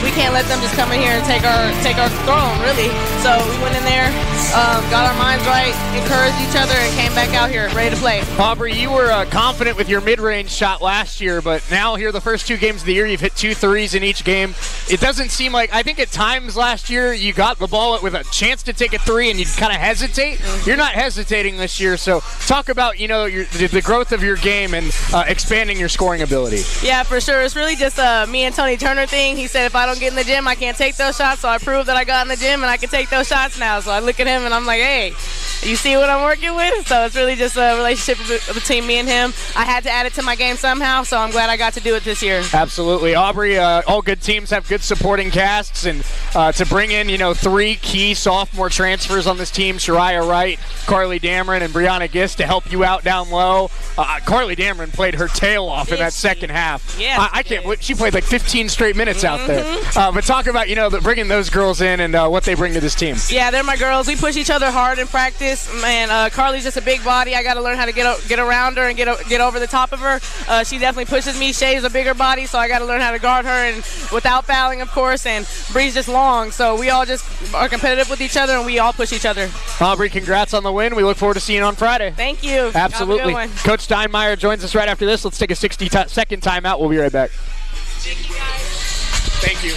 we can't let them just come in here and take our throne, really. So we went in there, got our minds right, encouraged each other, and came back out here ready to play. Aubrey, you were confident with your mid-range shot last year, but now here the first 2 games of the year, you've hit 2 threes in each game. It doesn't seem like, I think at times last year you got the ball with a chance to take a 3 and you'd kind of hesitate. Mm-hmm. You're not hesitating this year, so talk about, the growth of your game and expanding your scoring ability. Yeah, for sure. It's really just me and Tony Turner thing. He said if I don't get in the gym, I can't take those shots, so I proved that I got in the gym and I can take those shots now. So I look at him and I'm like, hey, you see what I'm working with? So it's really just a relationship between me and him. I had to add it to my game somehow, so I'm glad I got to do it this year. Absolutely. Aubrey, all good teams have good supporting casts, and to bring in, 3 key sophomore transfers on this team, Shariah Wright, Carly Dameron, and Brianna Gist to help you out down low. Carly Dameron played her tail off in that second half. Yeah, I can't believe she played like 15 straight minutes out there. But talk about, bringing those girls in and what they bring to this team. Yeah, they're my girls. We push each other hard in practice. Man, Carly's just a big body. I got to learn how to get around her and get over the top of her. She definitely pushes me. Shay's a bigger body, so I got to learn how to guard her and without fouling, of course. And Bree's just long, so we all just are competitive with each other and we all push each other. Aubrey, congrats on the win. We look forward to seeing you on Friday. Thank you. Absolutely. Coach Steinmire joins us right after this. Let's take a 60-second timeout. We'll be right back. Thank you, guys. Thank you.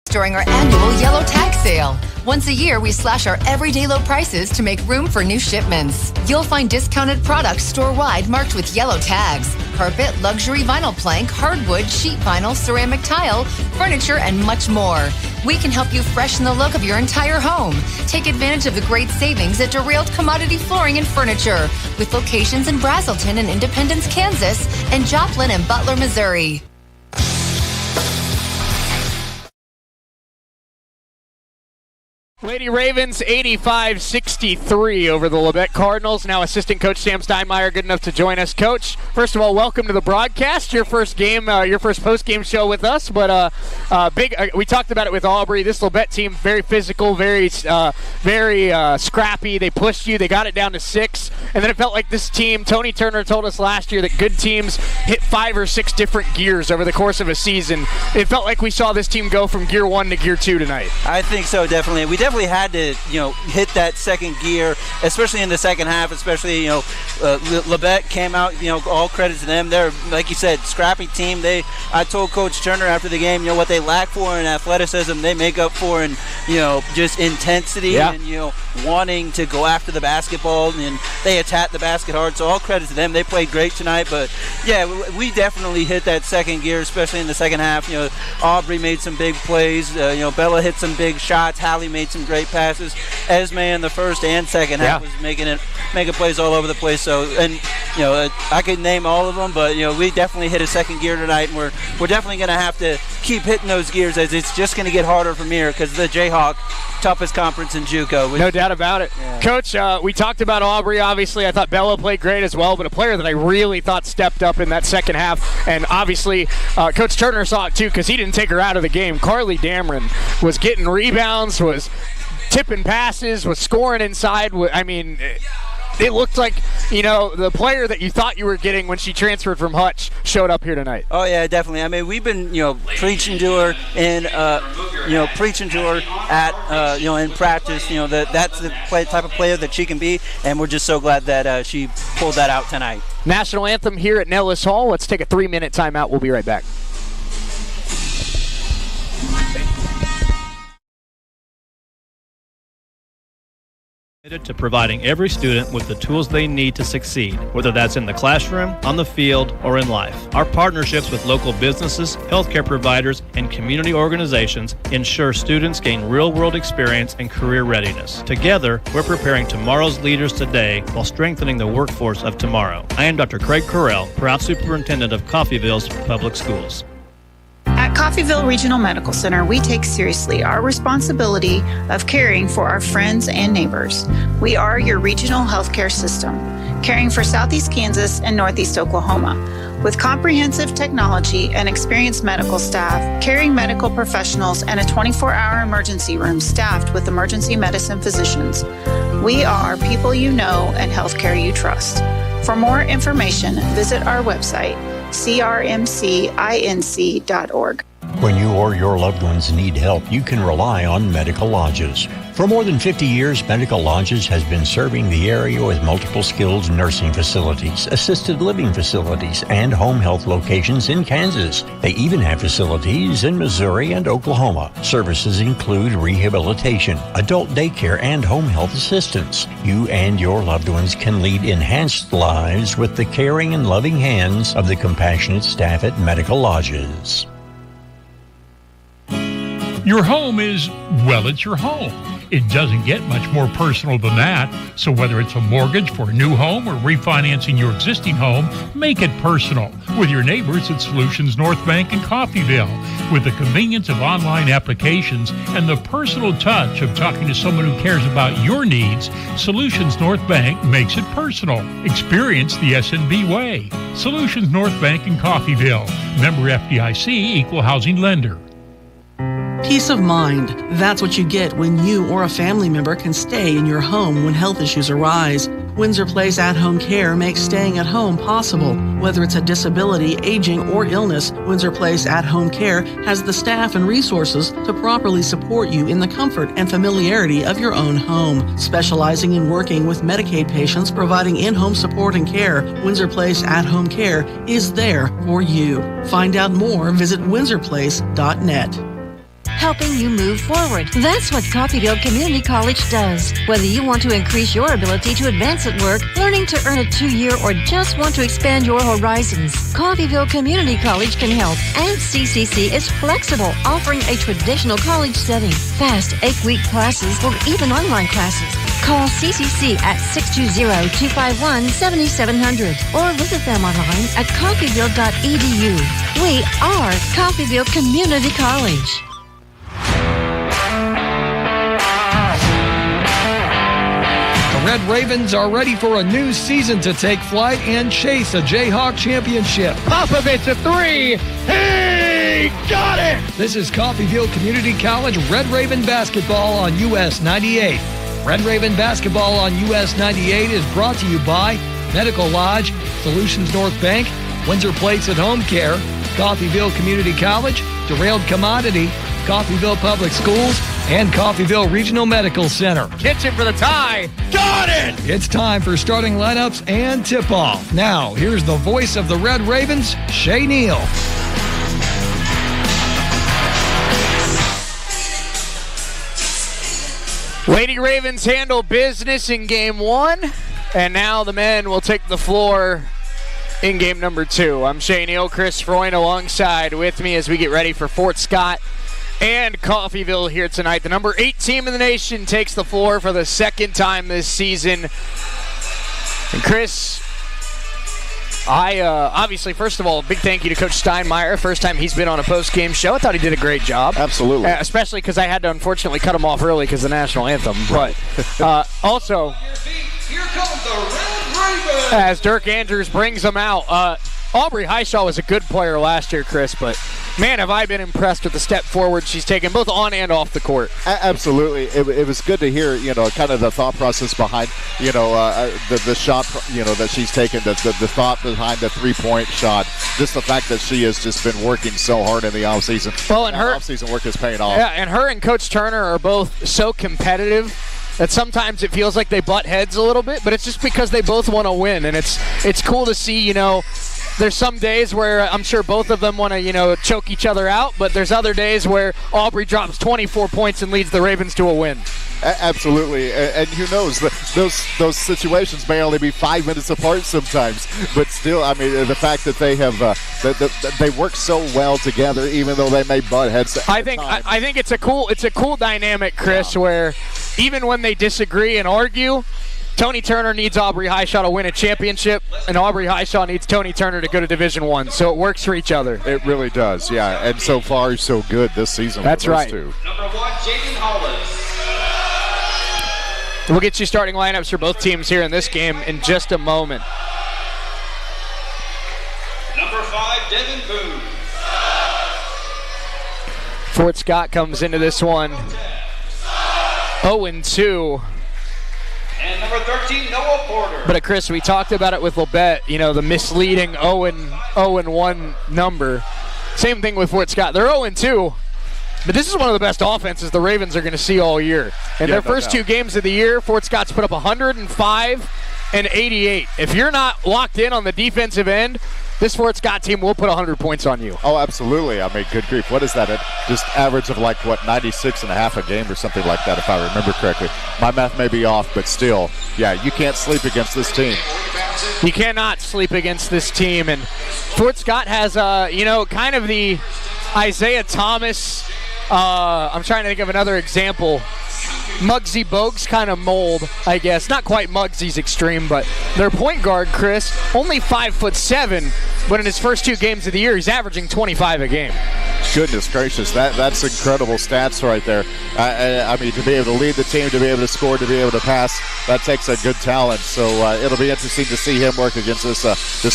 During our annual Yellow Tag Sale. Once a year, we slash our everyday low prices to make room for new shipments. You'll find discounted products store-wide marked with yellow tags. Carpet, luxury vinyl plank, hardwood, sheet vinyl, ceramic tile, furniture, and much more. We can help you freshen the look of your entire home. Take advantage of the great savings at Derailed Commodity Flooring and Furniture, with locations in Brazelton and Independence, Kansas, and Joplin and Butler, Missouri. Lady Ravens 85-63 over the Labette Cardinals. Now assistant coach Sam Steinmire good enough to join us. Coach, first of all, welcome to the broadcast. Your first game, your first post-game show with us. But we talked about it with Aubrey. This Labette team, very physical, very scrappy. They pushed you. They got it down to 6. And then it felt like this team, Tony Turner told us last year that good teams hit 5 or 6 different gears over the course of a season. It felt like we saw this team go from gear 1 to gear 2 tonight. I think so, definitely. We definitely had to, hit that second gear, especially in the second half. Especially, Labette came out. All credit to them. They're, like you said, scrappy team. I told Coach Turner after the game, what they lack for in athleticism, they make up for in, just intensity and wanting to go after the basketball, and they attack the basket hard. So all credit to them. They played great tonight. But yeah, we definitely hit that second gear, especially in the second half. Aubrey made some big plays. Bella hit some big shots. Hallie made some great passes. Esme in the first and second half was making plays all over the place. So, and I could name all of them, but we definitely hit a second gear tonight, and we're definitely going to have to keep hitting those gears, as it's just going to get harder from here, because the Jayhawk, toughest conference in JUCO. No doubt about it. Yeah. Coach, we talked about Aubrey, obviously. I thought Bella played great as well, but a player that I really thought stepped up in that second half, and obviously Coach Turner saw it too, because he didn't take her out of the game. Carly Dameron was getting rebounds, was tipping passes, was scoring inside. I mean, it looked like, the player that you thought you were getting when she transferred from Hutch showed up here tonight. Oh, yeah, definitely. I mean, we've been, preaching to her and, preaching to her at, in practice, that's the type of player that she can be, and we're just so glad that she pulled that out tonight. National anthem here at Nellis Hall. Let's take a 3-minute timeout. We'll be right back. To providing every student with the tools they need to succeed, whether that's in the classroom, on the field, or in life. Our partnerships with local businesses, healthcare providers, and community organizations ensure students gain real-world experience and career readiness. Together, we're preparing tomorrow's leaders today while strengthening the workforce of tomorrow. I am Dr. Craig Correll, proud superintendent of Coffeyville's Public Schools. At Coffeyville Regional Medical Center, we take seriously our responsibility of caring for our friends and neighbors. We are your regional healthcare system, caring for Southeast Kansas and Northeast Oklahoma. With comprehensive technology and experienced medical staff, caring medical professionals, and a 24-hour emergency room staffed with emergency medicine physicians, we are people you know and healthcare you trust. For more information, visit our website, crmcinc.org. When you or your loved ones need help, you can rely on Medical Lodges. For more than 50 years, Medical Lodges has been serving the area with multiple skilled nursing facilities, assisted living facilities, and home health locations in Kansas. They even have facilities in Missouri and Oklahoma. Services include rehabilitation, adult daycare, and home health assistance. You and your loved ones can lead enhanced lives with the caring and loving hands of the compassionate staff at Medical Lodges. Your home is, well, it's your home. It doesn't get much more personal than that. So whether it's a mortgage for a new home or refinancing your existing home, make it personal with your neighbors at Solutions North Bank in Coffeyville. With the convenience of online applications and the personal touch of talking to someone who cares about your needs, Solutions North Bank makes it personal. Experience the S&B way. Solutions North Bank in Coffeyville. Member FDIC, equal housing lender. Peace of mind. That's what you get when you or a family member can stay in your home when health issues arise. Windsor Place At-Home Care makes staying at home possible. Whether it's a disability, aging, or illness, Windsor Place At-Home Care has the staff and resources to properly support you in the comfort and familiarity of your own home. Specializing in working with Medicaid patients, providing in-home support and care, Windsor Place At-Home Care is there for you. Find out more, visit windsorplace.net. Helping you move forward. That's what Coffeyville Community College does. Whether you want to increase your ability to advance at work, learning to earn a 2-year, or just want to expand your horizons, Coffeyville Community College can help. And CCC is flexible, offering a traditional college setting, fast 8-week classes, or even online classes. Call CCC at 620-251-7700 or visit them online at coffeyville.edu. We are Coffeyville Community College. Red Ravens are ready for a new season to take flight and chase a Jayhawk championship. Popovich a three. He got it! This is Coffeyville Community College Red Raven basketball on US 98. Red Raven basketball on US 98 is brought to you by Medical Lodge, Solutions North Bank, Windsor Place at Home Care, Coffeyville Community College, Derailed Commodity, Coffeyville Public Schools, and Coffeyville Regional Medical Center. Kitchen for the tie. Got it! It's time for starting lineups and tip-off. Now, here's the voice of the Red Ravens, Shay Neal. Lady Ravens handle business in game 1, and now the men will take the floor in game number 2. I'm Shay Neal, Chris Freund alongside with me as we get ready for Fort Scott and Coffeyville here tonight. The number 8 team in the nation takes the floor for the second time this season. And Chris, I obviously, first of all, a big thank you to Coach Steinmire. First time he's been on a post-game show. I thought he did a great job. Absolutely. Especially because I had to unfortunately cut him off early because of the national anthem. But also, here comes the Red Ravens. As Dirk Andrews brings them out. Aubrey Highshaw was a good player last year, Chris, but man, have I been impressed with the step forward she's taken, both on and off the court. Absolutely. It was good to hear, kind of the thought process behind, the shot, that she's taken, the thought behind the three-point shot. Just the fact that she has just been working so hard in the offseason. Well, and her offseason work is paying off. Yeah, and her and Coach Turner are both so competitive that sometimes it feels like they butt heads a little bit, but it's just because they both want to win, and it's cool to see, there's some days where I'm sure both of them want to, choke each other out, but there's other days where Aubrey drops 24 points and leads the Ravens to a win. Absolutely, and who knows, those situations may only be 5 minutes apart sometimes, but still, I mean, the fact that they have they work so well together, even though they may butt heads. I think it's a cool dynamic, Chris, where even when they disagree and argue, Tony Turner needs Aubrey Highshaw to win a championship, and Aubrey Highshaw needs Tony Turner to go to Division I. So it works for each other. It really does, yeah. And so far, so good this season. That's right. Number 1, Jaden Hollis. We'll get you starting lineups for both teams here in this game in just a moment. Number 5, Devin Boone. Fort Scott comes into this one 0-2. And number 13, Noah Porter. But Chris, we talked about it with Labette, the misleading 0-1 number. Same thing with Fort Scott. They're 0-2, but this is one of the best offenses the Ravens are going to see all year. In their first 2 games of the year, Fort Scott's put up 105 and 88. If you're not locked in on the defensive end, this Fort Scott team will put 100 points on you. Oh, absolutely. I mean, good grief. What is that? Just average of 96 and a half a game or something like that, if I remember correctly. My math may be off, but still, yeah, you can't sleep against this team. You cannot sleep against this team. And Fort Scott has, kind of the Isaiah Thomas, I'm trying to think of another example. Muggsy Bogues kind of mold, I guess. Not quite Muggsy's extreme, but their point guard, Chris, only 5'7", but in his first 2 games of the year, he's averaging 25 a game. Goodness gracious, that's incredible stats right there. I mean, to be able to lead the team, to be able to score, to be able to pass, that takes a good talent. So it'll be interesting to see him work against this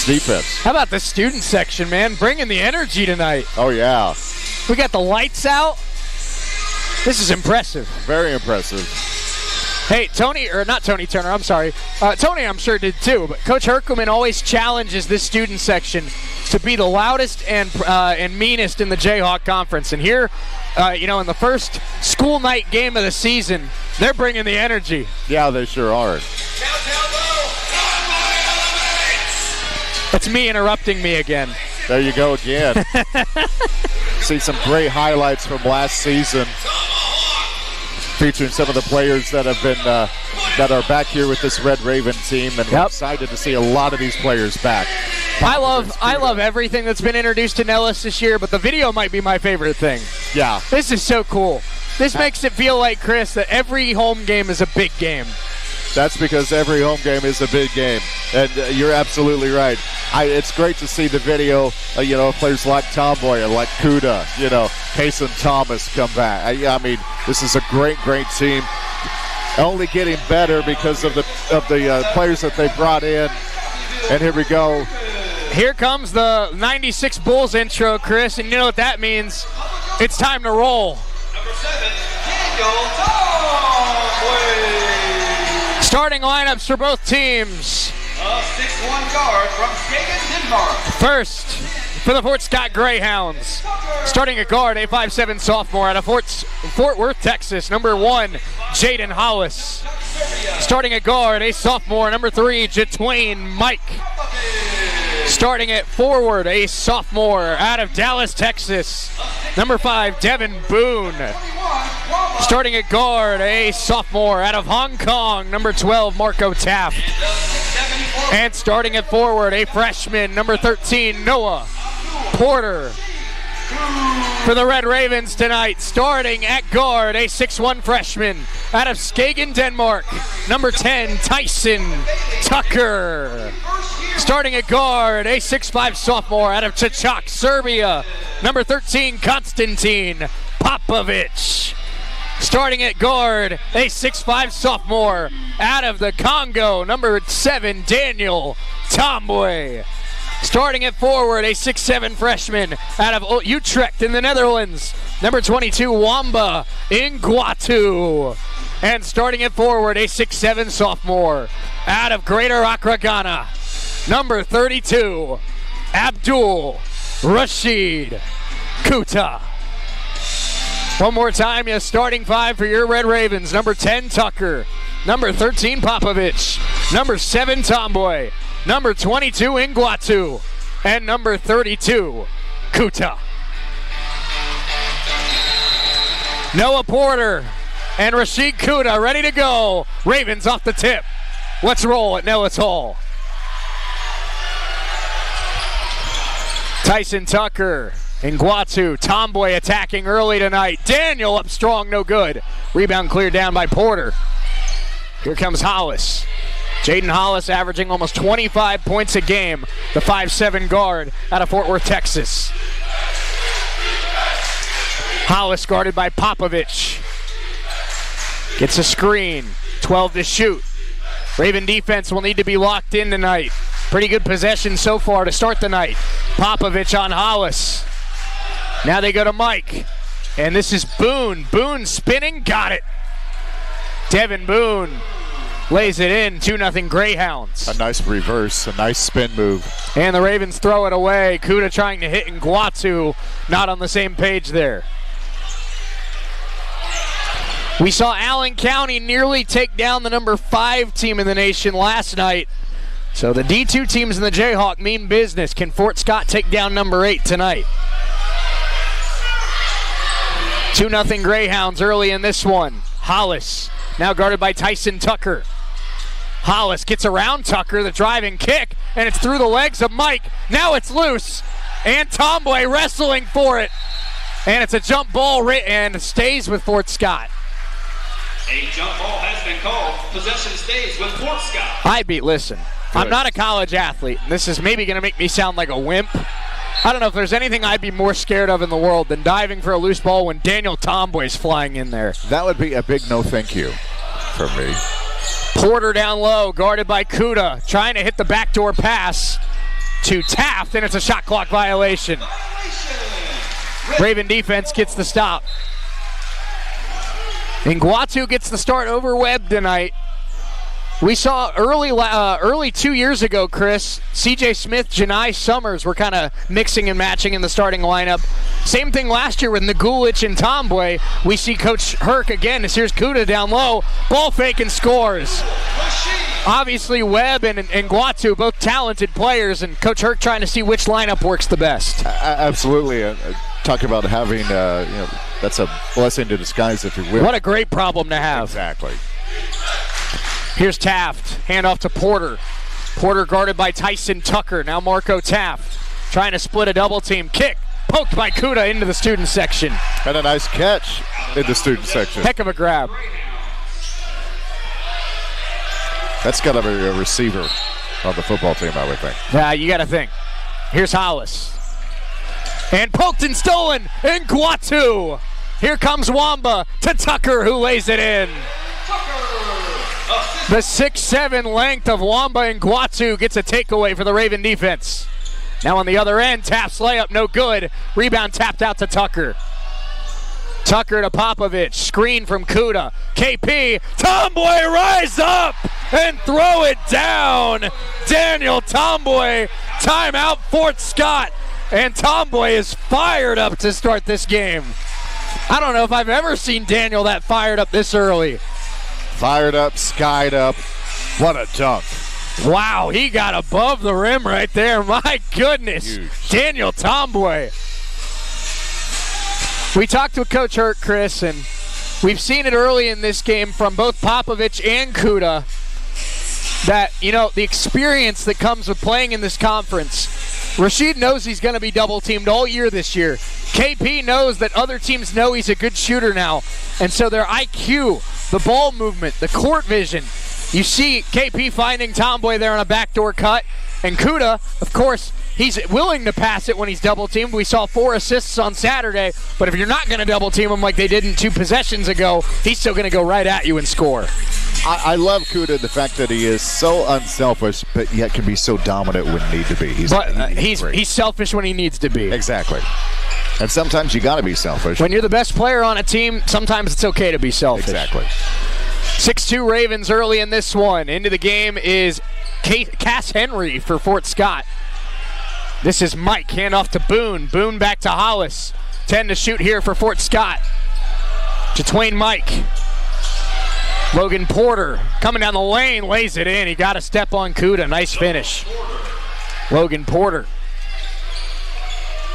defense. How about the student section, man? Bringing the energy tonight. Oh, yeah. We got the lights out. This is impressive. Very impressive. Hey, Tony Turner, I'm sorry. Tony, I'm sure, did too. But Coach Herkelman always challenges this student section to be the loudest and meanest in the Jayhawk Conference. And here, in the first school night game of the season, they're bringing the energy. Yeah, they sure are. It's me interrupting me again. There you go again. See some great highlights from last season, featuring some of the players that have been that are back here with this Red Raven team, and we're excited to see a lot of these players back. I love everything that's been introduced to Nellis this year, but the video might be my favorite thing. Yeah, this is so cool. This makes it feel like, Chris, that every home game is a big game. That's because every home game is a big game, and you're absolutely right. It's great to see the video, players like Tomboy and like Kuda, Kason Thomas come back. I mean, this is a great team, only getting better because of the players that they brought in. And here we go. Here comes the 96 Bulls intro, Chris, and you know what that means? It's time to roll. Number 7, Daniel Tomboy. Starting lineups for both teams. A 6'1" guard from Skagen, Denmark. First, for the Fort Scott Greyhounds. Starting at guard, a 5'7" sophomore out of Fort Worth, Texas. Number 1, Jaden Hollis. Starting at guard, a sophomore, number 3, Jatwain Mike. Starting at forward, a sophomore out of Dallas, Texas. Number 5, Devin Boone. Starting at guard, a sophomore out of Hong Kong, number 12, Marco Taft. And starting at forward, a freshman, number 13, Noah Porter. For the Red Ravens tonight, starting at guard, a 6'1" freshman out of Skagen, Denmark, number 10, Tyson Tucker. Starting at guard, a 6'5" sophomore out of Čačak, Serbia, number 13, Konstantin Popovic. Starting at guard, a 6'5" sophomore out of the Congo, number 7, Daniel Tomboy. Starting at forward, a 6'7" freshman out of Utrecht in the Netherlands, number 22, Wamba Ingwatu. And starting at forward, a 6'7" sophomore out of Greater Accra, Ghana, number 32, Abdul Rashid Kuta. One more time, your starting 5 for your Red Ravens. Number 10, Tucker. Number 13, Popovic. Number 7, Tomboy. Number 22, Ingwatu. And number 32, Kuta. Noah Porter and Rashid Kuta ready to go. Ravens off the tip. Let's roll at Nellis Hall. Tyson Tucker. Ingwatu, Tomboy attacking early tonight. Daniel up strong, no good. Rebound cleared down by Porter. Here comes Hollis. Jaden Hollis averaging almost 25 points a game, the 5'7" guard out of Fort Worth, Texas. Hollis guarded by Popovich. Gets a screen, 12 to shoot. Raven defense will need to be locked in tonight. Pretty good possession so far to start the night. Popovich on Hollis. Now they go to Mike. And this is Boone. Boone spinning, got it. Devin Boone lays it in, 2-0 Greyhounds. A nice reverse, a nice spin move. And the Ravens throw it away. Kuda trying to hit Nguatu, not on the same page there. We saw Allen County nearly take down the number 5 team in the nation last night. So the D2 teams in the Jayhawk mean business. Can Fort Scott take down number 8 tonight? 2-0 Greyhounds early in this one. Hollis now guarded by Tyson Tucker. Hollis gets around Tucker, the driving kick, and it's through the legs of Mike. Now it's loose, and Tomboy wrestling for it. And it's a jump ball and stays with Fort Scott. A jump ball has been called. Possession stays with Fort Scott. Listen, I'm not a college athlete. This is maybe going to make me sound like a wimp. I don't know if there's anything I'd be more scared of in the world than diving for a loose ball when Daniel Tomboy's flying in there. That would be a big no thank you for me. Porter down low, guarded by Kuda, trying to hit the backdoor pass to Taft, and it's a shot clock violation. Raven defense gets the stop. Nguatu gets the start over Webb tonight. We saw early 2 years ago, Chris, C.J. Smith, Janai Summers were kind of mixing and matching in the starting lineup. Same thing last year with Nagulich and Tomboy. We see Coach Herc again. Here's Kuda down low. Ball fake and scores. Obviously, Webb and Nguatu, both talented players, and Coach Herc trying to see which lineup works the best. Absolutely. Talk about having, that's a blessing to disguise, if you will. What a great problem to have. Exactly. Here's Taft, handoff to Porter. Porter guarded by Tyson Tucker. Now Marco Taft trying to split a double team. Kick, poked by Kuda into the student section. And a nice catch in the student section. Heck of a grab. That's got to be a receiver on the football team, I would think. Yeah, you got to think. Here's Hollis. And poked and stolen, Nguatu. Here comes Wamba to Tucker, who lays it in. The 6'7" length of Wamba Nguatu gets a takeaway for the Raven defense. Now on the other end, Taft's layup, no good. Rebound tapped out to Tucker. Tucker to Popovich, screen from Kuda. KP, Tomboy rise up and throw it down. Daniel Tomboy, timeout Fort Scott. And Tomboy is fired up to start this game. I don't know if I've ever seen Daniel that fired up this early. Fired up, skied up. What a dunk. Wow, he got above the rim right there. My goodness. Huge. Daniel Tomboy. We talked with Coach Hurt, Chris, and we've seen it early in this game from both Popovich and Kuda that, the experience that comes with playing in this conference. Rashid knows he's going to be double-teamed all year this year. KP knows that other teams know he's a good shooter now, and so their IQ, the ball movement, the court vision. You see KP finding Tomboy there on a backdoor cut, and Kuda, of course, he's willing to pass it when he's double-teamed. We saw 4 assists on Saturday, but if you're not going to double-team him like they did in 2 possessions ago, he's still going to go right at you and score. I love Kuda, the fact that he is so unselfish, but yet can be so dominant when need to be. He's selfish when he needs to be. Exactly. And sometimes you got to be selfish. When you're the best player on a team, sometimes it's okay to be selfish. Exactly. 6-2 Ravens early in this one. Into the game is Cass Henry for Fort Scott. This is Mike, handoff to Boone. Boone back to Hollis. 10 to shoot here for Fort Scott. To Twain Mike. Logan Porter coming down the lane, lays it in. He got a step on Kuda. Nice finish. Logan Porter.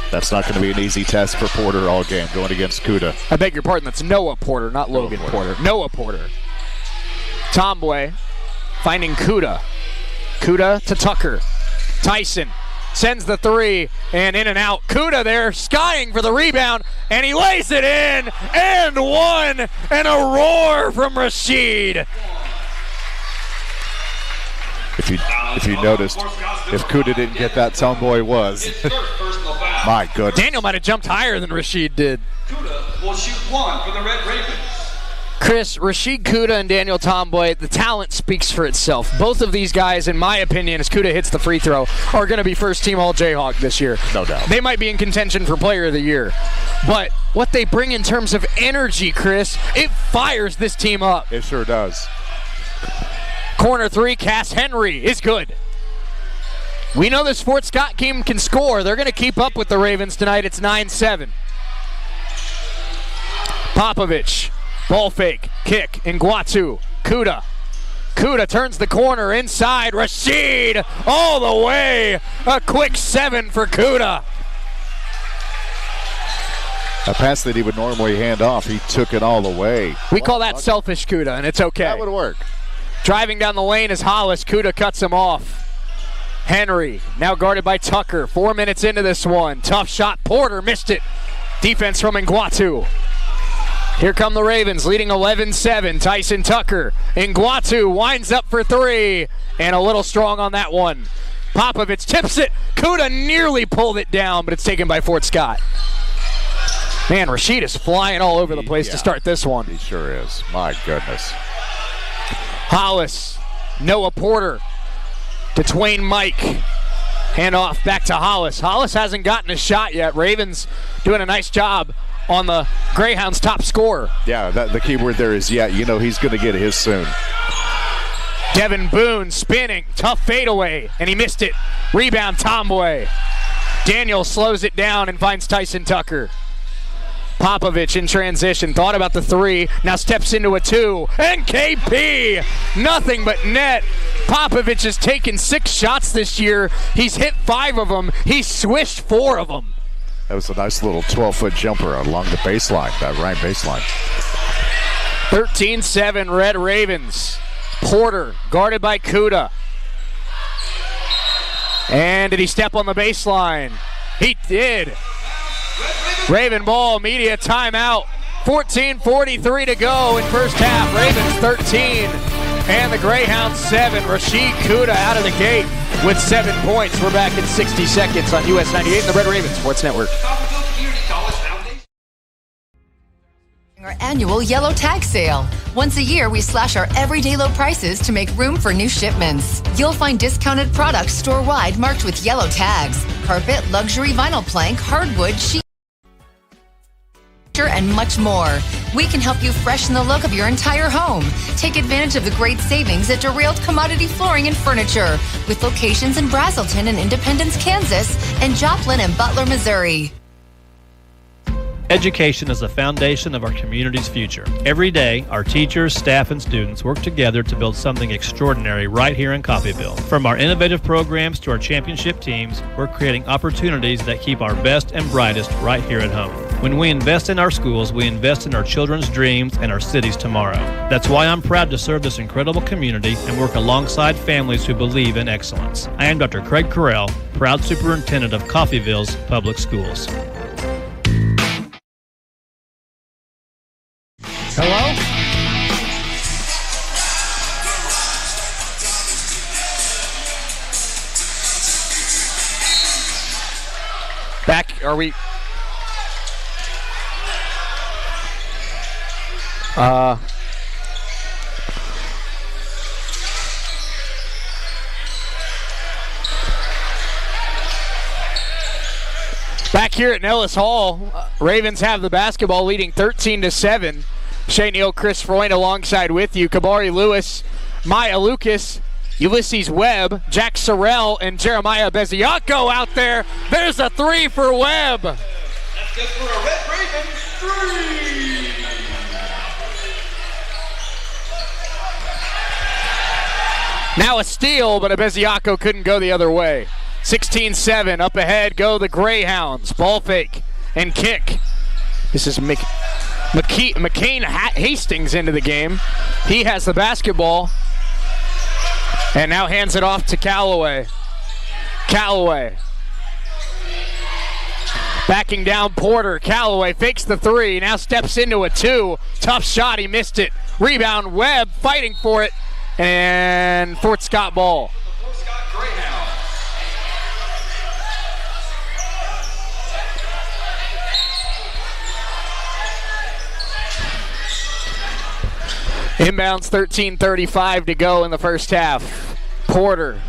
That's not going to be an easy test for Porter all game, going against Kuda. I beg your pardon, that's Noah Porter, not Logan Porter. Noah Porter. Tomboy finding Kuda. Kuda to Tucker. Tyson sends the 3, and in and out. Kuda there, skying for the rebound, and he lays it in, and 1, and a roar from Rashid. If you noticed, if Kuda didn't get that, Tomboy was. My goodness. Daniel might have jumped higher than Rashid did. Kuda will shoot one for the Red Ravens. Chris, Rashid Kuda and Daniel Tomboy, the talent speaks for itself. Both of these guys, in my opinion, as Kuda hits the free throw, are going to be first-team All-Jayhawk this year. No doubt. They might be in contention for Player of the Year. But what they bring in terms of energy, Chris, it fires this team up. It sure does. Corner three, Cass Henry is good. We know this Fort Scott team can score. They're going to keep up with the Ravens tonight. It's 9-7. Popovich. Ball fake, kick, Nguatu, Kuda. Kuda turns the corner inside, Rashid all the way. A quick 7 for Kuda. A pass that he would normally hand off, he took it all the way. We call that selfish Kuda, and it's okay. That would work. Driving down the lane is Hollis. Kuda cuts him off. Henry, now guarded by Tucker. 4 minutes into this one. Tough shot, Porter missed it. Defense from Nguatu. Here come the Ravens, leading 11-7. Tyson Tucker. Nguatu winds up for three, and a little strong on that one. Popovich tips it. Kuda nearly pulled it down, but it's taken by Fort Scott. Man, Rashid is flying all over the place to start this one. He sure is. My goodness. Hollis, Noah Porter to Twain Mike. Hand off back to Hollis. Hollis hasn't gotten a shot yet. Ravens doing a nice job on the Greyhounds' top scorer. Yeah, the key word there is yet. You know he's going to get his soon. Devin Boone spinning, tough fadeaway, and he missed it. Rebound, Tomboy. Daniel slows it down and finds Tyson Tucker. Popovich in transition, thought about the three, now steps into a two, and KP, nothing but net. Popovich has taken 6 shots this year. He's hit 5 of them. He's swished 4 of them. That was a nice little 12-foot jumper along the baseline, that right baseline. 13-7 Red Ravens. Porter guarded by Kuda. And did he step on the baseline? He did. Raven ball, media timeout. 14:43 to go in first half. Ravens 13 and the Greyhounds 7. Rashid Kuda out of the gate with 7 points. We're back in 60 seconds on US 98 and the Red Ravens Sports Network. Our annual yellow tag sale. Once a year, we slash our everyday low prices to make room for new shipments. You'll find discounted products store-wide marked with yellow tags. Carpet, luxury vinyl plank, hardwood, sheet, and much more. We can help you freshen the look of your entire home. Take advantage of the great savings at Derailed Commodity Flooring and Furniture with locations in Brazelton and Independence, Kansas, and Joplin and Butler, Missouri. Education is the foundation of our community's future. Every day, our teachers, staff, and students work together to build something extraordinary right here in Coffeyville. From our innovative programs to our championship teams, we're creating opportunities that keep our best and brightest right here at home. When we invest in our schools, we invest in our children's dreams and our city's tomorrow. That's why I'm proud to serve this incredible community and work alongside families who believe in excellence. I am Dr. Craig Carell, proud superintendent of Coffeyville's Public Schools. Hello? Back, are we? Back here at Nellis Hall, Ravens have the basketball leading 13-7. Shay Neal, Chris Freund alongside with you. Kabari Lewis, Maya Lucas, Ulysses Webb, Jack Sorrell, and Jeremiah Beziaco out there. There's a 3 for Webb. That's good for a Red Ravens 3. Now a steal, but a Beziaco couldn't go the other way. 16-7, up ahead go the Greyhounds. Ball fake and kick. This is McCain Hastings into the game. He has the basketball and now hands it off to Callaway. Callaway. Backing down Porter. Callaway fakes the 3, now steps into a 2. Tough shot, he missed it. Rebound, Webb fighting for it, and Fort Scott ball. Inbounds, 13:35 to go in the first half. Porter.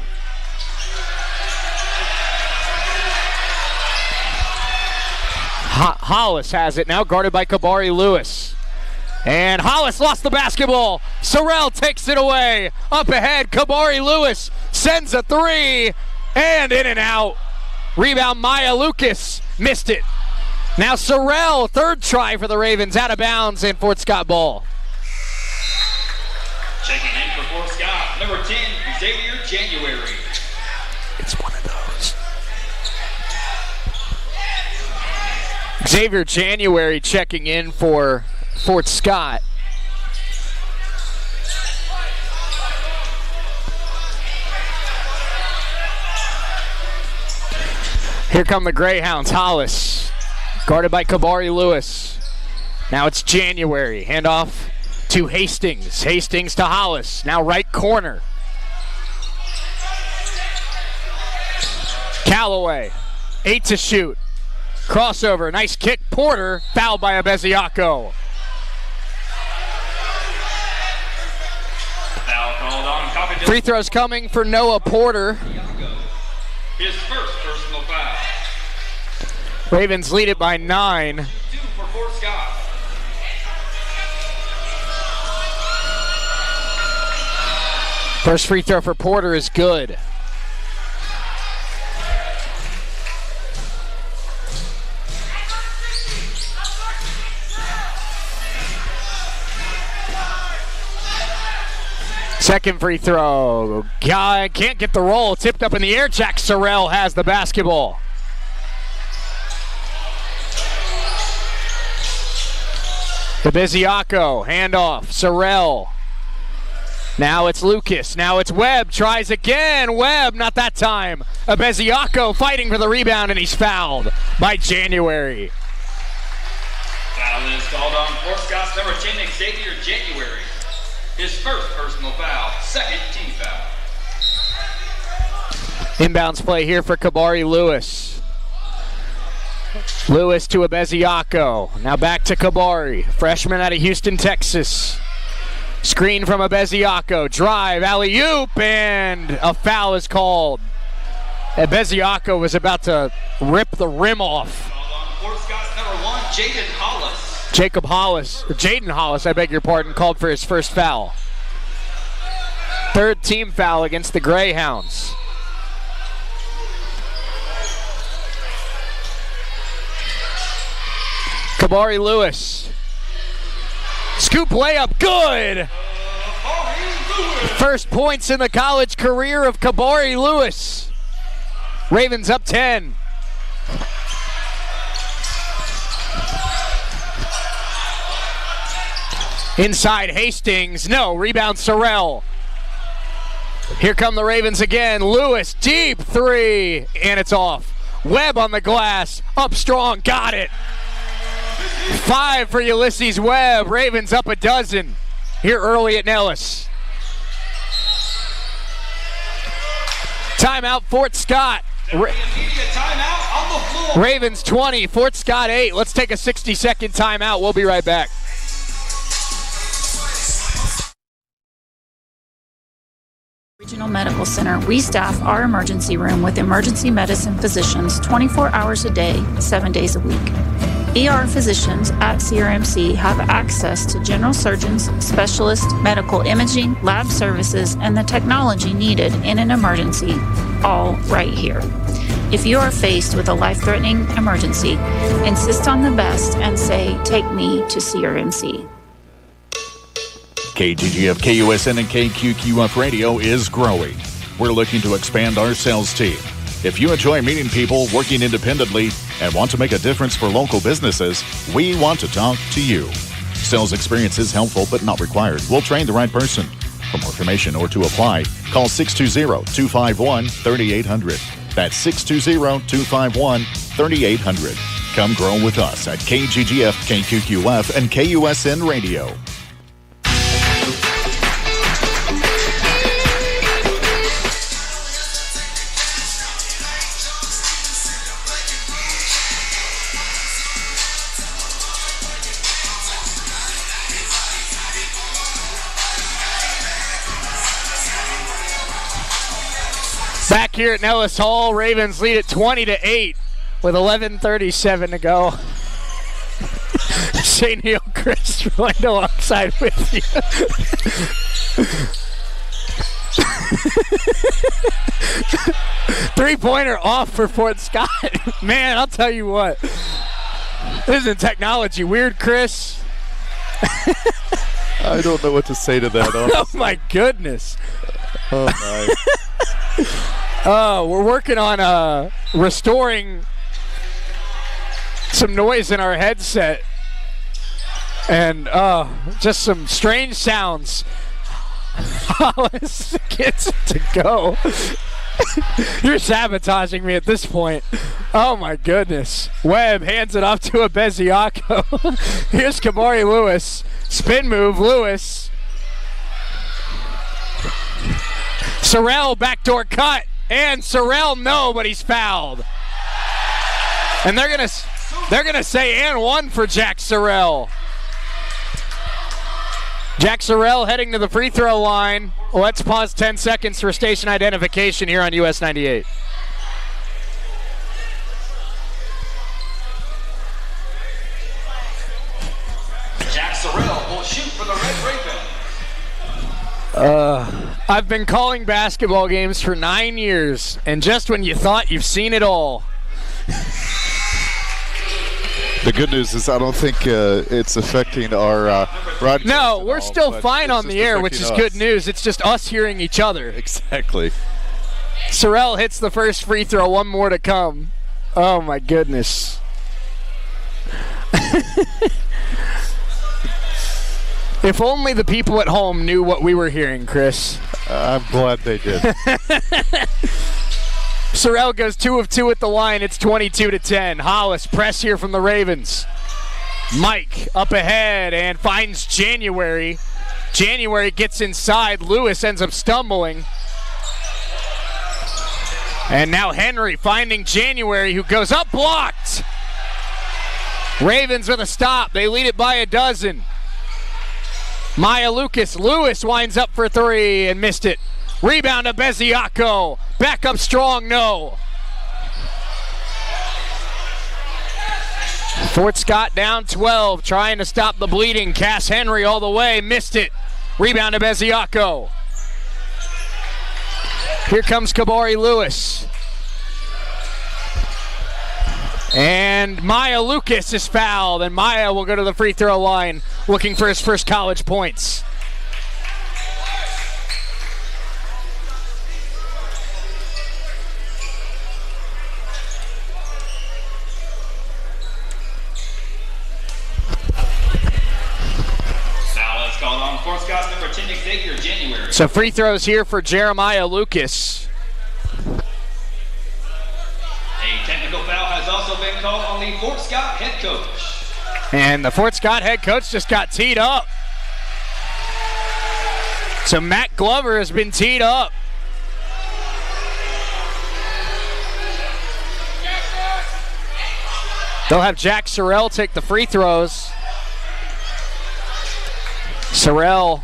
Hollis has it now, guarded by Kabari Lewis. And Hollis lost the basketball. Sorrell takes it away. Up ahead, Kabari Lewis sends a three. And in and out. Rebound, Maya Lucas. Missed it. Now Sorrell, third try for the Ravens, out of bounds, and Fort Scott ball. Checking in for Fort Scott, number 10, Xavier January. It's one of those. Xavier January checking in for Fort Scott. Here come the Greyhounds. Hollis, guarded by Kabari Lewis. Now it's January. Handoff to Hastings. Hastings to Hollis. Now right corner. Callaway, 8 to shoot. Crossover, nice kick. Porter, fouled by Abeziaco. Foul called on Coffeyville. Free throws coming for Noah Porter. His first personal foul. Ravens lead it by 9. 2 for Fort Scott. First free throw for Porter is good. Second free throw. Guy can't get the roll. Tipped up in the air. Jack Sorrell has the basketball. Abeziaco, handoff. Sorrell. Now it's Lucas. Now it's Webb. Tries again. Webb, not that time. Abeziaco fighting for the rebound, and he's fouled by January. Foul is called on Fort Scott's number 10, Xavier January. His first personal foul, second team foul. Inbounds play here for Kabari Lewis. Lewis to Abeziaco. Now back to Kabari, freshman out of Houston, Texas. Screen from Abeziaco. Drive, alley-oop, and a foul is called. Abeziaco was about to rip the rim off. Fort Scott's number 1, Jaden Hollis. Jaden Hollis, I beg your pardon, called for his first foul. Third team foul against the Greyhounds. Kabari Lewis. Scoop layup, good! First points in the college career of Kabari Lewis. Ravens up 10. Inside Hastings, no, rebound Sorrell. Here come the Ravens again. Lewis, deep three, and it's off. Webb on the glass, up strong, got it. 5 for Ulysses Webb. Ravens up a dozen here early at Nellis. Timeout, Fort Scott. Timeout on the floor. Ravens 20, Fort Scott 8. Let's take a 60-second timeout. We'll be right back. Regional Medical Center, we staff our emergency room with emergency medicine physicians 24 hours a day, 7 days a week. ER physicians at CRMC have access to general surgeons, specialists, medical imaging, lab services, and the technology needed in an emergency, all right here. If you are faced with a life-threatening emergency, insist on the best and say, "Take me to CRMC." KGGF, KUSN, and KQQF Radio is growing. We're looking to expand our sales team. If you enjoy meeting people, working independently, and want to make a difference for local businesses, we want to talk to you. Sales experience is helpful but not required. We'll train the right person. For more information or to apply, call 620-251-3800. That's 620-251-3800. Come grow with us at KGGF, KQQF, and KUSN Radio. here at Nellis Hall. Ravens lead at 20-8 with 11:37 to go. St. Neil Chris joined alongside with you. Three-pointer off for Fort Scott. Man, I'll tell you what. This isn't technology weird, Chris. I don't know what to say to that. Oh, my goodness. Oh, my. We're working on restoring some noise in our headset. And just some strange sounds. Hollis gets it to go. You're sabotaging me at this point. Oh, my goodness. Webb hands it off to a Beziaco. Here's Kamari Lewis. Spin move, Lewis. Sorrell, backdoor cut. And Sorrell, no, but he's fouled. And they're gonna say and one for Jack Sorrell. Jack Sorrell heading to the free throw line. Let's pause 10 seconds for station identification here on US 98. Jack Sorrell will shoot for the Red Raven. I've been calling basketball games for 9 years, and just when you thought you've seen it all. The good news is I don't think it's affecting our broadcast. No, we're still fine on the air, which is good news. It's just us hearing each other. Exactly. Sorrell hits the first free throw. One more to come. Oh, my goodness. If only the people at home knew what we were hearing, Chris. I'm glad they did. Sorrell goes 2 of 2 at the line. It's 22-10. Hollis, press here from the Ravens. Mike up ahead and finds January. January gets inside. Lewis ends up stumbling. And now Henry finding January, who goes up blocked. Ravens with a stop. They lead it by a dozen. Maya Lucas. Lewis winds up for three and missed it. Rebound to Beziaco. Back up strong, no. Fort Scott down 12, trying to stop the bleeding. Cass Henry all the way, missed it. Rebound to Beziaco. Here comes Kabari Lewis. And Maya Lucas is fouled, and Maya will go to the free throw line looking for his first college points. Foul is called on Fort Scott's number 10, Xavier January. So free throws here for Jeremiah Lucas. A technical foul has also been called on the Fort Scott head coach. And the Fort Scott head coach just got teed up. So Matt Glover has been teed up. They'll have Jack Sorrell take the free throws. Sorrell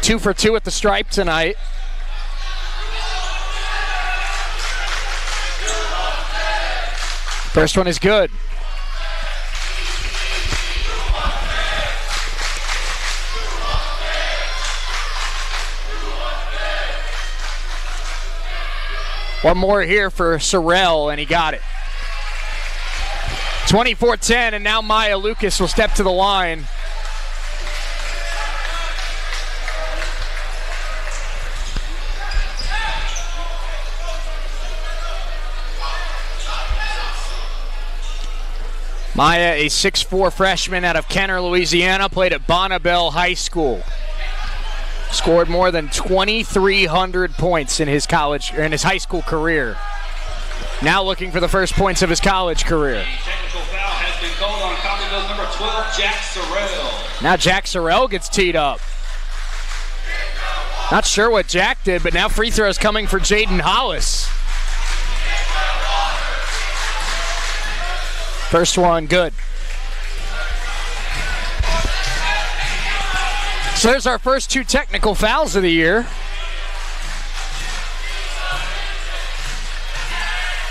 2 for 2 at the stripe tonight. First one is good. One more here for Sorrell, and he got it. 24-10, and now Maya Lucas will step to the line. Maya, a 6'4" freshman out of Kenner, Louisiana, played at Bonnabelle High School. Scored more than 2,300 points in his high school career. Now looking for the first points of his college career. Technical foul has been called on Coffeyville's number 12, Jack Sorrell. Now Jack Sorrell gets teed up. Not sure what Jack did, but now free throws coming for Jaden Hollis. First one, good. So there's our first 2 technical fouls of the year.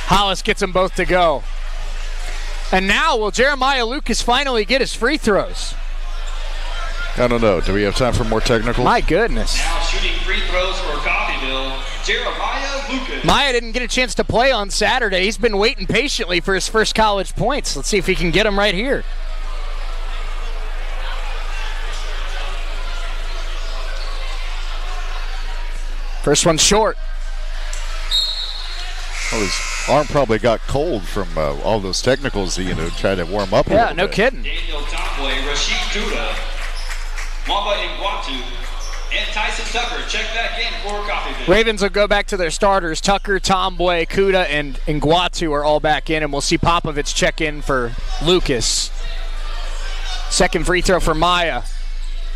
Hollis gets them both to go. And now, will Jeremiah Lucas finally get his free throws? I don't know. Do we have time for more technical? My goodness. Now shooting free throws for Coffeyville, Jeremiah Lucas. Maya didn't get a chance to play on Saturday. He's been waiting patiently for his first college points. Let's see if he can get them right here. First one short. Well, his arm probably got cold from all those technicals, trying to warm up a little no bit. kidding. Daniel Tomboy, Rashid Kuda, Mamba Iguatu, and Tyson Tucker check back in for Coffeyville. Ravens will go back to their starters. Tucker, Tomboy, Kuda, and Iguatu are all back in, and we'll see Popovich check in for Lucas. Second free throw for Maya.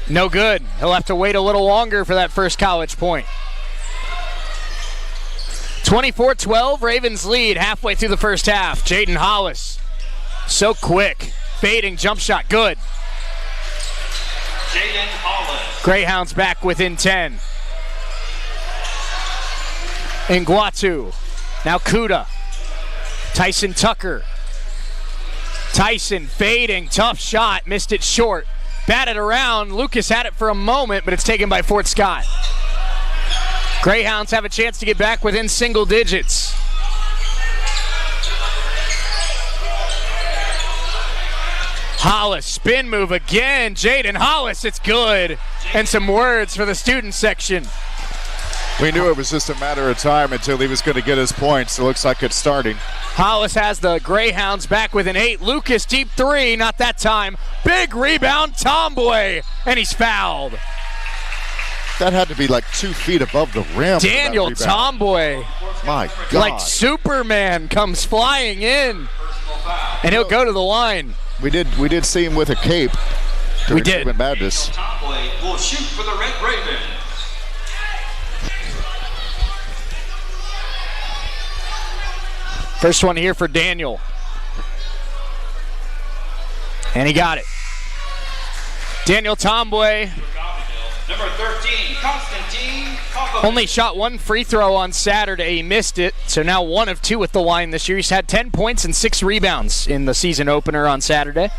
No good. He'll have to wait a little longer for that first college point. 24-12, Ravens lead halfway through the first half. Jaden Hollis, so quick. Fading jump shot, good. Jaden Hollis. Greyhounds back within 10. Iguatu, now Kuda. Tyson Tucker. Tyson fading, tough shot, missed it short. Batted around, Lucas had it for a moment, but it's taken by Fort Scott. Greyhounds have a chance to get back within single digits. Hollis, spin move again. Jaden Hollis, it's good. And some words for the student section. We knew it was just a matter of time until he was going to get his points. It looks like it's starting. Hollis has the Greyhounds back within 8. Lucas, deep three, not that time. Big rebound, Tomboy, and he's fouled. That had to be like 2 feet above the rim. Daniel Tomboy. My God. Like Superman comes flying in. And he'll go to the line. We did see him with a cape. We did. Madness. Tomboy will shoot for the Red Ravens. First one here for Daniel. And he got it. Daniel Tomboy. Number 13, Constantine Coffeyville. Only shot 1 free throw on Saturday. He missed it. So now 1 of 2 at the line this year. He's had 10 points and 6 rebounds in the season opener on Saturday.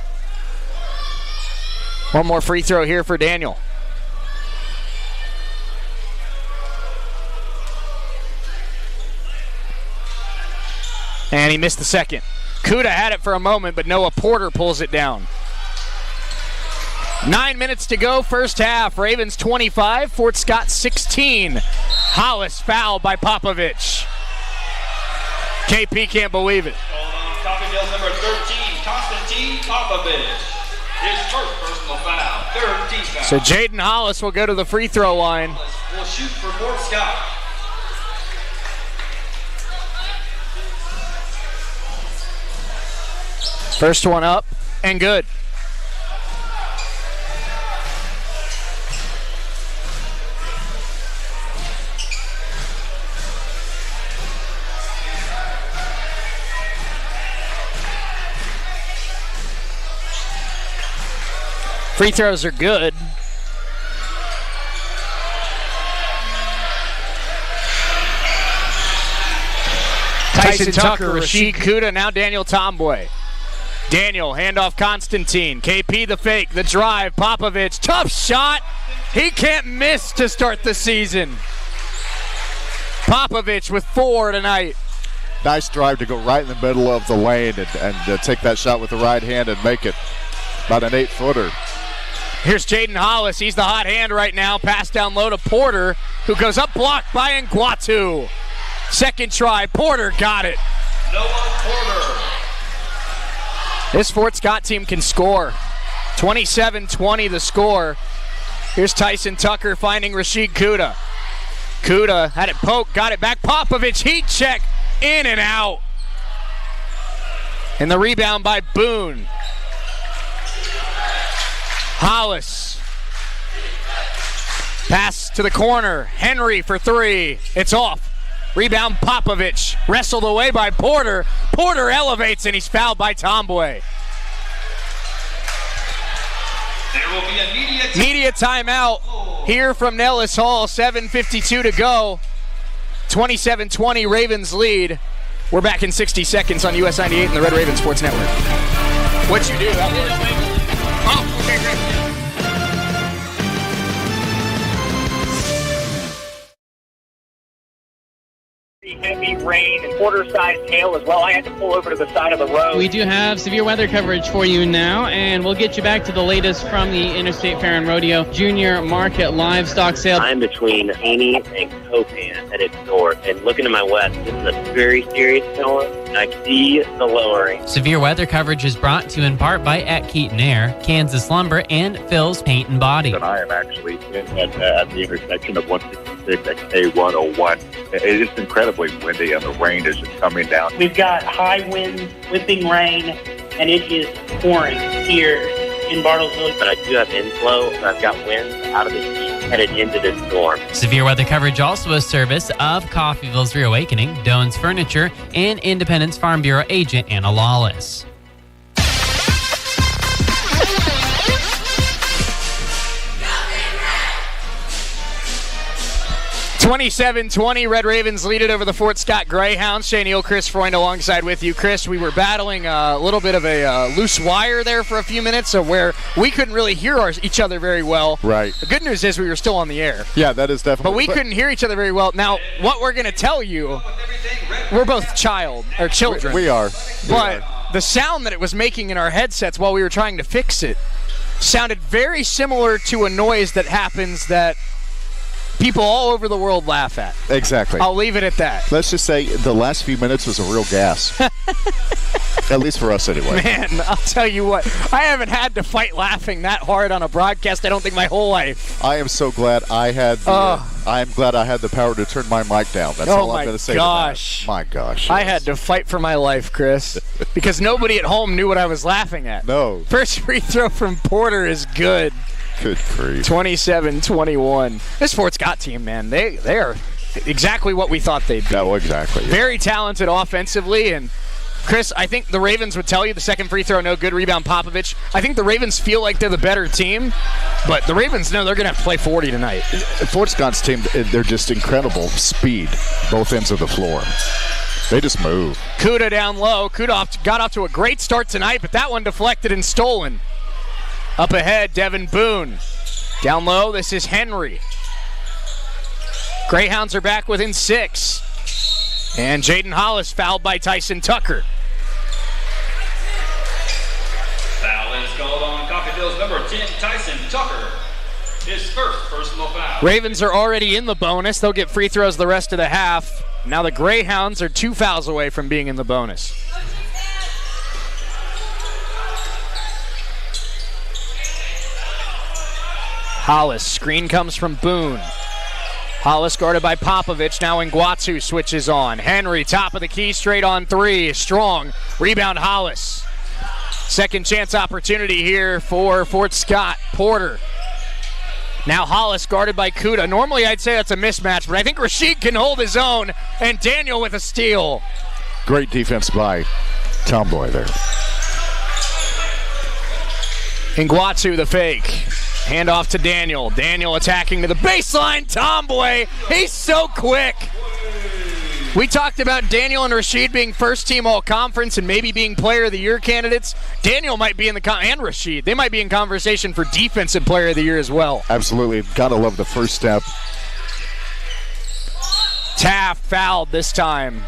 One more free throw here for Daniel. And he missed the second. Kuda had it for a moment, but Noah Porter pulls it down. 9 minutes to go, first half. Ravens 25, Fort Scott 16. Hollis fouled by Popovich. KP can't believe it. Coffeyville's number 13, Constantine Popovich. His first personal foul, third team foul. So Jaden Hollis will go to the free throw line. Hollis will shoot for Fort Scott. First one up and good. Free throws are good. Tyson Tucker, Rashid Kuda, now Daniel Tomboy. Daniel, handoff Constantine. KP the fake, the drive, Popovich, tough shot. He can't miss to start the season. Popovich with 4 tonight. Nice drive to go right in the middle of the lane and take that shot with the right hand and make it about an 8-footer. Here's Jaden Hollis. He's the hot hand right now. Pass down low to Porter, who goes up blocked by Iguatu. Second try. Porter got it. Noah Porter. This Fort Scott team can score. 27-20 the score. Here's Tyson Tucker finding Rashid Kuda. Kuda had it poked, got it back. Popovich, heat check, in and out. And the rebound by Boone. Hollis. Pass to the corner. Henry for 3. It's off. Rebound Popovich. Wrestled away by Porter. Porter elevates and he's fouled by Tomboy. There will be a media timeout here from Nellis Hall. 7:52 to go. 27-20 Ravens lead. We're back in 60 seconds on US 98 and the Red Raven Sports Network. What'd you do? That worked. Oh, okay, great. Heavy rain and quarter-sized hail as well. I had to pull over to the side of the road. We do have severe weather coverage for you now, and we'll get you back to the latest from the Interstate Fair and Rodeo Junior Market Livestock Sale. I'm between Haney and Copan at its north, and looking to my west, this is a very serious storm. I see the lowering. Severe weather coverage is brought to you in part by at Keaton Air, Kansas Lumber, and Phil's Paint and Body. And I am actually at the intersection of 166 and A101. It is incredibly windy, and the rain is just coming down. We've got high winds, whipping rain, and it is pouring here in Bartlesville. But I do have inflow, and I've got winds out of the east headed into this storm. Severe weather coverage also a service of Coffeyville's Reawakening, Doan's Furniture, and Independence Farm Bureau agent Anna Lawless. 27-20, Red Ravens lead it over the Fort Scott Greyhounds. Shane Eel, Chris Freund alongside with you. Chris, we were battling a little bit of a loose wire there for a few minutes, so where we couldn't really hear each other very well. Right. The good news is we were still on the air. Yeah, that is definitely. But we couldn't hear each other very well. Now, what we're going to tell you, we're both children. We are. But the sound that it was making in our headsets while we were trying to fix it sounded very similar to a noise that happens that people all over the world laugh at. Exactly. I'll leave it at that. Let's just say the last few minutes was a real gas. At least for us anyway. Man, I'll tell you what. I haven't had to fight laughing that hard on a broadcast, I don't think, my whole life. I am so glad I had I'm glad I had the power to turn my mic down. That's all I'm going to say. Gosh. My gosh. I had to fight for my life, Chris, because nobody at home knew what I was laughing at. No. First free throw from Porter is good. Good grief. 27-21. This Fort Scott team, man, they are exactly what we thought they'd be. No, exactly. Yeah. Very talented offensively, and Chris, I think the Ravens would tell you the second free throw, no good. Rebound, Popovich. I think the Ravens feel like they're the better team, but the Ravens know they're going to have to play 40 tonight. Fort Scott's team, they're just incredible speed, both ends of the floor. They just move. Kuda down low. Kuda got off to a great start tonight, but that one deflected and stolen. Up ahead, Devin Boone. Down low, this is Henry. Greyhounds are back within 6. And Jaden Hollis fouled by Tyson Tucker. Foul is called on Coffeyville's number 10, Tyson Tucker. His first personal foul. Ravens are already in the bonus. They'll get free throws the rest of the half. Now the Greyhounds are 2 fouls away from being in the bonus. Hollis, screen comes from Boone. Hollis guarded by Popovich. Now Nguatu switches on. Henry, top of the key, straight on 3. Strong. Rebound, Hollis. Second chance opportunity here for Fort Scott. Porter. Now Hollis guarded by Kuda. Normally I'd say that's a mismatch, but I think Rashid can hold his own. And Daniel with a steal. Great defense by Tomboy there. Nguatu the fake. Hand off to Daniel. Daniel attacking to the baseline. Tomboy, he's so quick. We talked about Daniel and Rashid being first team all-conference and maybe being player of the year candidates. Daniel might be in the and Rashid. They might be in conversation for defensive player of the year as well. Absolutely. Gotta love the first step. Taft fouled this time.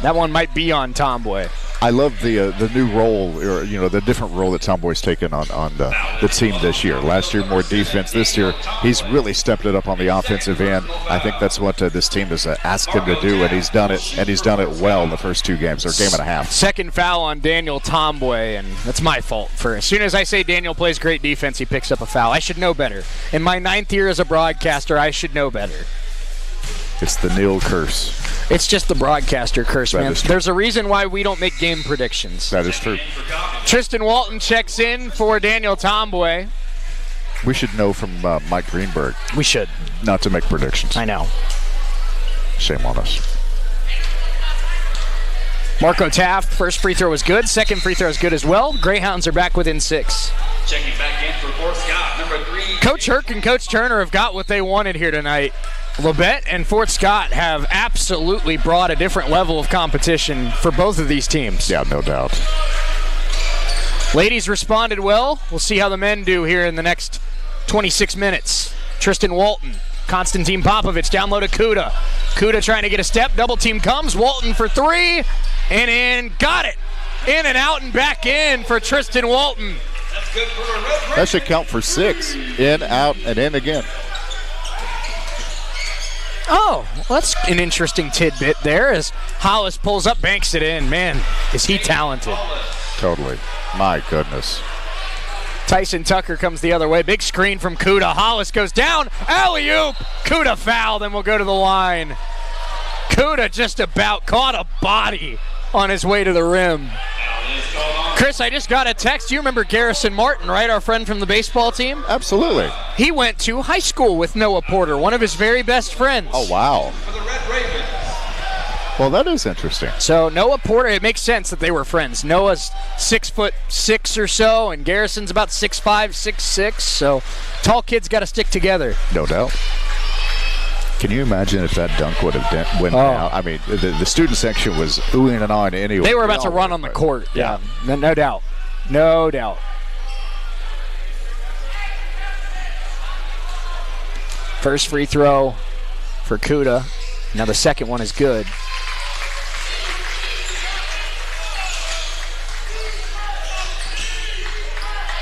That one might be on Tomboy. I love the new role, or the different role that Tomboy's taken on the team this year. Last year, more defense. This year, he's really stepped it up on the offensive end. I think that's what this team has asked him to do, and he's done it. And he's done it well the first 2 games, or game and a half. Second foul on Daniel Tomboy, and that's my fault. For as soon as I say Daniel plays great defense, he picks up a foul. I should know better. In my 9th year as a broadcaster, I should know better. It's the Neil curse. It's just the broadcaster curse, man. There's a reason why we don't make game predictions. That is true. Tristan Walton checks in for Daniel Tomboy. We should know from Mike Greenberg. We should. Not to make predictions. I know. Shame on us. Marco Taft, first free throw was good. Second free throw is good as well. Greyhounds are back within 6. Checking back in for Fort Scott, number 3. Coach Herc and Coach Turner have got what they wanted here tonight. Labette and Fort Scott have absolutely brought a different level of competition for both of these teams. Yeah, no doubt. Ladies responded well. We'll see how the men do here in the next 26 minutes. Tristan Walton, Konstantin Popovich down low to Kuda. Kuda trying to get a step. Double team comes. Walton for three. And in. Got it. In and out and back in for Tristan Walton. That's good for a red. That should count for 6. In, out, and in again. Oh, well, that's an interesting tidbit there as Hollis pulls up, banks it in. Man, is he talented. Totally. My goodness. Tyson Tucker comes the other way. Big screen from Kuda. Hollis goes down. Alley-oop. Kuda fouled and will go to the line. Kuda just about caught a body on his way to the rim. Chris, I just got a text. You remember Garrison Martin, right? Our friend from the baseball team? Absolutely. He went to high school with Noah Porter, one of his very best friends. Oh, wow. Well, that is interesting. So Noah Porter, it makes sense that they were friends. Noah's 6'6" or so, and Garrison's about 6'5", 6'6". So tall kids got to stick together. No doubt. Can you imagine if that dunk would have went down? I mean, the student section was oohing and ahhing anyway. They were about to run on the court. Yeah, no doubt. No doubt. First free throw for Kuda. Now the second one is good.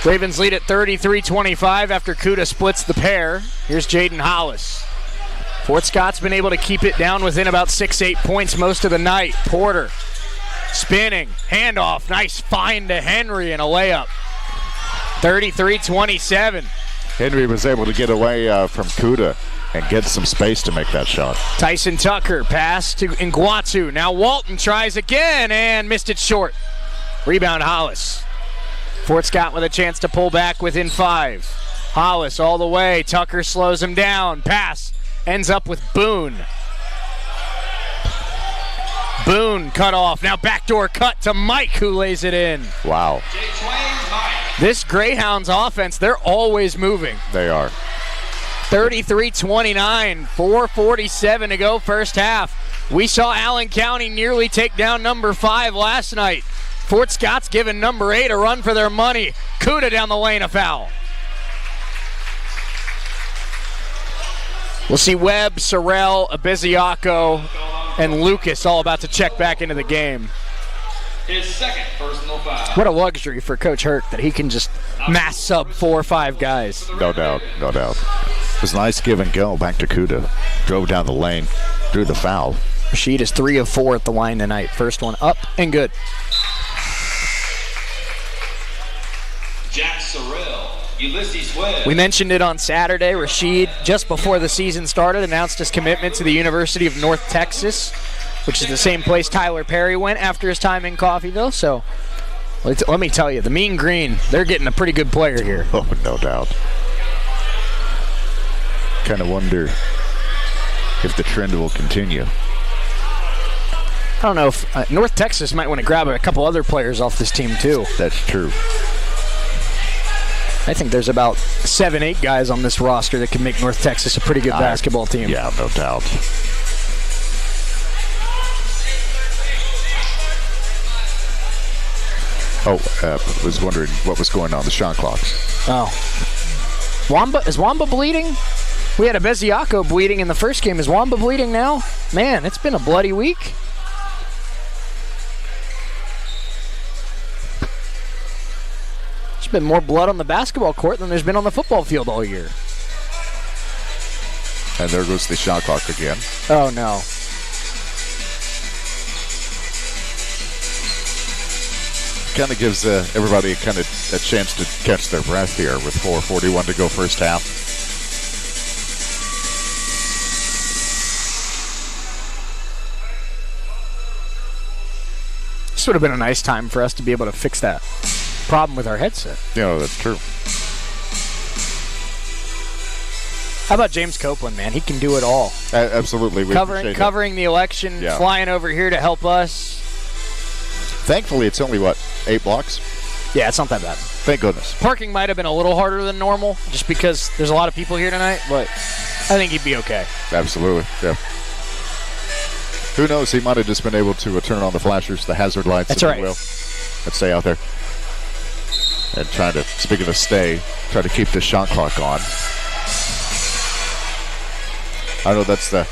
Ravens lead at 33-25 after Kuda splits the pair. Here's Jaden Hollis. Fort Scott's been able to keep it down within about 6-8 points most of the night. Porter spinning, handoff, nice find to Henry and a layup. 33-27. Henry was able to get away from Kuda and get some space to make that shot. Tyson Tucker pass to Nguatu. Now Walton tries again and missed it short. Rebound Hollis. Fort Scott with a chance to pull back within 5. Hollis all the way. Tucker slows him down. Pass ends up with Boone. Boone cut off. Now backdoor cut to Mike, who lays it in. Wow. This Greyhounds offense, they're always moving. They are. 33-29, 4:47 to go first half. We saw Allen County nearly take down number 5 last night. Fort Scott's giving number 8 a run for their money. Kuda down the lane, a foul. We'll see Webb, Sorrell, Abiziaco, and Lucas all about to check back into the game. His second personal foul. What a luxury for Coach Hurt that he can just mass sub 4 or 5 guys. No doubt, no doubt. It was nice give and go back to Kuda. Drove down the lane, drew the foul. Rashid is 3 of 4 at the line tonight. First one up and good. Jack Sorrell, Ulysses Webb. We mentioned it on Saturday. Rashid, just before the season started, announced his commitment to the University of North Texas, which is the same place Tyler Perry went after his time in Coffeyville. So let me tell you, the Mean Green, they're getting a pretty good player here. Oh, no doubt. Kind of wonder if the trend will continue. I don't know if North Texas might want to grab a couple other players off this team too. That's true. I think there's about 7-8 guys on this roster that can make North Texas a pretty good basketball team. Yeah, no doubt. Was wondering what was going on the shot clocks. Oh. Is Wamba bleeding? We had a Beziaco bleeding in the first game. Is Wamba bleeding now? Man, it's been a bloody week. There's been more blood on the basketball court than there's been on the football field all year. And there goes the shot clock again. Oh, no. Kind of gives everybody kind of a chance to catch their breath here with 4:41 to go first half. This would have been a nice time for us to be able to fix that problem with our headset. Yeah, that's true. How about James Copeland, man? He can do it all. Absolutely. We covering the election, flying over here to help us. Thankfully, it's only, 8 blocks? Yeah, it's not that bad. Thank goodness. Parking might have been a little harder than normal just because there's a lot of people here tonight, but I think he'd be okay. Absolutely, yeah. Who knows? He might have just been able to turn on the flashers, the hazard lights, That's if right. you will, and stay out there. And trying to, speaking of stay, try to keep the shot clock on. I know that's the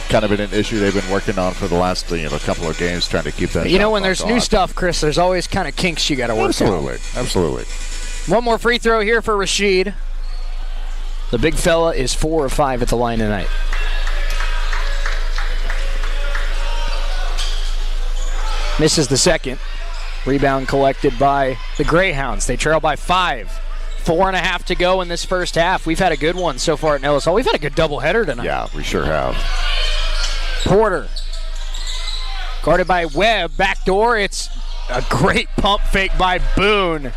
kind of been an issue they've been working on for the last couple of games, trying to keep that. When there's new stuff, Chris, there's always kind of kinks you got to work out. Absolutely. One more free throw here for Rashid. The big fella is 4 of 5 at the line tonight. Misses the second. Rebound collected by the Greyhounds. They trail by 5. 4.5 to go in this first half. We've had a good one so far at Nellis Hall. We've had a good doubleheader tonight. Yeah, we sure have. Porter. Guarded by Webb. Backdoor. It's a great pump fake by Boone.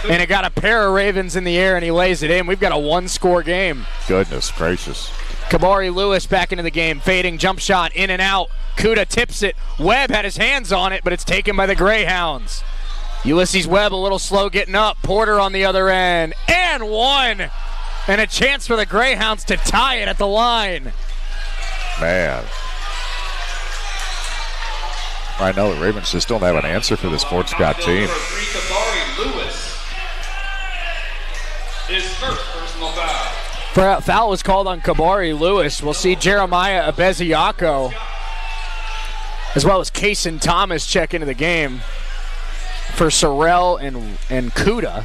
And it got a pair of Ravens in the air, and he lays it in. We've got a one-score game. Goodness gracious. Kabari Lewis back into the game. Fading jump shot, in and out. Kuda tips it. Webb had his hands on it, but it's taken by the Greyhounds. Ulysses Webb a little slow getting up. Porter on the other end. And one. And a chance for the Greyhounds to tie it at the line. Man. I know the Ravens just don't have an answer for this Fort Scott team. His first personal foul. Foul was called on Kabari Lewis. We'll see Jeremiah Abeziako as well as Kaysen Thomas check into the game for Sorrell and Kuda.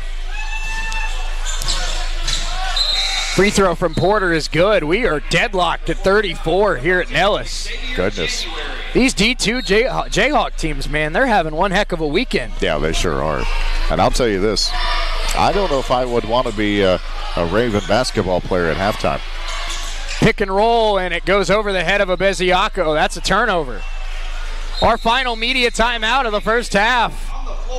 Free throw from Porter is good. We are deadlocked at 34 here at Nellis. Goodness. These D2 Jayhawk teams, man, they're having one heck of a weekend. Yeah, they sure are. And I'll tell you this, I don't know if I would want to be a Raven basketball player at halftime. Pick and roll, and it goes over the head of Abeziako. That's a turnover. Our final media timeout of the first half.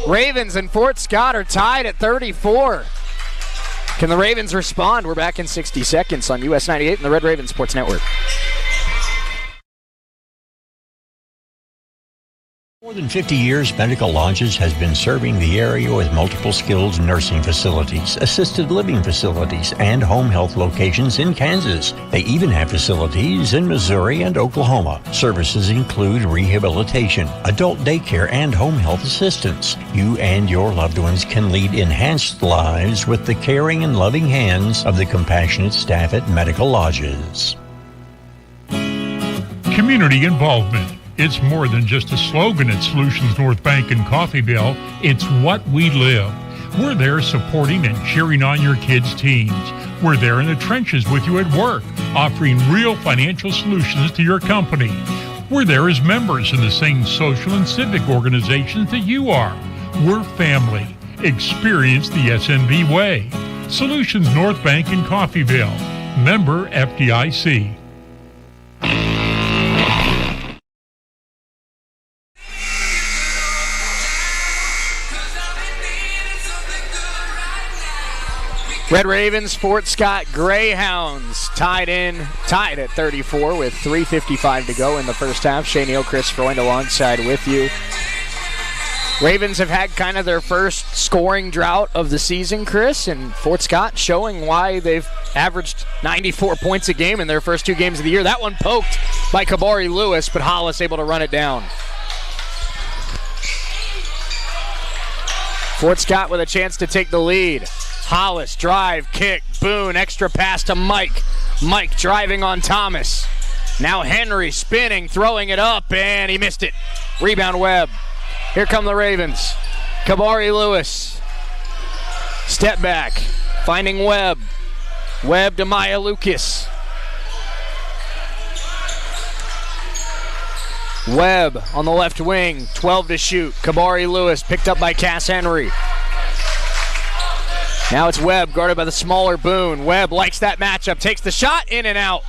Ravens and Fort Scott are tied at 34. Can the Ravens respond? We're back in 60 seconds on US 98 and the Red Raven Sports Network. More than 50 years, Medical Lodges has been serving the area with multiple skilled nursing facilities, assisted living facilities, and home health locations in Kansas. They even have facilities in Missouri and Oklahoma. Services include rehabilitation, adult daycare, and home health assistance. You and your loved ones can lead enhanced lives with the caring and loving hands of the compassionate staff at Medical Lodges. Community involvement. It's more than just a slogan at Solutions North Bank in Coffeyville. It's what we live. We're there supporting and cheering on your kids' teams. We're there in the trenches with you at work, offering real financial solutions to your company. We're there as members in the same social and civic organizations that you are. We're family. Experience the SNB way. Solutions North Bank in Coffeyville. Member FDIC. Red Ravens, Fort Scott Greyhounds tied at 34 with 3:55 to go in the first half. Shane Neal, Chris Freund alongside with you. Ravens have had kind of their first scoring drought of the season, Chris, and Fort Scott showing why they've averaged 94 points a game in their first 2 games of the year. That one poked by Kabari Lewis, but Hollis able to run it down. Fort Scott with a chance to take the lead. Hollis, drive, kick, Boone, extra pass to Mike. Mike driving on Thomas. Now Henry spinning, throwing it up, and he missed it. Rebound Webb. Here come the Ravens. Kabari Lewis. Step back, finding Webb. Webb to Maya Lucas. Webb on the left wing, 12 to shoot. Kabari Lewis picked up by Cass Henry. Now it's Webb guarded by the smaller Boone. Webb likes that matchup, takes the shot, in and out.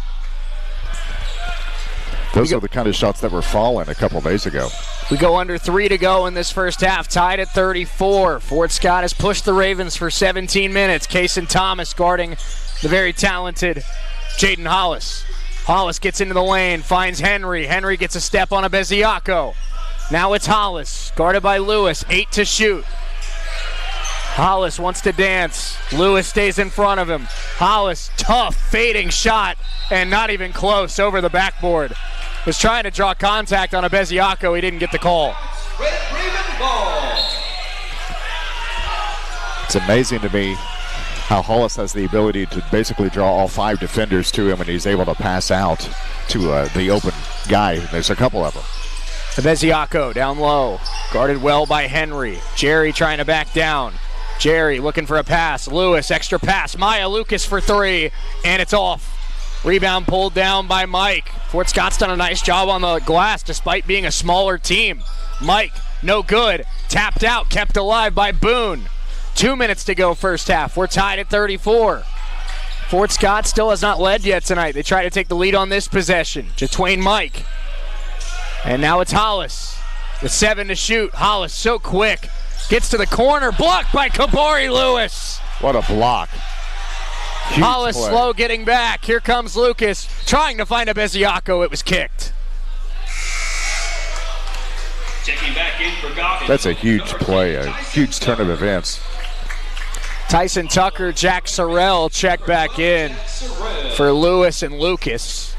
Those are the kind of shots that were falling a couple days ago. We go under 3 to go in this first half, tied at 34. Fort Scott has pushed the Ravens for 17 minutes. Kaysen Thomas guarding the very talented Jaden Hollis. Hollis gets into the lane, finds Henry. Henry gets a step on Abeziako. Now it's Hollis, guarded by Lewis, 8 to shoot. Hollis wants to dance. Lewis stays in front of him. Hollis, tough, fading shot, and not even close over the backboard. was trying to draw contact on a Beziaco. He didn't get the call. Red Raven ball. It's amazing to me how Hollis has the ability to basically draw all 5 defenders to him, and he's able to pass out to the open guy. There's a couple of them. Beziaco down low, guarded well by Henry. Jerry trying to back down. Jerry looking for a pass. Lewis, extra pass. Maya Lucas for 3, and it's off. Rebound pulled down by Mike. Fort Scott's done a nice job on the glass despite being a smaller team. Mike, no good. Tapped out, kept alive by Boone. 2 minutes to go first half. We're tied at 34. Fort Scott still has not led yet tonight. They try to take the lead on this possession. Jatwain Mike. And now it's Hollis. The 7 to shoot. Hollis so quick. Gets to the corner. Blocked by Kabari Lewis. What a block. Huge Hollis play. slow getting back. Here comes Lucas. Trying to find a Beziaco. It was kicked. Checking back in for Coffeyville. That's a huge play, a huge turn of events. Tyson Tucker, Jack Sorrell check back in for Lewis and Lucas.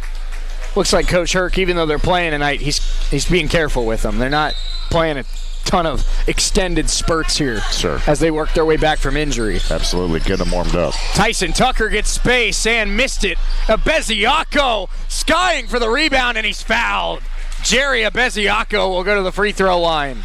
Looks like Coach Herc, even though they're playing tonight, he's being careful with them. They're not playing a ton of extended spurts here as they work their way back from injury. Absolutely, get them warmed up. Tyson Tucker gets space and missed it. Beziaco skying for the rebound, and he's fouled. Jerry Beziaco will go to the free throw line.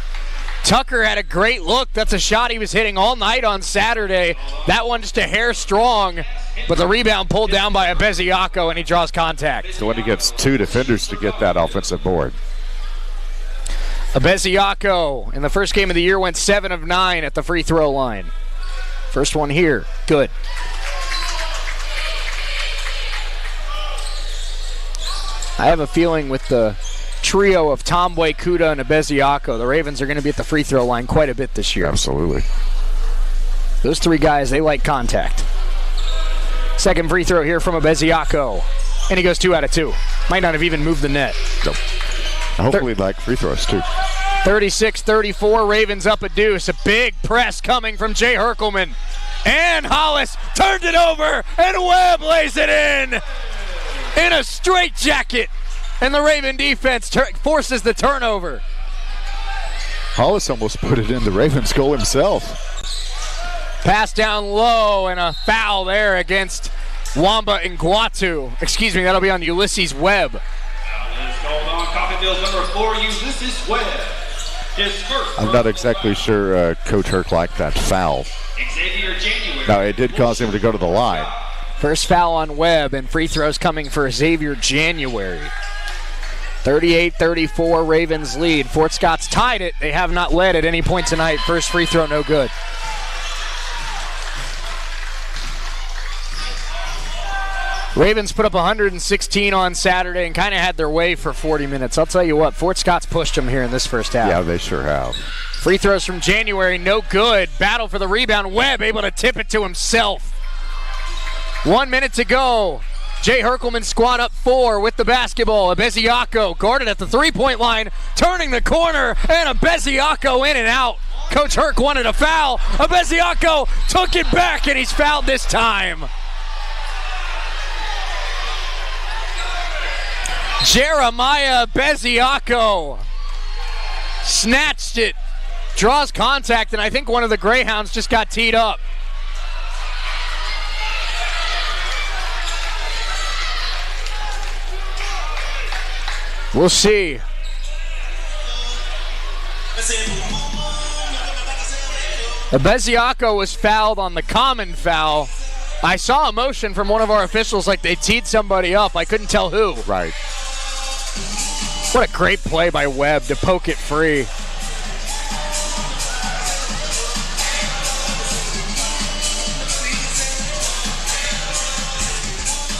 Tucker had a great look. That's a shot he was hitting all night on Saturday. That one just a hair strong, but the rebound pulled down by Beziaco, and he draws contact. So when he gets 2 defenders to get that offensive board. Beziaco in the first game of the year went 7 of 9 at the free throw line. First one here, good. I have a feeling with the trio of Tomboy, Kuda, and Beziaco, the Ravens are going to be at the free throw line quite a bit this year. Absolutely. Those 3 guys, they like contact. Second free throw here from Beziaco, and he goes 2 out of 2. Might not have even moved the net. Nope. Hopefully like free throws too. 36-34, Ravens up a deuce. A big press coming from Jay Herkelman. And Hollis turned it over, and Webb lays it in a straight jacket. And the Raven defense forces the turnover. Hollis almost put it in the Ravens' goal himself. Pass down low, and a foul there against Wamba Nguatu. Excuse me, that'll be on Ulysses Webb. Called on Coffeyville's number 4, Ulysses Webb. His first. I'm not exactly sure Coach Herc liked that foul. Xavier January. Now, it did cause him to go to the line. First foul on Webb, and free throws coming for Xavier January. 38-34, Ravens lead. Fort Scott's tied it. They have not led at any point tonight. First free throw, no good. Ravens put up 116 on Saturday and kind of had their way for 40 minutes. I'll tell you what, Fort Scott's pushed them here in this first half. Yeah, they sure have. Free throws from January, no good. Battle for the rebound. Webb able to tip it to himself. 1 minute to go. Jay Herkelman squad up 4 with the basketball. Beziaco guarded at the three-point line, turning the corner, and Beziaco in and out. Coach Herc wanted a foul. Beziaco took it back, and he's fouled this time. Jeremiah Beziaco snatched it, draws contact, and I think one of the Greyhounds just got teed up. We'll see. Beziaco was fouled on the common foul. I saw a motion from one of our officials like they teed somebody up. I couldn't tell who. Right. What a great play by Webb to poke it free.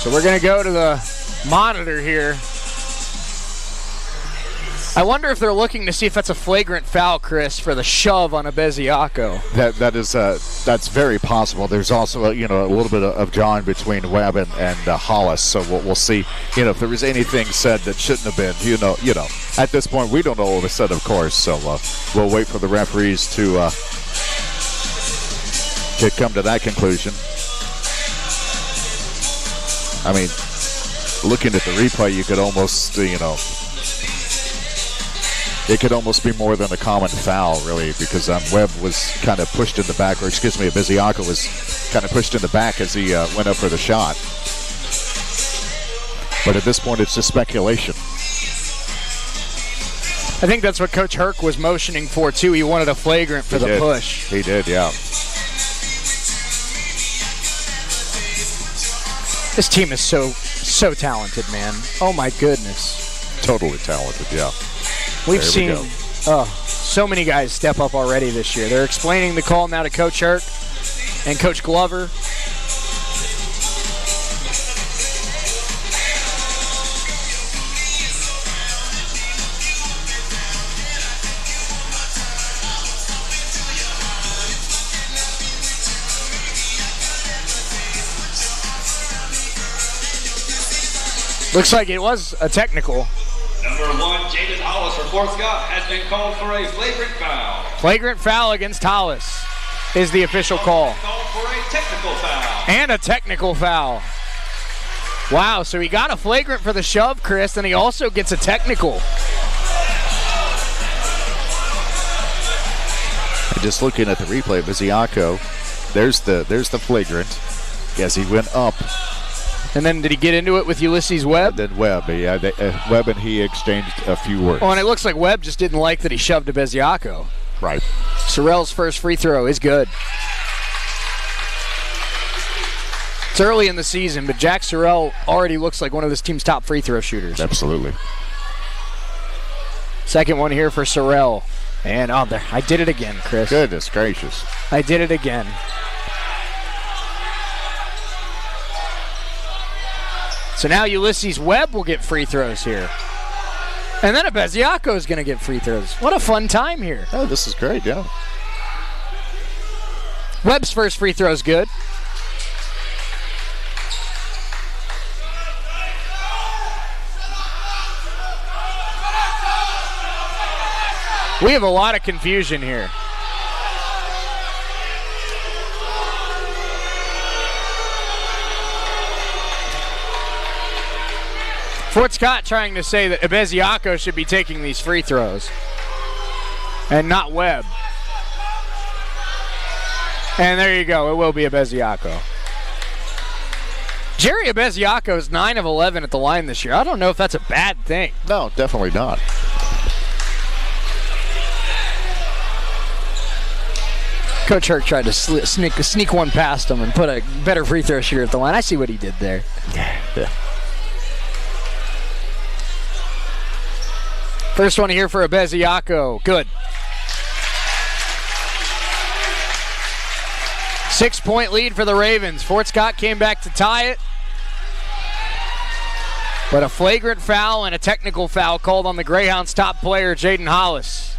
So we're going to go to the monitor here. I wonder if they're looking to see if that's a flagrant foul, Chris, for the shove on Beziaco. That's very possible. There's also a little bit of jawing between Webb and Hollis, so we'll see. If there was anything said that shouldn't have been. At this point we don't know what was said, of course. So we'll wait for the referees to come to that conclusion. I mean, looking at the replay, you could almost it could almost be more than a common foul, really, because Webb was kind of pushed in the back, or excuse me, Beziaco was kind of pushed in the back as he went up for the shot. But at this point, it's just speculation. I think that's what Coach Herc was motioning for, too. He wanted a flagrant for the push. He did, yeah. This team is so talented, man. Oh, my goodness. Totally talented, yeah. We've seen so many guys step up already this year. They're explaining the call now to Coach Herc and Coach Glover. Looks like it was a technical. Number 1, Jaden Hollis for Fort Scott has been called for a flagrant foul. Flagrant foul against Hollis is the official call. Called for a technical foul. And a technical foul. Wow, so he got a flagrant for the shove, Chris, and he also gets a technical. Just looking at the replay, Beziaco, there's the flagrant as he went up. And then did he get into it with Ulysses Webb? And then Webb, yeah. Webb and he exchanged a few words. Oh, and it looks like Webb just didn't like that he shoved to Beziaco. Right. Sorrell's first free throw is good. It's early in the season, but Jack Sorrell already looks like one of this team's top free throw shooters. Absolutely. Second one here for Sorrell. And there, I did it again, Chris. Goodness gracious. I did it again. So now Ulysses Webb will get free throws here. And then Beziaco is going to get free throws. What a fun time here. Oh, this is great, yeah. Webb's first free throw is good. We have a lot of confusion here. Fort Scott trying to say that Beziaco should be taking these free throws and not Webb. And there you go. It will be Beziaco. Jerry Beziaco is 9 of 11 at the line this year. I don't know if that's a bad thing. No, definitely not. Coach Herc tried to sneak one past him and put a better free throw shooter at the line. I see what he did there. Yeah. First one here for Beziaco. Good. 6-point lead for the Ravens. Fort Scott came back to tie it. But a flagrant foul and a technical foul called on the Greyhounds' top player, Jaden Hollis.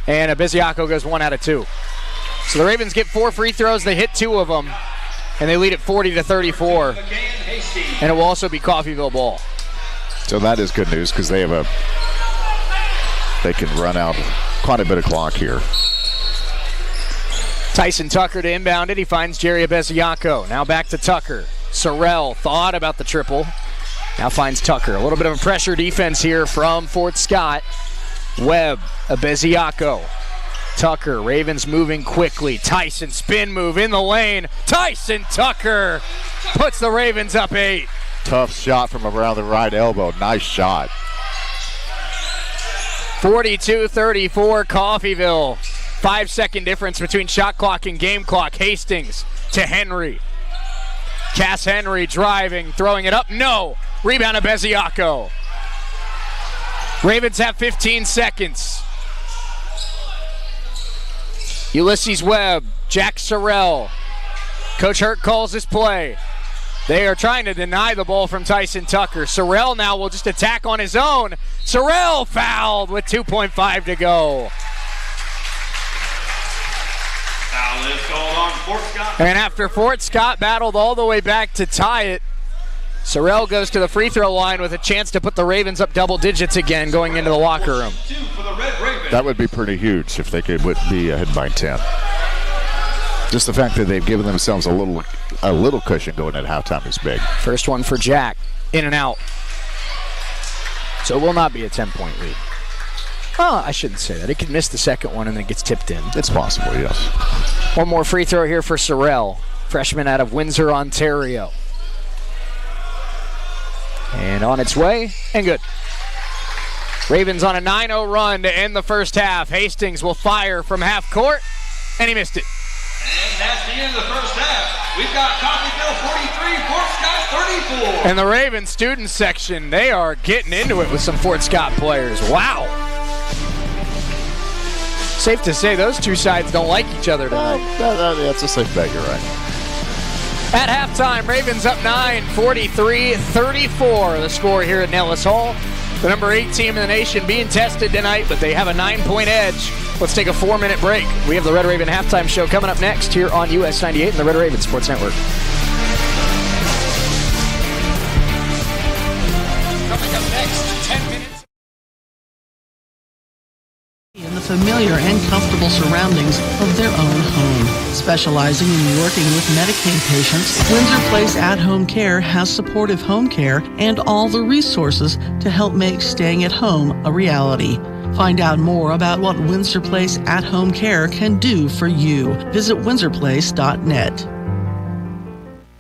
And Beziaco goes 1 out of 2. So the Ravens get 4 free throws. They hit 2 of them. And they lead at 40-34. And it will also be Coffeyville ball. So that is good news because they can run out quite a bit of clock here. Tyson Tucker to inbound it. He finds Jerry Beziaco. Now back to Tucker. Sorrell thought about the triple. Now finds Tucker. A little bit of a pressure defense here from Fort Scott. Webb, Beziaco. Tucker, Ravens moving quickly. Tyson, spin move in the lane. Tyson Tucker puts the Ravens up 8. Tough shot from around the right elbow. Nice shot. 42-34 Coffeyville. 5-second difference between shot clock and game clock. Hastings to Henry. Cass Henry driving, throwing it up. No. Rebound to Beziaco. Ravens have 15 seconds. Ulysses Webb, Jack Sorrell. Coach Herc calls this play. They are trying to deny the ball from Tyson Tucker. Sorrell now will just attack on his own. Sorrell fouled with 2.5 to go. Foul is called on Fort Scott. And after Fort Scott battled all the way back to tie it, Sorrell goes to the free throw line with a chance to put the Ravens up double digits again going into the locker room. That would be pretty huge if they could be ahead by 10. Just the fact that they've given themselves a little cushion going at halftime is big. First one for Jack, in and out. So it will not be a 10-point lead. Oh, I shouldn't say that. It could miss the second one and then it gets tipped in. It's possible, yes. One more free throw here for Sorrell, freshman out of Windsor, Ontario. And on its way, and good. Ravens on a 9-0 run to end the first half. Hastings will fire from half court, and he missed it. And that's the end of the first half. We've got Coffeyville 43, Fort Scott 34. And the Ravens student section, they are getting into it with some Fort Scott players. Wow. Safe to say those two sides don't like each other tonight. That's a safe bet, you're right. At halftime, Ravens up 9, 43-34. The score here at Nellis Hall. The number 8 team in the nation being tested tonight, but they have a 9-point edge. Let's take a 4-minute break. We have the Red Raven halftime show coming up next here on US 98 and the Red Raven Sports Network. Coming up next, 10 minutes. In the familiar and comfortable surroundings of their own home. Specializing in working with Medicaid patients, Windsor Place At-Home Care has supportive home care and all the resources to help make staying at home a reality. Find out more about what Windsor Place At-Home Care can do for you. Visit windsorplace.net.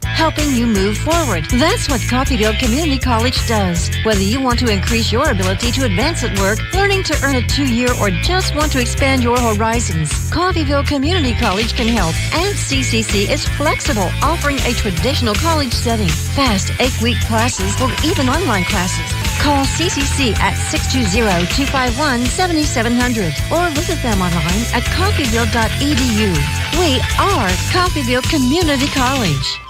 Helping you move forward. That's what Coffeyville Community College does. Whether you want to increase your ability to advance at work, learning to earn a 2-year, or just want to expand your horizons, Coffeyville Community College can help. And CCC is flexible, offering a traditional college setting, fast 8-week classes, or even online classes. Call CCC at 620-251-7700 or visit them online at coffeyville.edu. We are Coffeyville Community College.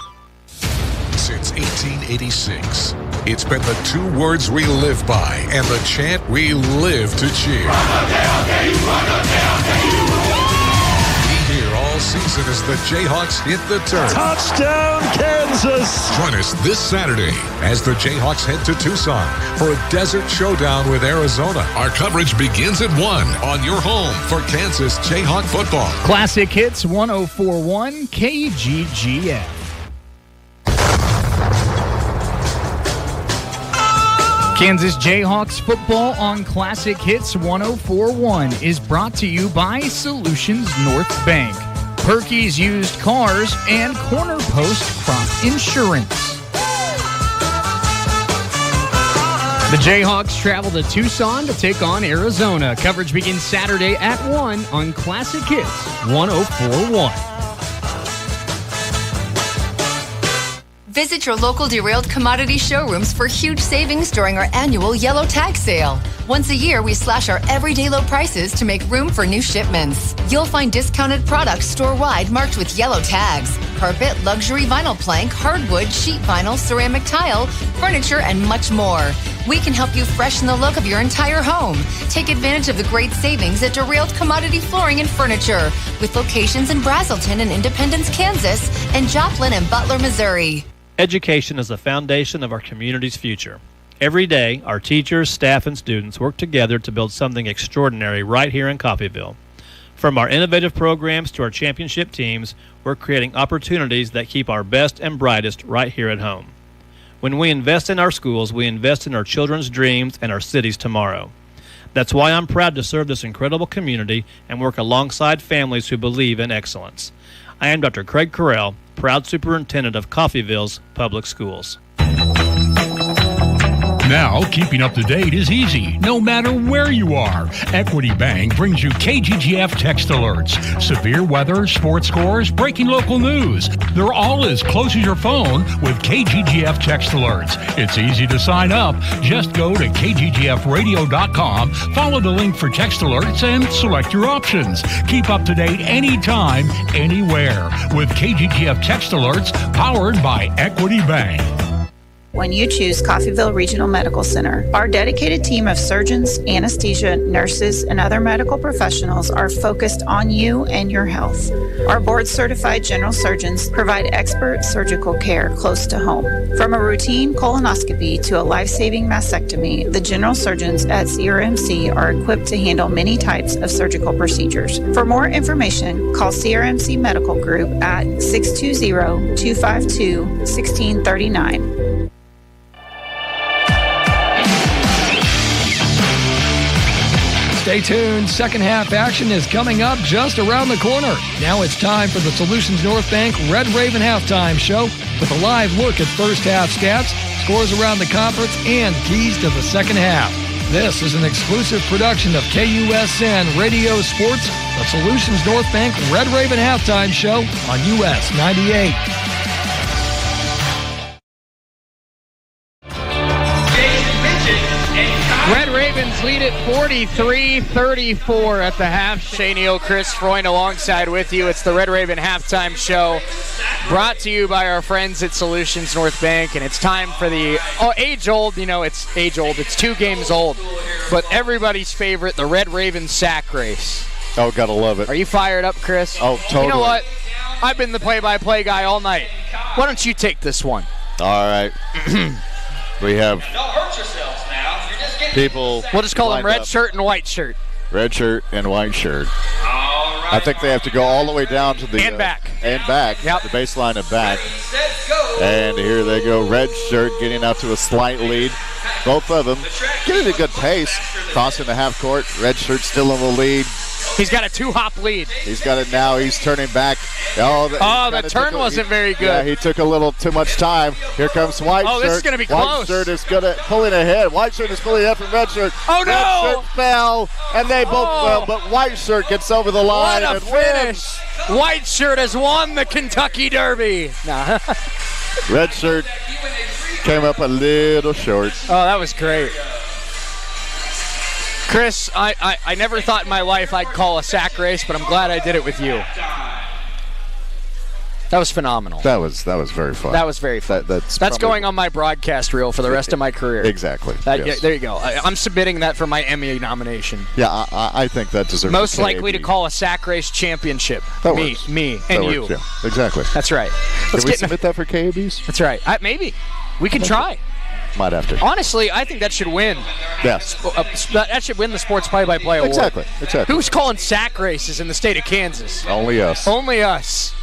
Since 1886, it's been the 2 words we live by and the chant we live to cheer. Be here all season as the Jayhawks hit the turf. Touchdown, Kansas! Join us this Saturday as the Jayhawks head to Tucson for a desert showdown with Arizona. Our coverage begins at 1 on your home for Kansas Jayhawk football. Classic Hits 104.1 KGGF. Kansas Jayhawks football on Classic Hits 104.1 is brought to you by Solutions North Bank, Perky's Used Cars, and Corner Post Crop Insurance. The Jayhawks travel to Tucson to take on Arizona. Coverage begins Saturday at 1 on Classic Hits 104.1. Visit your local Derailed Commodity showrooms for huge savings during our annual Yellow Tag Sale. Once a year, we slash our everyday low prices to make room for new shipments. You'll find discounted products store-wide marked with yellow tags. Carpet, luxury vinyl plank, hardwood, sheet vinyl, ceramic tile, furniture, and much more. We can help you freshen the look of your entire home. Take advantage of the great savings at Derailed Commodity Flooring and Furniture, with locations in Brazelton and Independence, Kansas, and Joplin and Butler, Missouri. Education is the foundation of our community's future. Every day, our teachers, staff, and students work together to build something extraordinary right here in Coffeyville. From our innovative programs to our championship teams, we're creating opportunities that keep our best and brightest right here at home. When we invest in our schools, we invest in our children's dreams and our city's tomorrow. That's why I'm proud to serve this incredible community and work alongside families who believe in excellence. I am Dr. Craig Carell, proud superintendent of Coffeyville's Public Schools. Now, keeping up to date is easy, no matter where you are. Equity Bank brings you KGGF text alerts, severe weather, sports scores, breaking local news. They're all as close as your phone with KGGF text alerts. It's easy to sign up. Just go to kggfradio.com, follow the link for text alerts, and select your options. Keep up to date anytime, anywhere with KGGF text alerts powered by Equity Bank. When you choose Coffeyville Regional Medical Center, our dedicated team of surgeons, anesthesia, nurses, and other medical professionals are focused on you and your health. Our board-certified general surgeons provide expert surgical care close to home. From a routine colonoscopy to a life-saving mastectomy, the general surgeons at CRMC are equipped to handle many types of surgical procedures. For more information, call CRMC Medical Group at 620-252-1639. Stay tuned. Second half action is coming up just around the corner. Now it's time for the Solutions North Bank Red Raven Halftime Show with a live look at first half stats, scores around the conference, and keys to the second half. This is an exclusive production of KUSN Radio Sports, the Solutions North Bank Red Raven Halftime Show on US 98. Red Ravens lead it 43-34 at the half. Shea Neal, Chris Freund alongside with you. It's the Red Raven Halftime Show brought to you by our friends at Solutions North Bank. And it's time for the age-old, it's age-old. It's 2 games old. But everybody's favorite, the Red Raven sack race. Oh, gotta love it. Are you fired up, Chris? Oh, totally. You know what? I've been the play-by-play guy all night. Why don't you take this one? All right. We have Don't hurt yourselves now. You're just getting people. We'll just call them red shirt and white shirt. Red shirt and white shirt. All right. I think they have to go all the way down to the and back. And back. Yep. The baseline and back. Set, go. And here they go. Red shirt getting out to a slight lead. Both of them getting a good pace. Crossing the half court. Red shirt still in the lead. He's got a 2-hop lead. He's got it now. He's turning back. The turn wasn't very good. Yeah, he took a little too much time. Here comes white shirt. Oh, this is going to be close. White shirt is pulling ahead. White shirt is pulling ahead from red shirt. Oh, no! Red shirt fell, and they both fell, but white shirt gets over the line. What a and finish. Wins. White shirt has won the Kentucky Derby. Nah. Red shirt came up a little short. Oh, that was great. Chris, I never thought in my life I'd call a sack race, but I'm glad I did it with you. That was phenomenal. That was very fun. That was very fun. That's going on my broadcast reel for the rest of my career. Exactly. Yeah, there you go. I'm submitting that for my Emmy nomination. Yeah, I think that deserves. Most likely to call a sack race championship. Me, and you. Yeah, exactly. That's right. Can we submit that for KABs? That's right. Maybe. We can try. Might have to. Honestly, I think that should win. Yes. That should win the Sports Play-by-Play Award. Exactly. Who's calling sack races in the state of Kansas? Only us. Only us.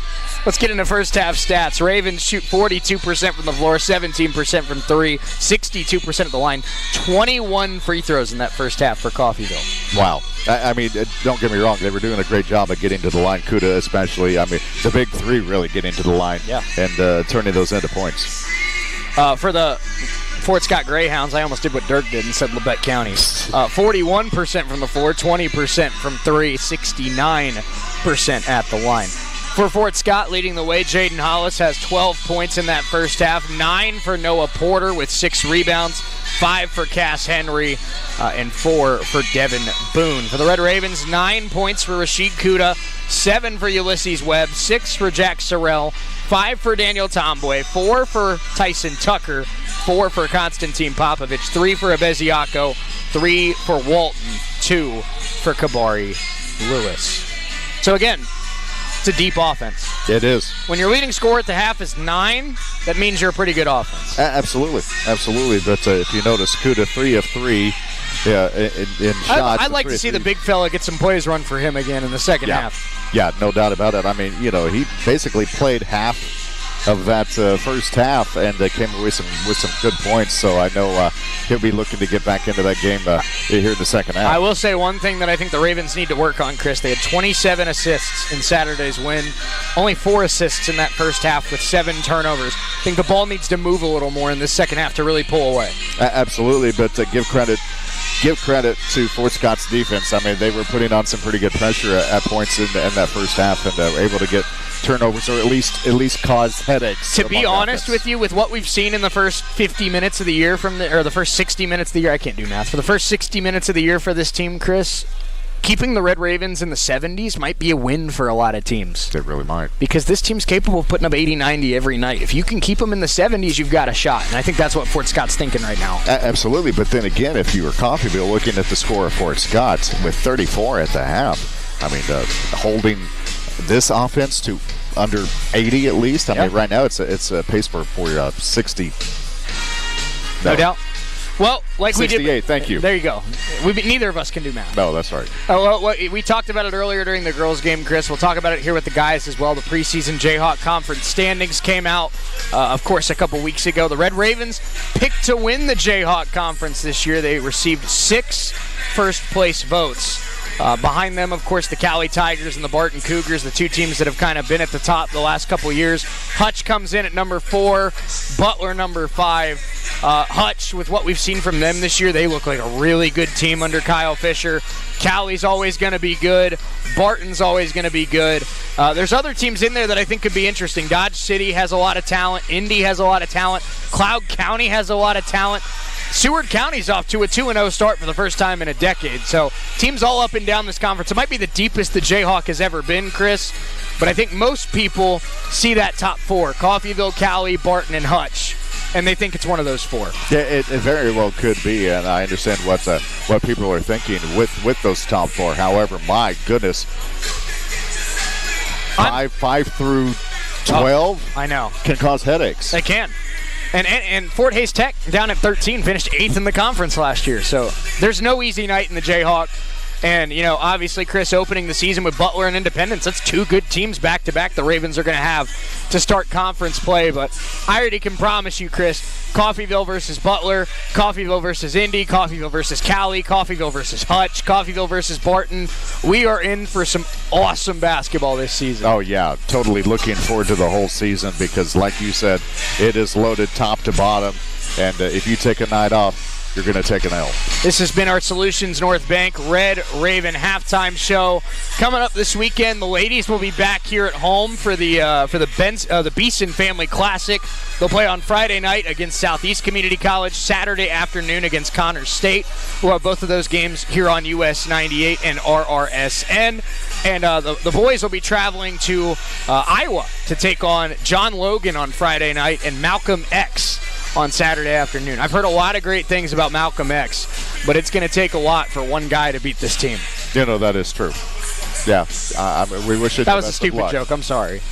Let's get into first half stats. Ravens shoot 42% from the floor, 17% from 3, 62% at the line, 21 free throws in that first half for Coffeyville. Wow. I mean, don't get me wrong. They were doing a great job of getting to the line. Kuda especially. I mean, the big 3 really getting to the line and turning those into points. For the Fort Scott Greyhounds, I almost did what Dirk did and said Labette County. 41% from the floor, 20% from 3, 69% at the line. For Fort Scott, leading the way, Jaden Hollis has 12 points in that first half, 9 for Noah Porter with 6 rebounds, 5 for Cass Henry, and 4 for Devin Boone. For the Red Ravens, 9 points for Rashid Kuda, 7 for Ulysses Webb, 6 for Jack Sorrell, 5 for Daniel Tomboy, 4 for Tyson Tucker, 4 for Konstantin Popovich, 3 for Abeziaco, 3 for Walton, 2 for Kabari Lewis. So again, it's a deep offense. It is. When your leading scorer at the half is 9, that means you're a pretty good offense. Absolutely. But if you notice, Kuda 3 of 3 in shots. I'd like to see the big fella get some plays run for him again in the second half. Yeah, no doubt about it. I mean, he basically played half of that first half and came away with some good points. So I know he'll be looking to get back into that game here in the second half. I will say one thing that I think the Ravens need to work on, Chris. They had 27 assists in Saturday's win. Only 4 assists in that first half with 7 turnovers. I think the ball needs to move a little more in this second half to really pull away. Absolutely, but give credit to Fort Scott's defense. I mean, they were putting on some pretty good pressure at points in that first half and were able to get turnovers or at least cause headaches. To be honest with you, with what we've seen in the first 50 minutes of the year or the first 60 minutes of the year, I can't do math. For the first 60 minutes of the year for this team, Chris, keeping the Red Ravens in the 70s might be a win for a lot of teams. They really might. Because this team's capable of putting up 80, 90 every night. If you can keep them in the 70s, you've got a shot. And I think that's what Fort Scott's thinking right now. Absolutely. But then again, if you were Coffeyville looking at the score of Fort Scott with 34 at the half, I mean, holding this offense to under 80 at least. I mean, right now it's a pace for 60. No doubt. Well, like 68, we did. Thank you. There you go. Neither of us can do math. No, that's right. We talked about it earlier during the girls' game, Chris. We'll talk about it here with the guys as well. The preseason Jayhawk Conference standings came out, of course, a couple weeks ago. The Red Ravens picked to win the Jayhawk Conference this year. They received 6 first place votes. Behind them, of course, the Cali Tigers and the Barton Cougars, the two teams that have kind of been at the top the last couple of years. Hutch comes in at number 4, Butler number 5. Hutch, with what we've seen from them this year, they look like a really good team under Kyle Fisher. Cali's always going to be good. Barton's always going to be good. There's other teams in there that I think could be interesting. Dodge City has a lot of talent. Indy has a lot of talent. Cloud County has a lot of talent. Seward County's off to a 2-0 start for the first time in a decade. So teams all up and down this conference. It might be the deepest the Jayhawk has ever been, Chris, but I think most people see that top 4, Coffeyville, Cali, Barton, and Hutch, and they think it's one of those 4. Yeah, it very well could be, and I understand what people are thinking with those top 4. However, my goodness, 5 through 12 I know. Can cause headaches. They can. And Fort Hays Tech, down at 13, finished 8th in the conference last year. So there's no easy night in the Jayhawk. And, obviously, Chris, opening the season with Butler and Independence, that's 2 good teams back-to-back the Ravens are going to have to start conference play. But I already can promise you, Chris, Coffeyville versus Butler, Coffeyville versus Indy, Coffeyville versus Cali, Coffeyville versus Hutch, Coffeyville versus Barton. We are in for some awesome basketball this season. Oh, yeah, totally looking forward to the whole season because, like you said, it is loaded top to bottom. And if you take a night off, you're going to take an L. This has been our Solutions North Bank Red Raven halftime show. Coming up this weekend, the ladies will be back here at home for the Beeson Family Classic. They'll play on Friday night against Southeast Community College, Saturday afternoon against Connors State. We'll have both of those games here on US 98 and RRSN. And the boys will be traveling to Iowa to take on John Logan on Friday night and Malcolm X on Saturday afternoon. I've heard a lot of great things about Malcolm X, but it's going to take a lot for one guy to beat this team. That is true. Yeah, we wish it. That was a stupid joke. I'm sorry.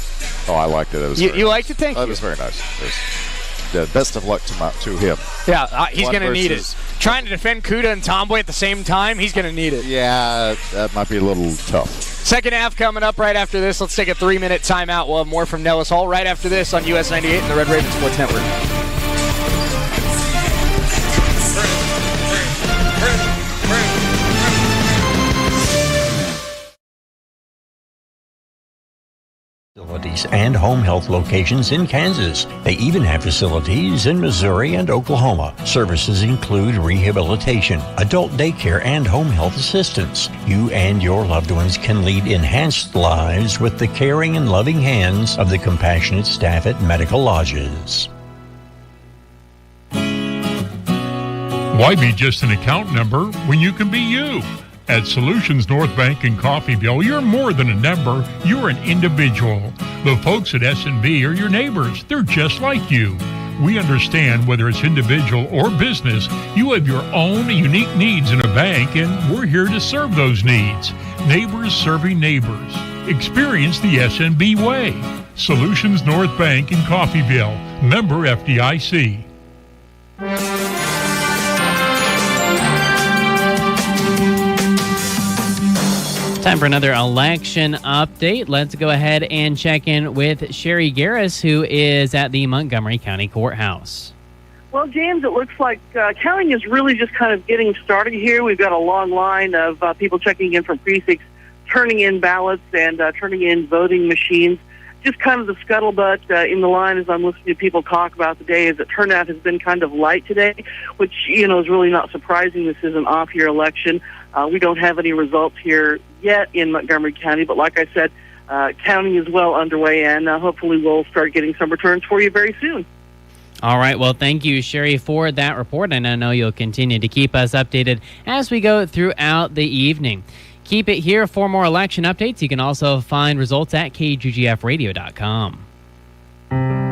Oh, I liked it. You liked it? Thank you. That was very nice. Best of luck to him. Yeah, he's going to need it. Trying to defend Kuda and Tomboy at the same time, he's going to need it. Yeah, that might be a little tough. Second half coming up right after this. Let's take a 3-minute timeout. We'll have more from Nellis Hall right after this on US 98 and the Red Raven Sports Network. Facilities and home health locations in Kansas. They even have facilities in Missouri and Oklahoma. Services include rehabilitation, adult daycare, and home health assistance. You and your loved ones can lead enhanced lives with the caring and loving hands of the compassionate staff at Medical Lodges. Why be just an account number when you can be you? At Solutions North Bank in Coffeyville, you're more than a number, you're an individual. The folks at S&B are your neighbors. They're just like you. We understand whether it's individual or business, you have your own unique needs in a bank, and we're here to serve those needs. Neighbors serving neighbors. Experience the S&B way. Solutions North Bank in Coffeyville. Member FDIC. Time for another election update. Let's go ahead and check in with Sherry Garris, who is at the Montgomery County Courthouse. Well, James, it looks like counting is really just kind of getting started here. We've got a long line of people checking in from precincts, turning in ballots and turning in voting machines. Just kind of the scuttlebutt in the line as I'm listening to people talk about the day is that turnout has been kind of light today, which, is really not surprising. This is an off-year election. We don't have any results here yet in Montgomery County, but like I said, counting is well underway, and hopefully we'll start getting some returns for you very soon. All right. Well, thank you, Sherry, for that report, and I know you'll continue to keep us updated as we go throughout the evening. Keep it here for more election updates. You can also find results at kggfradio.com.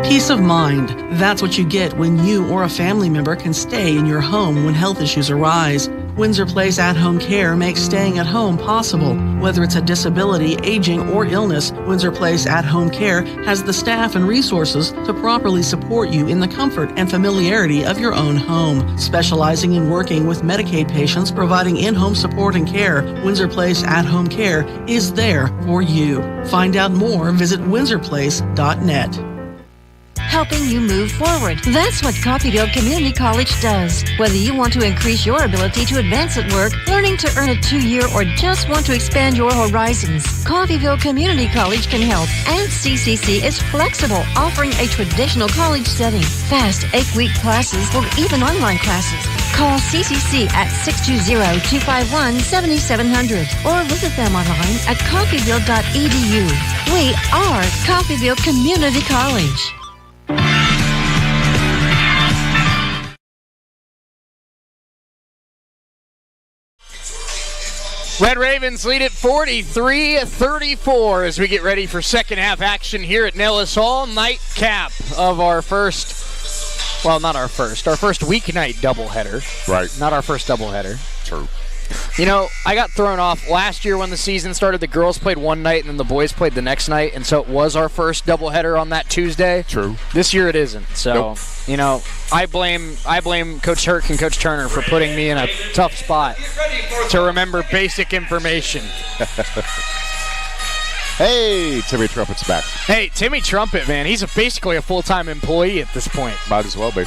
Peace of mind. That's what you get when you or a family member can stay in your home when health issues arise. Windsor Place at-home care makes staying at home possible. Whether it's a disability, aging, or illness, Windsor Place at-home care has the staff and resources to properly support you in the comfort and familiarity of your own home. Specializing in working with Medicaid patients providing in-home support and care, Windsor Place at-home care is there for you. Find out more, visit windsorplace.net. helping you move forward. That's what Coffeyville Community College does. Whether you want to increase your ability to advance at work, learning to earn a 2-year, or just want to expand your horizons, Coffeyville Community College can help. And CCC is flexible, offering a traditional college setting, fast 8-week classes, or even online classes. Call CCC at 620-251-7700 or visit them online at coffeyville.edu. We are Coffeyville Community College. Red Ravens lead at 43-34 as we get ready for second half action here at Nellis Hall. Nightcap of our first, well, not our first weeknight doubleheader. Right. Not our first doubleheader. True. You know, I got thrown off last year when the season started. The girls played one night and then the boys played the next night, and so it was our first doubleheader on that Tuesday. True. This year it isn't. So, Nope. you know, I blame Coach Herc and Coach Turner for putting me in a tough spot to remember basic information. Hey, Timmy Trumpet's back. Hey, Timmy Trumpet, man, he's basically a full-time employee at this point. Might as well be.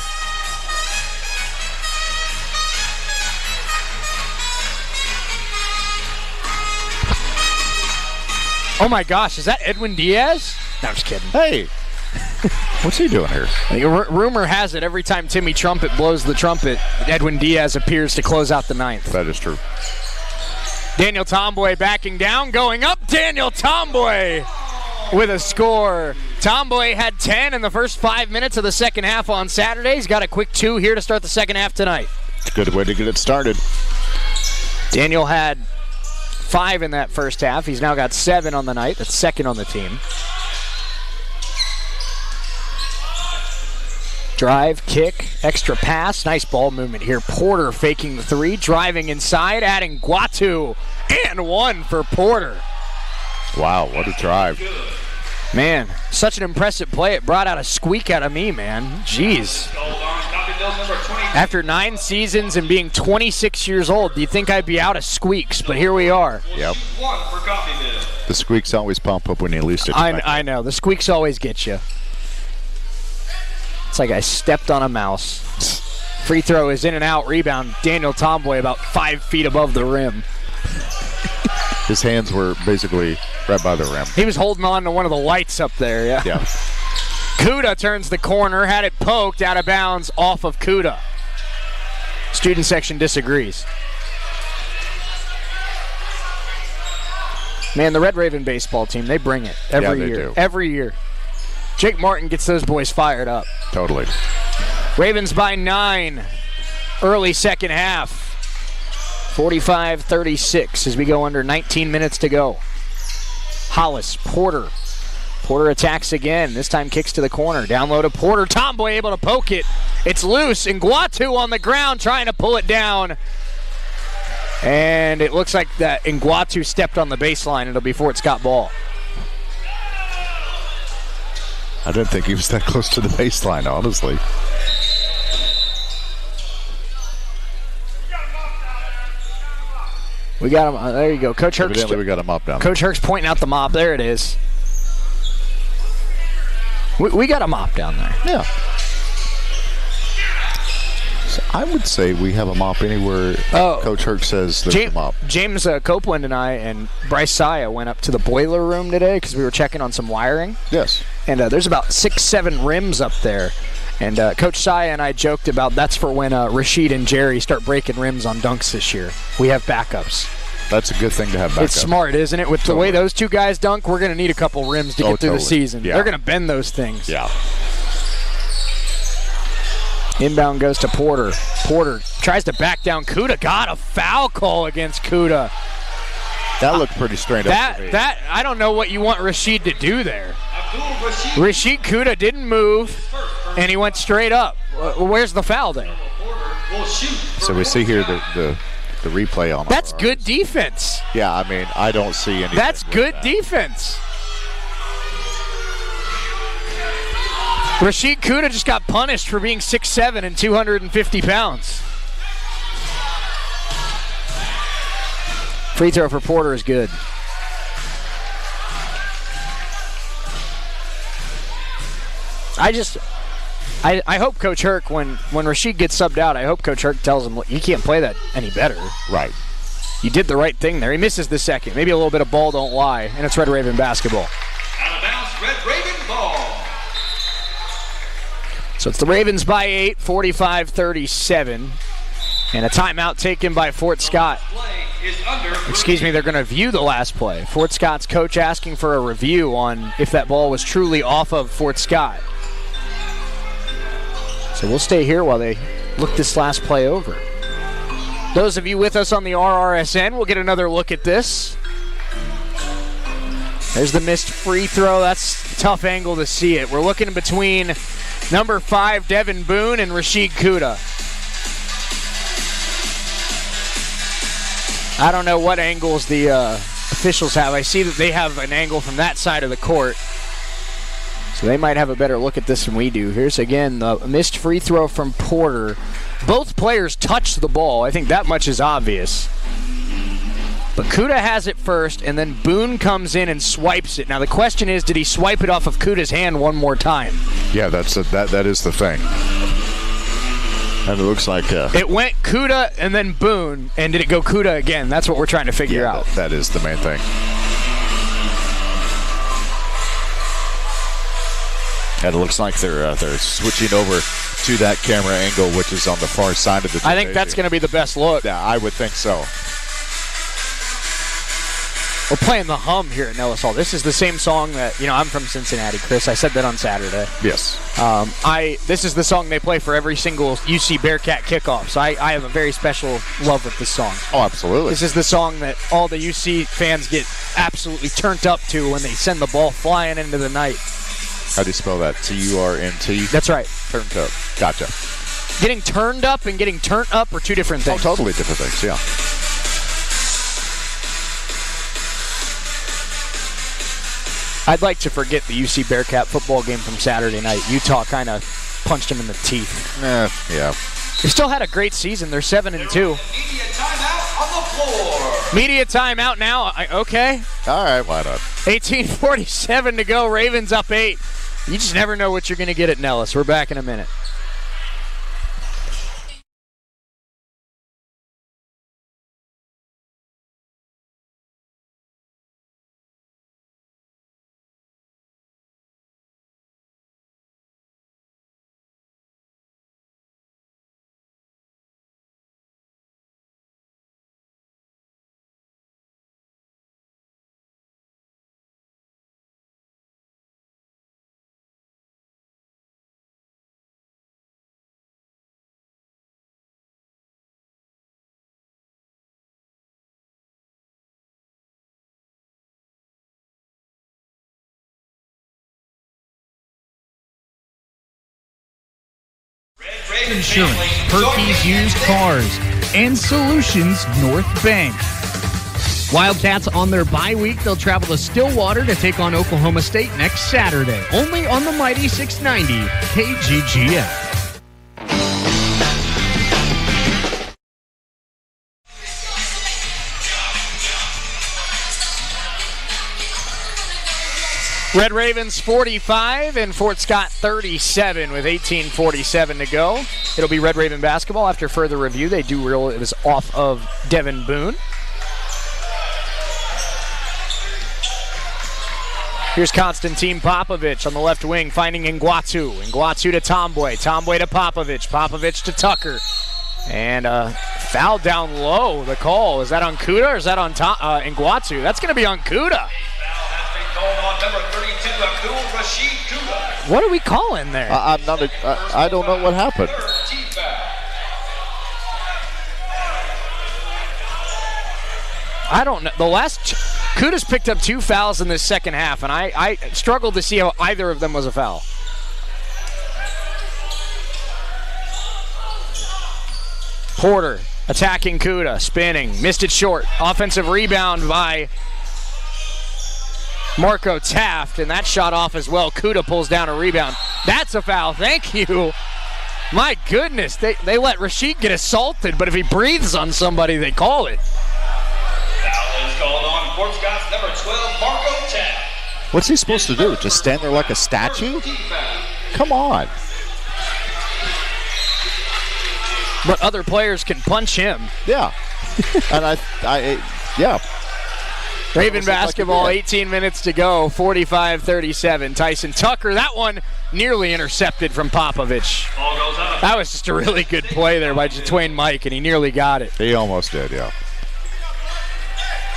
Oh my gosh, is that Edwin Diaz? No, I'm just kidding. Hey, what's he doing here? Rumor has it every time Timmy Trumpet blows the trumpet, Edwin Diaz appears to close out the ninth. That is true. Daniel Tomboy backing down, going up. Daniel Tomboy with a score. Tomboy had 10 in the first 5 minutes of the second half on Saturday. He's got a quick 2 here to start the second half tonight. It's a good way to get it started. Daniel had 5 in that first half. He's now got 7 on the night. That's second on the team. Drive, kick, extra pass. Nice ball movement here. Porter faking the 3, driving inside, adding Guatu, and 1 for Porter. Wow, what a drive. Man, such an impressive play. It brought out a squeak out of me, man. Jeez. After 9 seasons and being 26 years old, do you think I'd be out of squeaks? But here we are. Yep. The squeaks always pump up when you least expect it. I know. The squeaks always get you. It's like I stepped on a mouse. Free throw is in and out. Rebound. Daniel Tomboy about 5 feet above the rim. His hands were basically right by the rim. He was holding on to one of the lights up there, yeah. Yeah. Kuda turns the corner, had it poked out of bounds off of Kuda. Student section disagrees. Man, the Red Raven baseball team, they bring it every year. Do. Every year. Jake Martin gets those boys fired up. Totally. Ravens by 9. Early second half. 45-36 as we go under 19 minutes to go. Hollis, Porter. Porter attacks again. This time kicks to the corner. Down low to Porter. Tomboy able to poke it. It's loose. And Guatu on the ground trying to pull it down. And it looks like that Nguatu stepped on the baseline. It'll be Fort Scott ball. I didn't think he was that close to the baseline, honestly. We got him. There you go. Coach Herc's. Evidently, we got a mop down there. Coach Herc's pointing out the mop. There it is. We got a mop down there. Yeah. So I would say we have a mop anywhere Coach Herc says there's a mop. James Copeland and I and Bryce Saya went up to the boiler room today because we were checking on some wiring. Yes. And there's about 6-7 rims up there. And Coach Saya and I joked about that's for when Rashid and Jerry start breaking rims on dunks this year. We have backups. That's a good thing to have backups. It's smart, isn't it? With the way those two guys dunk, we're going to need a couple rims to get through the season. Yeah. They're going to bend those things. Yeah. Inbound goes to Porter. Porter tries to back down Kuda. Got a foul call against Kuda. That looked pretty straight up to me. That I don't know what you want Rashid to do there. Rashid Kuda didn't move, and he went straight up. Where's the foul there? So we see here the replay on. That's good defense. Yeah, I mean, I don't see anything. That's good defense. Rashid Kuda just got punished for being 6'7" and 250 pounds. Free throw for Porter is good. I hope Coach Herc, when Rasheed gets subbed out, I hope Coach Herc tells him, look, you can't play that any better. Right. You did the right thing there. He misses the second. Maybe a little bit of ball don't lie, and it's Red Raven basketball. Out of bounds, Red Raven ball. So it's the Ravens by 8, 45-37. And a timeout taken by Fort Scott. Excuse me, they're going to view the last play. Fort Scott's coach asking for a review on if that ball was truly off of Fort Scott. So we'll stay here while they look this last play over. Those of you with us on the RRSN, we'll get another look at this. There's the missed free throw. That's a tough angle to see it. We're looking between number 5, Devin Boone, and Rasheed Kuda. I don't know what angles the officials have. I see that they have an angle from that side of the court. So they might have a better look at this than we do. Here's, again, the missed free throw from Porter. Both players touched the ball. I think that much is obvious. But Kuda has it first, and then Boone comes in and swipes it. Now, the question is, did he swipe it off of Kuda's hand one more time? Yeah, that is the thing. And it looks like... it went Kuda and then Boone, and did it go Kuda again? That's what we're trying to figure out. That is the main thing. And it looks like they're switching over to that camera angle, which is on the far side of the I think that's going to be the best look. Yeah, I would think so. We're playing the hum here at Nellis Hall. This is the same song that, I'm from Cincinnati, Chris. I said that on Saturday. Yes. This is the song they play for every single UC Bearcat kickoff. So I have a very special love with this song. Oh, absolutely. This is the song that all the UC fans get absolutely turned up to when they send the ball flying into the night. How do you spell that? T-U-R-N-T? That's right. Turned up. Gotcha. Getting turned up and getting turned up are two different things. Oh, totally different things, yeah. I'd like to forget the UC Bearcat football game from Saturday night. Utah kind of punched them in the teeth. Yeah. They still had a great season. They're 7-2. Media timeout on the floor. Media timeout now. Okay. All right, why not? 18:47 to go. Ravens up 8. You just never know what you're going to get at Nellis. We're back in a minute. Insurance, Perky's Used Cars, and Solutions North Bank. Wildcats on their bye week. They'll travel to Stillwater to take on Oklahoma State next Saturday. Only on the mighty 690 KGGF. Red Ravens 45 and Fort Scott 37 with 18:47 to go. It'll be Red Raven basketball after further review. They do rule it was off of Devin Boone. Here's Konstantin Popovich on the left wing finding Ngwatu. Ngwatu to Tomboy. Tomboy to Popovich. Popovich to Tucker. And foul down low. The call. Is that on Kuda or is that on Ngwatu? That's going to be on Kuda. Called on number 32, Abdul Rasheed Kuda. What are we calling there? I don't know what happened. I don't know. Kuda's picked up 2 fouls in this second half, and I struggled to see how either of them was a foul. Porter attacking Kuda, spinning, missed it short. Offensive rebound by Marco Taft, and that shot off as well. Kuda pulls down a rebound. That's a foul. Thank you. My goodness, they let Rasheed get assaulted, but if he breathes on somebody, they call it. Foul is called on Fort Scott's number 12, Marco Taft. What's he supposed to do? Just stand there like a statue? Come on. But other players can punch him. Yeah. And yeah. Raven basketball, 18 minutes to go, 45-37. Tyson Tucker, that one nearly intercepted from Popovich. That was just a really good play there by Jatwain Mike, and he nearly got it. He almost did, yeah.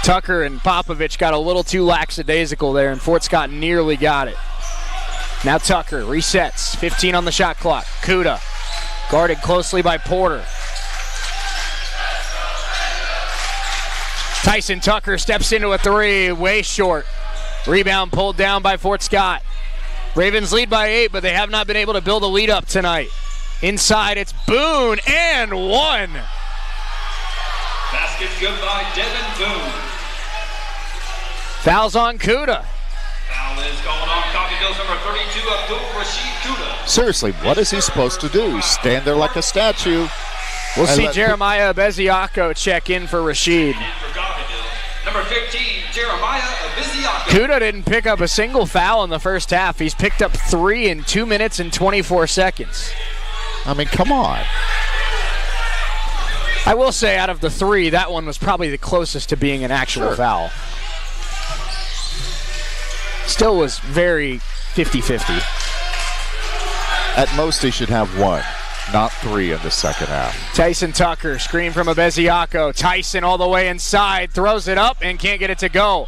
Tucker and Popovich got a little too lackadaisical there, and Fort Scott nearly got it. Now Tucker resets, 15 on the shot clock. Kuda guarded closely by Porter. Tyson Tucker steps into a three, way short. Rebound pulled down by Fort Scott. Ravens lead by 8, but they have not been able to build a lead up tonight. Inside, it's Boone and one. Basket good by Devin Boone. Fouls on Kuda. Foul is called on Coffeyville's number 32, Abdul Rashid Kuda. Seriously, what is he supposed to do? Stand there like a statue? We'll see Jeremiah Beziaco check in for Rashid. Number 15, Jeremiah Beziaco. Kuda didn't pick up a single foul in the first half. He's picked up 3 in 2 minutes and 24 seconds. I mean, come on. I will say, out of the 3, that one was probably the closest to being an actual foul. Still was very 50-50. At most, he should have 1. Not 3 in the second half. Tyson Tucker, screen from Beziaco. Tyson all the way inside, throws it up and can't get it to go.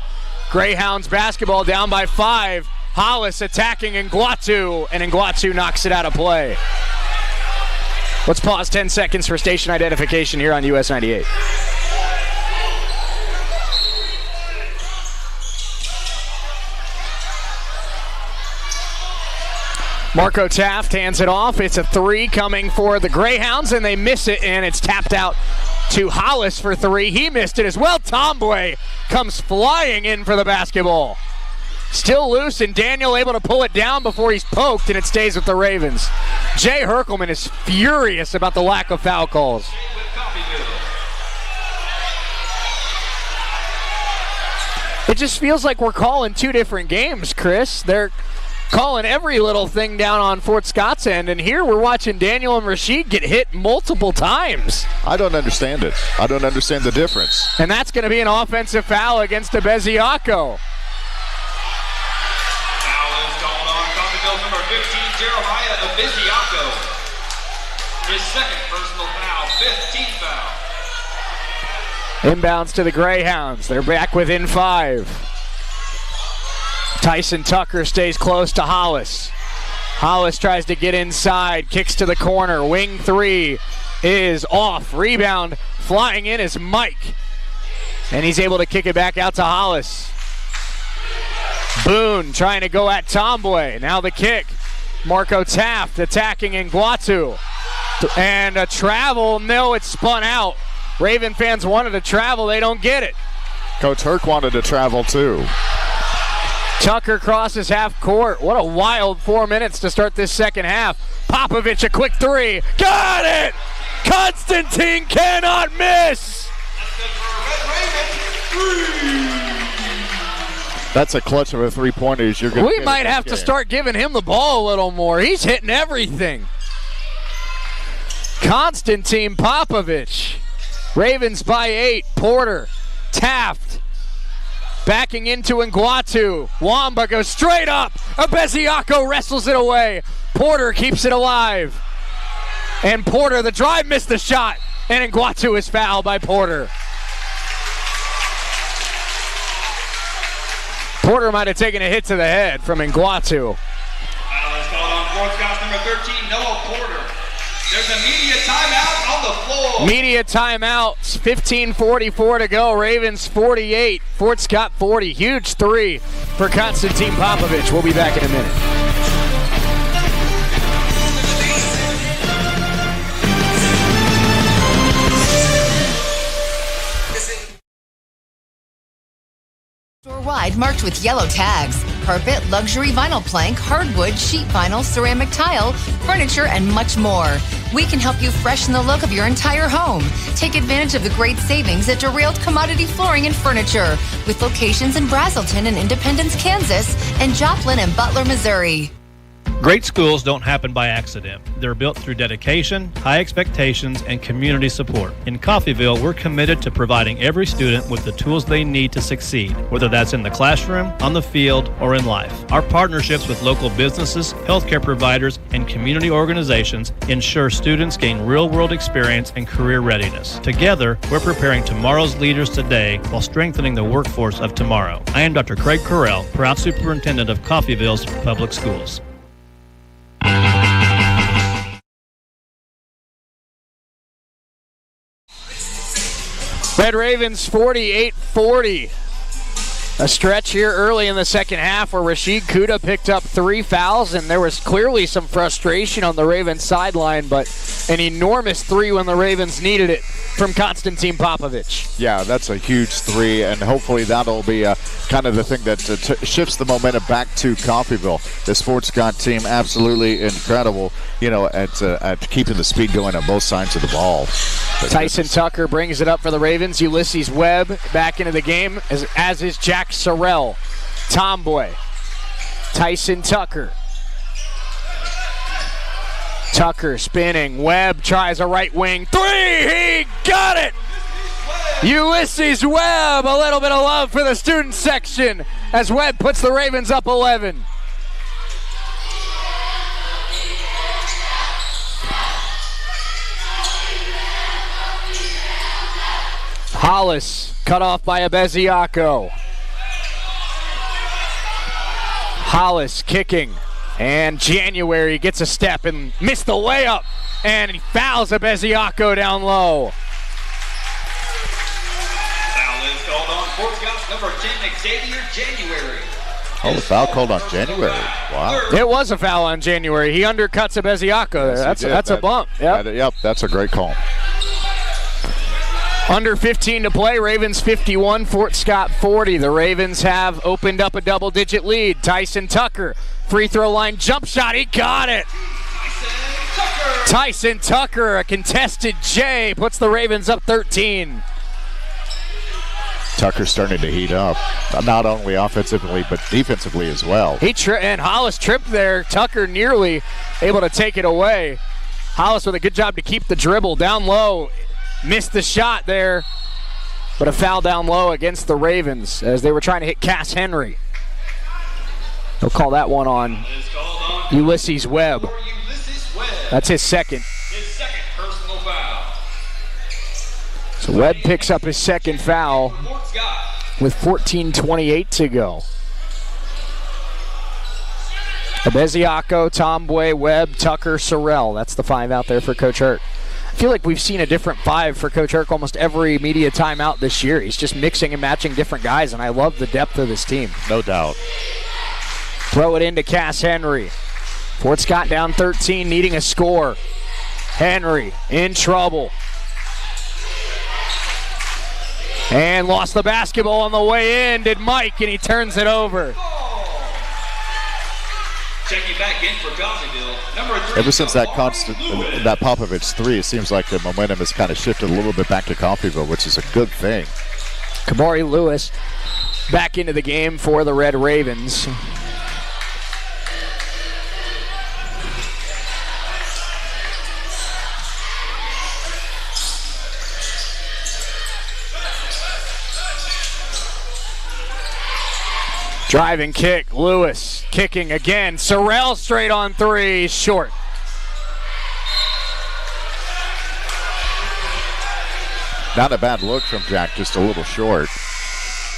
Greyhounds basketball down by 5. Hollis attacking Nguatu, and Nguatu knocks it out of play. Let's pause 10 seconds for station identification here on US 98. Marco Taft hands it off. It's a 3 coming for the Greyhounds, and they miss it, and it's tapped out to Hollis for 3. He missed it as well. Tomboy comes flying in for the basketball. Still loose, and Daniel able to pull it down before he's poked, and it stays with the Ravens. Jay Herkelman is furious about the lack of foul calls. It just feels like we're calling 2 different games, Chris. They're calling every little thing down on Fort Scott's end, and here we're watching Daniel and Rashid get hit multiple times. I don't understand it. I don't understand the difference. And that's going to be an offensive foul against Beziaco. Foul is called on Coffeyville number 15, Jeremiah Beziaco. His second personal foul, 15th foul. Inbounds to the Greyhounds. They're back within 5. Tyson Tucker stays close to Hollis. Hollis tries to get inside, kicks to the corner. Wing 3 is off. Rebound flying in is Mike. And he's able to kick it back out to Hollis. Boone trying to go at Tomboy. Now the kick. Marco Taft attacking Nguatu. And a travel. No, it's spun out. Raven fans wanted to travel. They don't get it. Coach Herc wanted to travel too. Tucker crosses half court. What a wild 4 minutes to start this second half. Popovich, a quick 3. Got it! Constantine cannot miss! That's a clutch of a 3-pointer. We might have to start giving him the ball a little more. He's hitting everything. Constantine Popovich. Ravens by 8. Porter, Taft, backing into Nguatu. Wamba goes straight up. Beziaco wrestles it away. Porter keeps it alive. And Porter, the drive, missed the shot. And Nguatu is fouled by Porter. Porter might have taken a hit to the head from Nguatu. Foul is called on Fort Scott's number 13, Noah Porter. There's a media timeout on the floor. Media timeout. 15:44 to go. Ravens 48. Fort Scott 40. Huge 3 for Constantine Popovich. We'll be back in a minute. Store-wide marked with yellow tags. Carpet, luxury vinyl plank, hardwood, sheet vinyl, ceramic tile, furniture, and much more. We can help you freshen the look of your entire home. Take advantage of the great savings at Derailed Commodity Flooring and Furniture, with locations in Brazelton and Independence, Kansas, and Joplin and Butler, Missouri. Great schools don't happen by accident. They're built through dedication, high expectations, and community support. In Coffeyville, we're committed to providing every student with the tools they need to succeed, whether that's in the classroom, on the field, or in life. Our partnerships with local businesses, healthcare providers, and community organizations ensure students gain real-world experience and career readiness. Together, we're preparing tomorrow's leaders today while strengthening the workforce of tomorrow. I am Dr. Craig Correll, proud superintendent of Coffeyville's Public Schools. Red Ravens 48-40. A stretch here early in the second half where Rashid Kuda picked up 3 fouls, and there was clearly some frustration on the Ravens sideline, but an enormous 3 when the Ravens needed it from Konstantin Popovich. Yeah, that's a huge 3, and hopefully that'll be kind of the thing that shifts the momentum back to Coffeyville. This Fort Scott team, absolutely incredible, at keeping the speed going on both sides of the ball. Tyson Tucker brings it up for the Ravens. Ulysses Webb back into the game, as is Jack Sorrell. Tomboy. Tyson Tucker. Tucker spinning. Webb tries a right wing 3. He got it! Ulysses Webb. A little bit of love for the student section as Webb puts the Ravens up 11. Hollis cut off by Abeziaco. Hollis kicking. And January gets a step and missed the layup. And he fouls Abeziaco down low. Foul is called on Fort Scott's number 10, Xavier January. Oh, the foul called on January. Wow. It was a foul on January. He undercuts Abeziaco there. Yes, that's a bump. Yep, that's a great call. Under 15 to play, Ravens 51, Fort Scott 40. The Ravens have opened up a double-digit lead. Tyson Tucker, free throw line jump shot, he got it! Tyson Tucker, a contested J, puts the Ravens up 13. Tucker's starting to heat up, not only offensively, but defensively as well. And Hollis tripped there. Tucker nearly able to take it away. Hollis with a good job to keep the dribble down low. Missed the shot there, but a foul down low against the Ravens as they were trying to hit Cass Henry. They'll call that one on Ulysses Webb. That's his second. His second personal foul. So Webb picks up his second foul with 14:28 to go. Abeziaco, Tomboy, Webb, Tucker, Sorrell. That's the 5 out there for Coach Hurt. I feel like we've seen a different 5 for Coach Hurt almost every media timeout this year. He's just mixing and matching different guys, and I love the depth of this team. No doubt. Throw it into Cass Henry. Fort Scott down 13, needing a score. Henry in trouble. And lost the basketball on the way in, did Mike, and he turns it over. Checking back in for Coffeyville, number 3. Ever since that Popovich 3, it seems like the momentum has kind of shifted a little bit back to Coffeyville, which is a good thing. Kamari Lewis back into the game for the Red Ravens. Driving kick, Lewis kicking again. Sorrell straight on 3, short. Not a bad look from Jack, just a little short.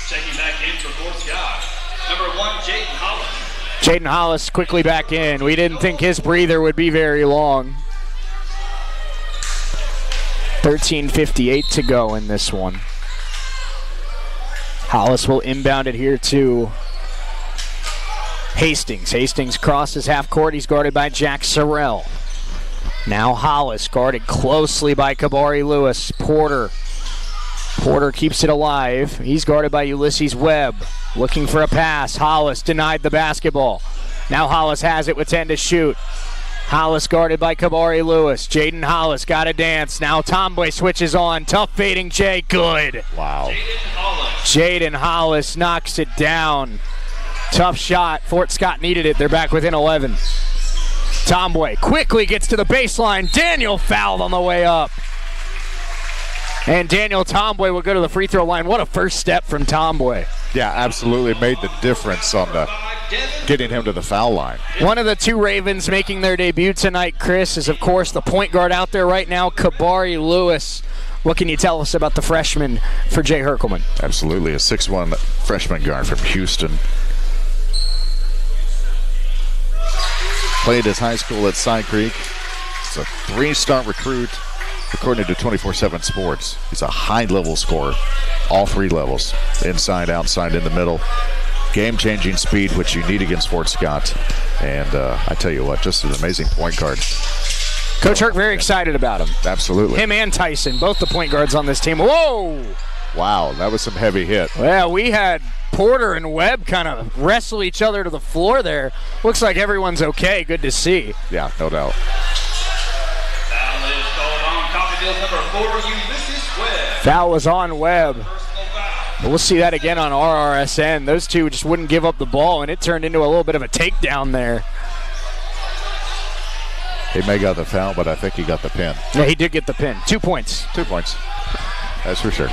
Checking back in for Fort Scott, number 1, Jaden Hollis. Jaden Hollis quickly back in. We didn't think his breather would be very long. 13:58 to go in this one. Hollis will inbound it here to Hastings. Hastings crosses half court. He's guarded by Jack Sorrell. Now Hollis guarded closely by Kabari Lewis. Porter keeps it alive. He's guarded by Ulysses Webb. Looking for a pass. Hollis denied the basketball. Now Hollis has it with 10 to shoot. Hollis guarded by Kabari Lewis. Jaden Hollis got a dance. Now Tomboy switches on. Tough fading Jay. Good. Wow. Jaden Hollis knocks it down. Tough shot. Fort Scott needed it. They're back within 11. Tomboy quickly gets to the baseline. Daniel fouled on the way up. And Daniel Tomboy will go to the free throw line. What a first step from Tomboy. Yeah, absolutely made the difference on getting him to the foul line. One of the two Ravens making their debut tonight, Chris, is of course the point guard out there right now, Kabari Lewis. What can you tell us about the freshman for Jay Herkelman? Absolutely, a 6'1" freshman guard from Houston. Played his high school at Side Creek. He's a 3-star recruit, according to 24/7 Sports. He's a high-level scorer, all 3 levels, inside, outside, in the middle. Game-changing speed, which you need against Fort Scott. And I tell you what, just an amazing point guard. Coach Herc very excited about him. Absolutely. Him and Tyson, both the point guards on this team. Whoa! Wow, that was some heavy hit. Well, we had Porter and Webb kind of wrestle each other to the floor there. Looks like everyone's okay. Good to see. Yeah, no doubt. Foul is called on Coffeyville number 4, Ulysses Webb. Foul was on Webb. But we'll see that again on RRSN. Those two just wouldn't give up the ball, and it turned into a little bit of a takedown there. He may got the foul, but I think he got the pin. Yeah, he did get the pin. 2 points. 2 points. That's for sure.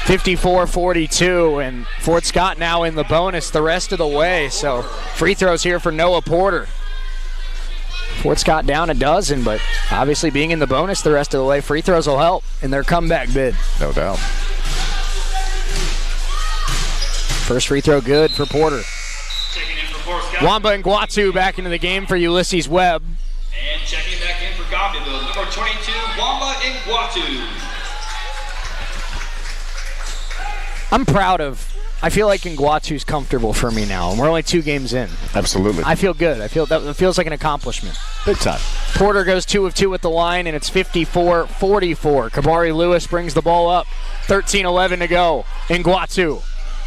54-42, and Fort Scott now in the bonus the rest of the way. So free throws here for Noah Porter. Fort Scott down a dozen, but obviously being in the bonus the rest of the way, free throws will help in their comeback bid. No doubt. First free throw good for Porter. Checking in for Fort Scott. Wamba and Guatu back into the game for Ulysses Webb. And checking back in for Coffeyville, number 22, Wamba and Guatu. I'm proud of. I feel like Nguatu's comfortable for me now, and we're only 2 games in. Absolutely. I feel good. I feel that feels like an accomplishment. Big time. Porter goes 2 of 2 at the line, and it's 54-44. Kabari Lewis brings the ball up. 13-11 to go. Nguatu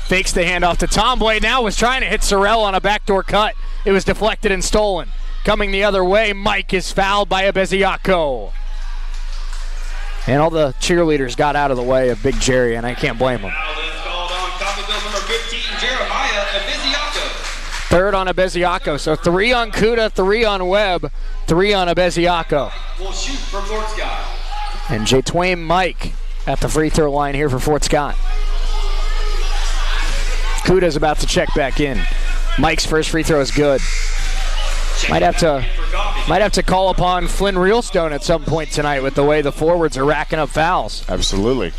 fakes the handoff to Tomboy. Now was trying to hit Sorrell on a backdoor cut. It was deflected and stolen. Coming the other way, Mike is fouled by Abeziako. And all the cheerleaders got out of the way of Big Jerry, and I can't blame them. Foul is called on Coffeyville number 15, Jeremiah Abeziako. Third on Abeziako. So 3 on Kuda, 3 on Webb, 3 on Abeziako. Will shoot for Fort Scott. And J. Twain Mike at the free throw line here for Fort Scott. Kuda's about to check back in. Mike's first free throw is good. Might have to call upon Flynn Realstone at some point tonight with the way the forwards are racking up fouls. Absolutely.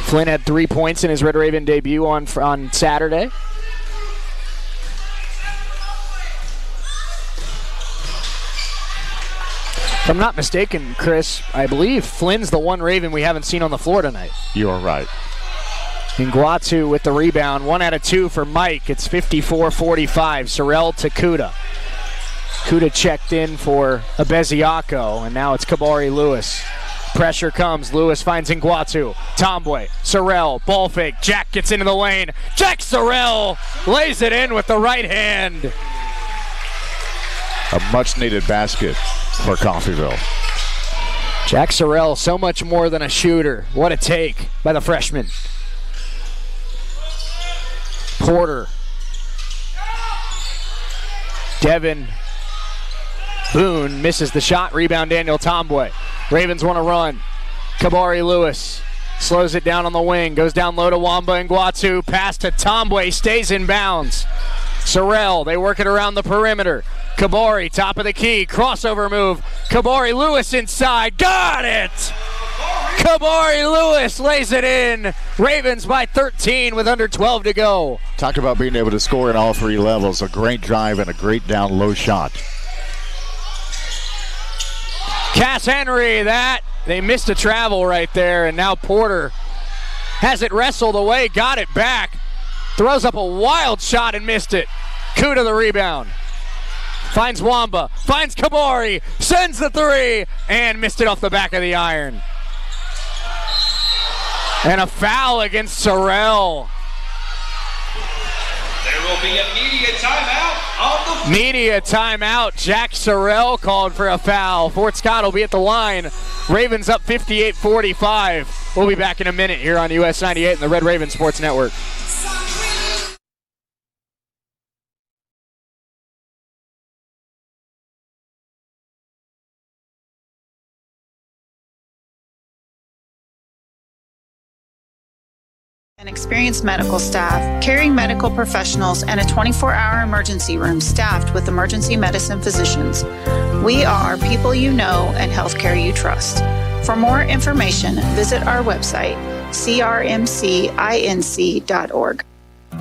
Flynn had 3 points in his Red Raven debut on Saturday. If I'm not mistaken, Chris, I believe Flynn's the one Raven we haven't seen on the floor tonight. You are right. Nguatu with the rebound. 1 out of 2 for Mike. It's 54-45. Sorrell to Kuda. Kuda checked in for Abeziako, and now it's Kabari Lewis. Pressure comes. Lewis finds Nguatu. Tomboy. Sorrell. Ball fake. Jack gets into the lane. Jack Sorrell lays it in with the right hand. A much-needed basket for Coffeyville. Jack Sorrell, so much more than a shooter. What a take by the freshman. Porter. Devin Boone misses the shot. Rebound Daniel Tomboy. Ravens want to run. Kabari Lewis slows it down on the wing. Goes down low to Wamba and Nguatu. Pass to Tomboy. Stays in bounds. Sorrell, they work it around the perimeter. Kabari, top of the key. Crossover move. Kabari Lewis inside. Got it! Kabari Lewis lays it in. Ravens by 13 with under 12 to go. Talk about being able to score in all 3 levels. A great drive and a great down low shot. Cass Henry, they missed a travel right there, and now Porter has it wrestled away, got it back, throws up a wild shot and missed it. Kuda the rebound. Finds Wamba, finds Kabari, sends the 3, and missed it off the back of the iron. And a foul against Sorrell. There will be a media timeout on the Media timeout. Jack Sorrell called for a foul. Fort Scott will be at the line. Ravens up 58-45. We'll be back in a minute here on US 98 and the Red Raven Sports Network. and experienced medical staff, caring medical professionals, and a 24-hour emergency room staffed with emergency medicine physicians. We are people you know and healthcare you trust. For more information, visit our website, crmcinc.org.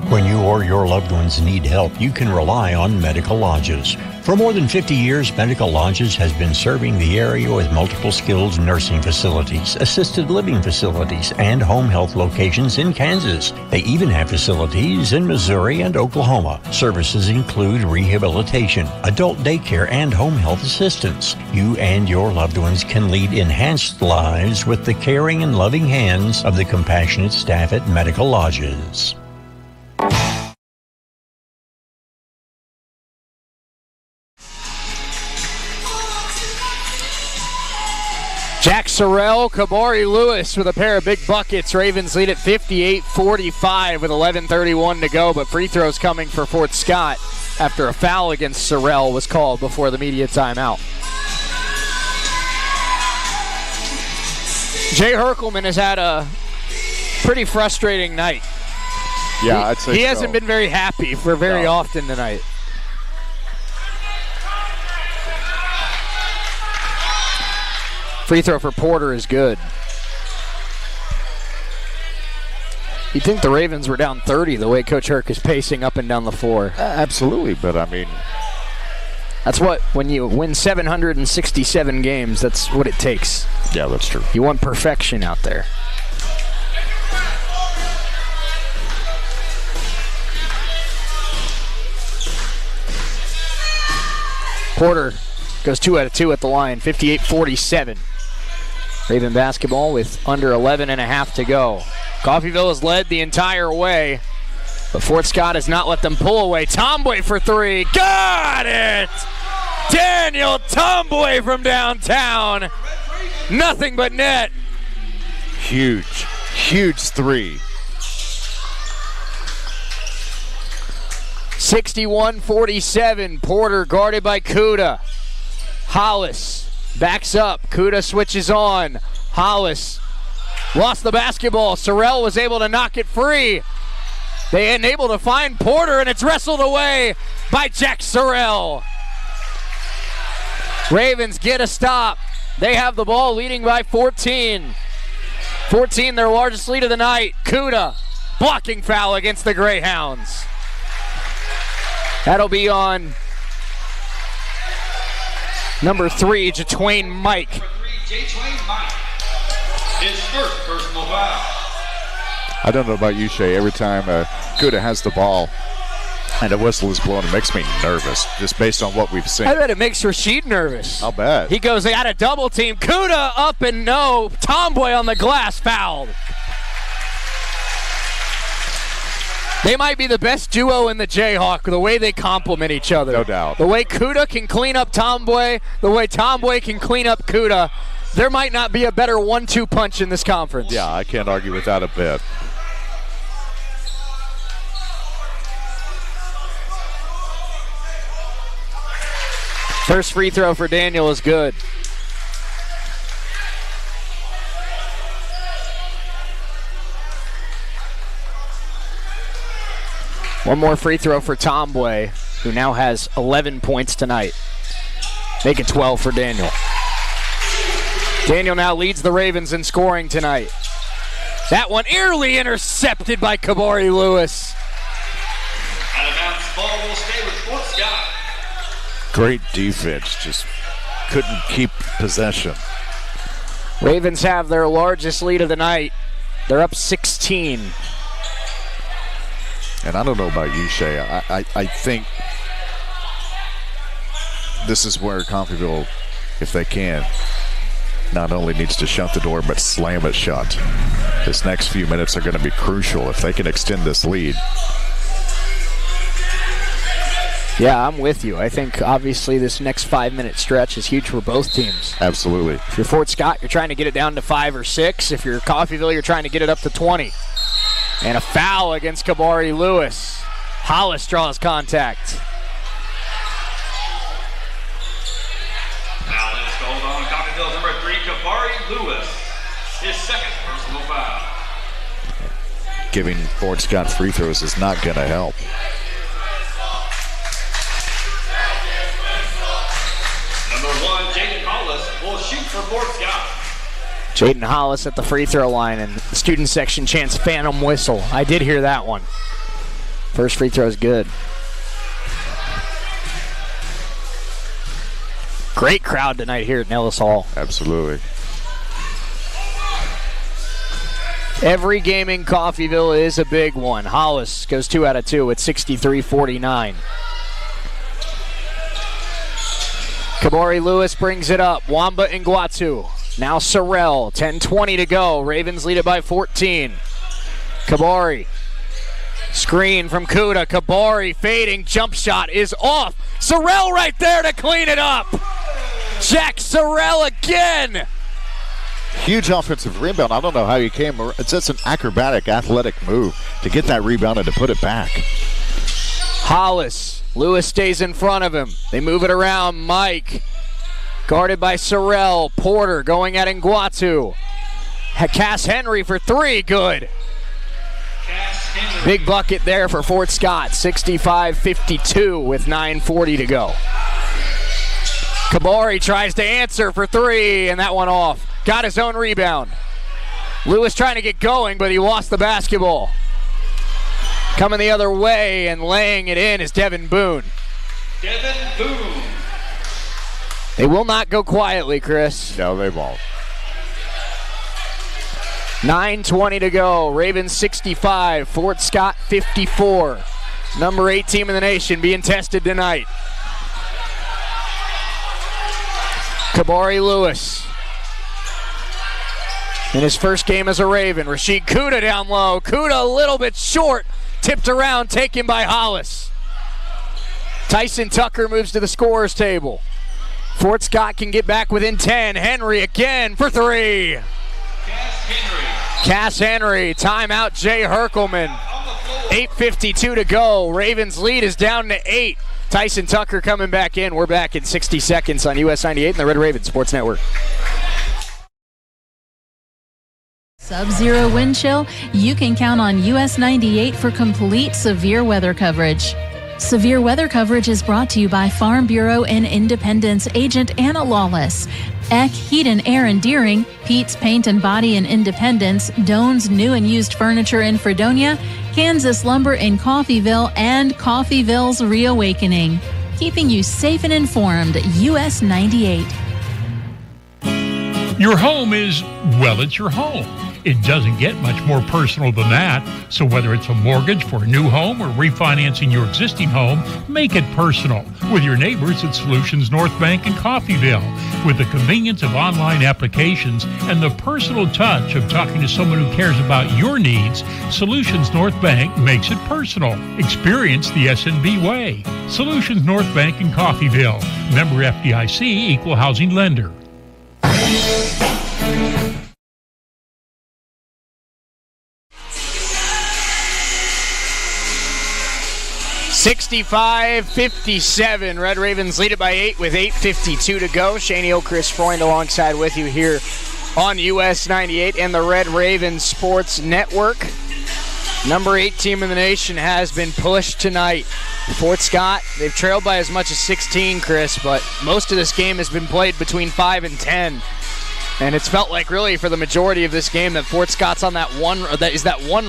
When you or your loved ones need help, you can rely on Medical Lodges. For more than 50 years, Medical Lodges has been serving the area with multiple skilled nursing facilities, assisted living facilities, and home health locations in Kansas. They even have facilities in Missouri and Oklahoma. Services include rehabilitation, adult daycare, and home health assistance. You and your loved ones can lead enhanced lives with the caring and loving hands of the compassionate staff at Medical Lodges. Jack Sorrell, Kabari Lewis with a pair of big buckets. Ravens lead at 58-45 with 11:31 to go, but free throws coming for Fort Scott after a foul against Sorrell was called before the media timeout. Jay Herkelman has had a pretty frustrating night. Yeah, I'd say he hasn't been very happy for very often tonight. Free throw for Porter is good. You'd think the Ravens were down 30 the way Coach Herc is pacing up and down the floor. Absolutely, but I mean, that's what, when you win 767 games, that's what it takes. Yeah, that's true. You want perfection out there. Porter goes 2 out of 2 at the line, 58-47. Raven basketball with under 11.5 to go. Coffeyville has led the entire way, but Fort Scott has not let them pull away. Tomboy for 3. Got it! Daniel Tomboy from downtown. Nothing but net. Huge 3. 61-47. Porter guarded by Kuda. Hollis backs up. Kuda switches on. Hollis lost the basketball. Sorrell was able to knock it free. They unable to find Porter, and it's wrestled away by Jack Sorrell. Ravens get a stop. They have the ball, leading by 14. 14, their largest lead of the night. Kuda, blocking foul against the Greyhounds. That'll be on number 3, Jatwain Mike. Jatwain Mike. His first personal foul. I don't know about you, Shay. Every time Kuda has the ball and a whistle is blown, it makes me nervous, just based on what we've seen. I bet it makes Rasheed nervous. I'll bet. He goes, they got a double team. Kuda up and no. Tomboy on the glass, fouled. They might be the best duo in the Jayhawk, the way they complement each other. No doubt. The way Kuda can clean up Tomboy, the way Tomboy can clean up Kuda. There might not be a better 1-2 punch in this conference. Yeah, I can't argue with that a bit. First free throw for Daniel is good. One more free throw for Tomboy, who now has 11 points tonight. Make it 12 for Daniel. Daniel now leads the Ravens in scoring tonight. That one early intercepted by Kabari Lewis. Out of bounds, ball will stay with Fort Scott. Great defense, just couldn't keep possession. Ravens have their largest lead of the night. They're up 16. And I don't know about you, Shay. I think this is where Coffeyville, if they can, not only needs to shut the door, but slam it shut. This next few minutes are going to be crucial if they can extend this lead. Yeah, I'm with you. I think, obviously, this next 5-minute stretch is huge for both teams. Absolutely. If you're Fort Scott, you're trying to get it down to 5 or 6. If you're Coffeyville, you're trying to get it up to 20. And a foul against Kabari Lewis. Hollis draws contact. Foul is called on Coffeyville's number 3, Kabari Lewis. His second personal foul. giving Fort Scott free throws is not going to help. Number 1, Jaden Hollis will shoot for Fort Scott. Jaden Hollis at the free throw line, and the student section chants phantom whistle. I did hear that one. First free throw is good. Great crowd tonight here at Nellis Hall. Absolutely. Every game in Coffeyville is a big one. Hollis goes 2 out of 2 at 63-49. Kabori Lewis brings it up. Wamba Nguatu. Now Sorrell. 10:20 to go. Ravens lead it by 14. Kabori. Screen from Kuda. Kabori fading. Jump shot is off. Sorrell right there to clean it up. Jack Sorrell again. Huge offensive rebound. I don't know how he came. It's just an acrobatic, athletic move to get that rebound and to put it back. Hollis. Lewis stays in front of him. They move it around. Mike. Guarded by Sorrell. Porter going at Nguatu. Cass Henry for 3. Good. Big bucket there for Fort Scott. 65-52 with 9:40 to go. Kabori tries to answer for 3, and that one off. Got his own rebound. Lewis trying to get going, but he lost the basketball. Coming the other way and laying it in is Devin Boone. Devin Boone. They will not go quietly, Chris. No, they won't. 9:20 to go. Ravens 65, Fort Scott 54. Number 8 team in the nation being tested tonight. Kabori Lewis. In his first game as a Raven. Rashid Kuda down low. Kuda a little bit short. Tipped around, taken by Hollis. Tyson Tucker moves to the scorer's table. Fort Scott can get back within 10. Henry again for 3. Cass Henry. Timeout, Jay Herkelman. 8:52 to go. Ravens lead is down to 8. Tyson Tucker coming back in. We're back in 60 seconds on US 98 and the Red Raven Sports Network. Sub-zero wind chill? You can count on US 98 for complete severe weather coverage. Severe weather coverage is brought to you by Farm Bureau and Independence agent Anna Lawless. Eck Heat and Air in Deering, Pete's Paint and Body in Independence, Doan's New and Used Furniture in Fredonia, Kansas Lumber in Coffeyville, and Coffeyville's Reawakening. Keeping you safe and informed, US 98. Your home is, well, it's your home. It doesn't get much more personal than that. So whether it's a mortgage for a new home or refinancing your existing home, make it personal with your neighbors at Solutions North Bank in Coffeyville. With the convenience of online applications and the personal touch of talking to someone who cares about your needs, Solutions North Bank makes it personal. Experience the SNB way. Solutions North Bank in Coffeyville. Member FDIC, equal housing lender. 65-57. Red Ravens lead it by 8 with 8:52 to go. Shaney Chris Freund alongside with you here on US 98 and the Red Ravens Sports Network. Number 8 team in the nation has been pushed tonight. Fort Scott, they've trailed by as much as 16, Chris, but most of this game has been played between 5 and 10. And it's felt like really for the majority of this game that Fort Scott's on that one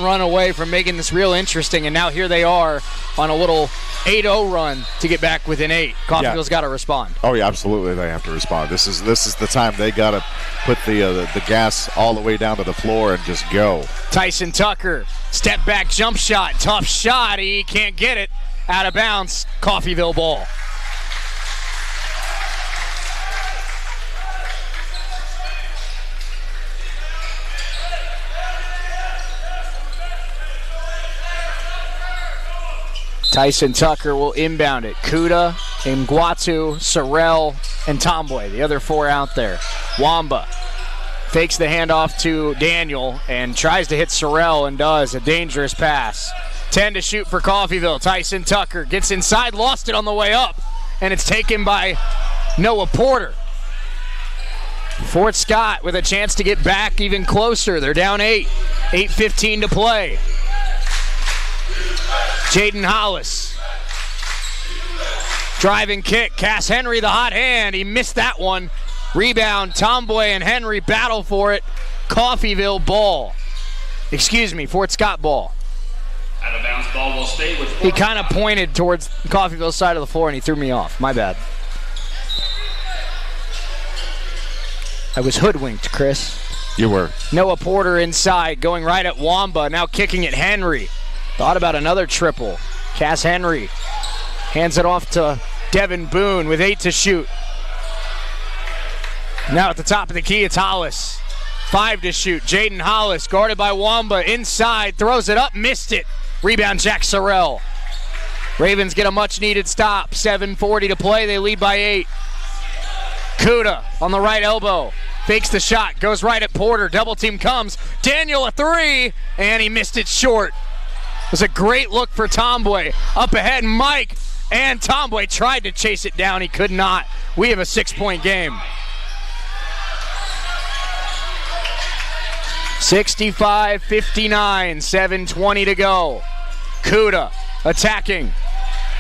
run away from making this real interesting, and now here they are on a little 8-0 run to get back within 8. Coffeyville's got to respond. Oh yeah, absolutely, they have to respond. This is the time they got to put the gas all the way down to the floor and just go. Tyson Tucker, step back jump shot, tough shot, he can't get it, out of bounds. Coffeyville ball. Tyson Tucker will inbound it. Kuda, Nguatu, Sorrell, and Tomboy, the other 4 out there. Wamba fakes the handoff to Daniel and tries to hit Sorrell and does. A dangerous pass. 10 to shoot for Coffeyville. Tyson Tucker gets inside, lost it on the way up, and it's taken by Noah Porter. Fort Scott with a chance to get back even closer. They're down 8. 8:15 to play. Jaden Hollis. Driving kick. Cass Henry, the hot hand. He missed that one. Rebound. Tomboy and Henry battle for it. Coffeyville ball. Fort Scott ball. Out of bounds ball will stay with He kind of pointed towards Coffeyville's side of the floor and he threw me off. My bad. I was hoodwinked, Chris. You were. Noah Porter inside, going right at Wamba, now kicking at Henry. Thought about another triple. Cass Henry hands it off to Devin Boone with 8 to shoot. Now at the top of the key, it's Hollis. 5 to shoot. Jaden Hollis, guarded by Wamba, inside, throws it up, missed it. Rebound, Jack Sorrell. Ravens get a much-needed stop. 7:40 to play. They lead by 8. Kuda on the right elbow. Fakes the shot. Goes right at Porter. Double team comes. Daniel a 3. And he missed it short. It was a great look for Tomboy. Up ahead, Mike. And Tomboy tried to chase it down. He could not. We have a 6-point game. 65-59, 7:20 to go. Kuda attacking,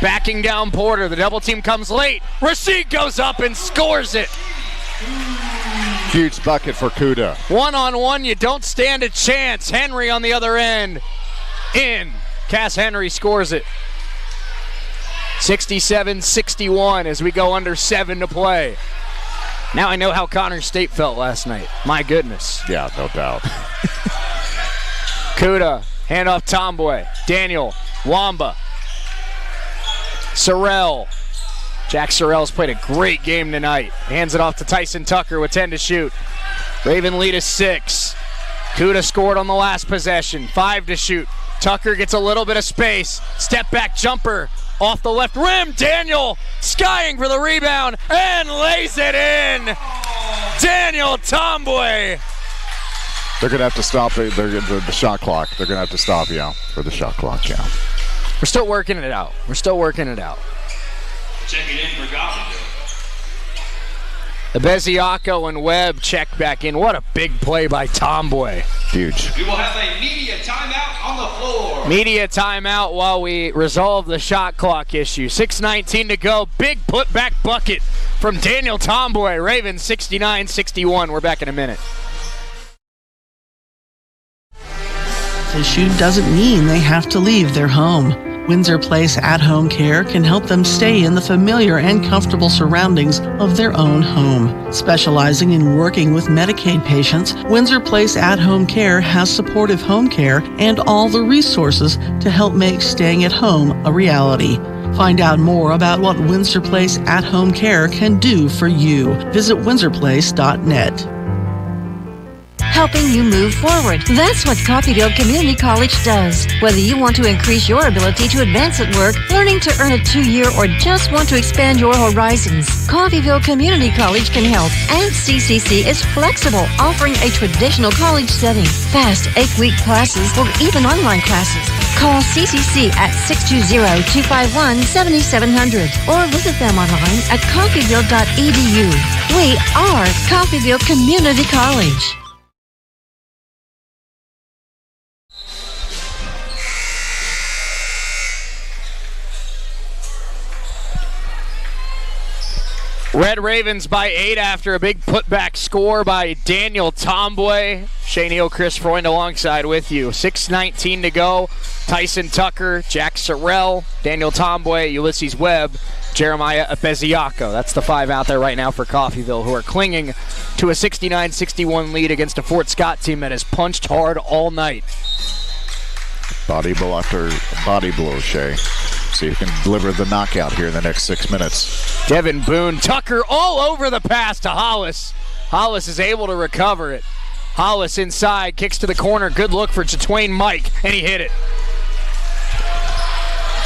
backing down Porter. The double team comes late. Rasheed goes up and scores it. Huge bucket for Kuda. 1-on-1, you don't stand a chance. Henry on the other end. In. Cass Henry scores it. 67-61 as we go under 7 to play. Now I know how Connor State felt last night. My goodness. Yeah, no doubt. Kuda, handoff Tomboy. Daniel, Wamba. Sorrell. Jack Sorrell's played a great game tonight. Hands it off to Tyson Tucker with 10 to shoot. Raven lead is 6. Kuda scored on the last possession. 5 to shoot. Tucker gets a little bit of space. Step back jumper off the left rim. Daniel skying for the rebound and lays it in. Daniel Tomboy. They're going to have to stop the shot clock. They're going to have to stop, for the shot clock, We're still working it out. Checking in for Coffeyville. Beziaco and Webb check back in. What a big play by Tomboy. Huge. We will have a media timeout on the floor. Media timeout while we resolve the shot clock issue. 6:19 to go. Big putback bucket from Daniel Tomboy. Ravens 69-61. We're back in a minute. Issue doesn't mean they have to leave their home. Windsor Place at-home care can help them stay in the familiar and comfortable surroundings of their own home. Specializing in working with Medicaid patients, Windsor Place at-home care has supportive home care and all the resources to help make staying at home a reality. Find out more about what Windsor Place at-home care can do for you. Visit windsorplace.net. Helping you move forward. That's what Coffeyville Community College does. Whether you want to increase your ability to advance at work, learning to earn a 2-year, or just want to expand your horizons, Coffeyville Community College can help. And CCC is flexible, offering a traditional college setting, fast 8-week classes, or even online classes. Call CCC at 620-251-7700 or visit them online at coffeyville.edu. We are Coffeyville Community College. Red Ravens by 8 after a big putback score by Daniel Tomboy. Shane Eel, Chris Freund alongside with you. 6:19 to go. Tyson Tucker, Jack Sorrell, Daniel Tomboy, Ulysses Webb, Jeremiah Beziaco. That's the 5 out there right now for Coffeyville, who are clinging to a 69-61 lead against a Fort Scott team that has punched hard all night. Body blow after body blow, Shay. See if you can deliver the knockout here in the next 6 minutes. Devin Boone, Tucker all over the pass to Hollis. Hollis is able to recover it. Hollis inside, kicks to the corner. Good look for Jatwain Mike, and he hit it.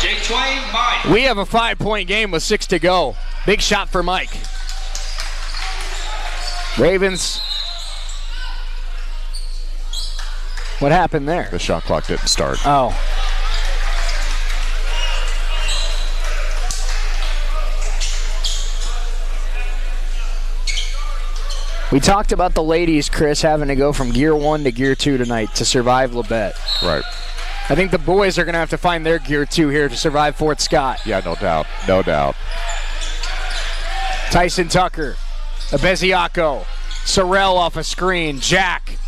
Jatwain Mike. We have a 5-point game with 6 to go. Big shot for Mike. Ravens. What happened there? The shot clock didn't start. Oh. We talked about the ladies, Chris, having to go from Gear 1 to Gear 2 tonight to survive Labette. Right. I think the boys are going to have to find their gear, too, here to survive Fort Scott. Yeah, no doubt. No doubt. Tyson Tucker. Abeziaco. Sorrell off a screen. Jack.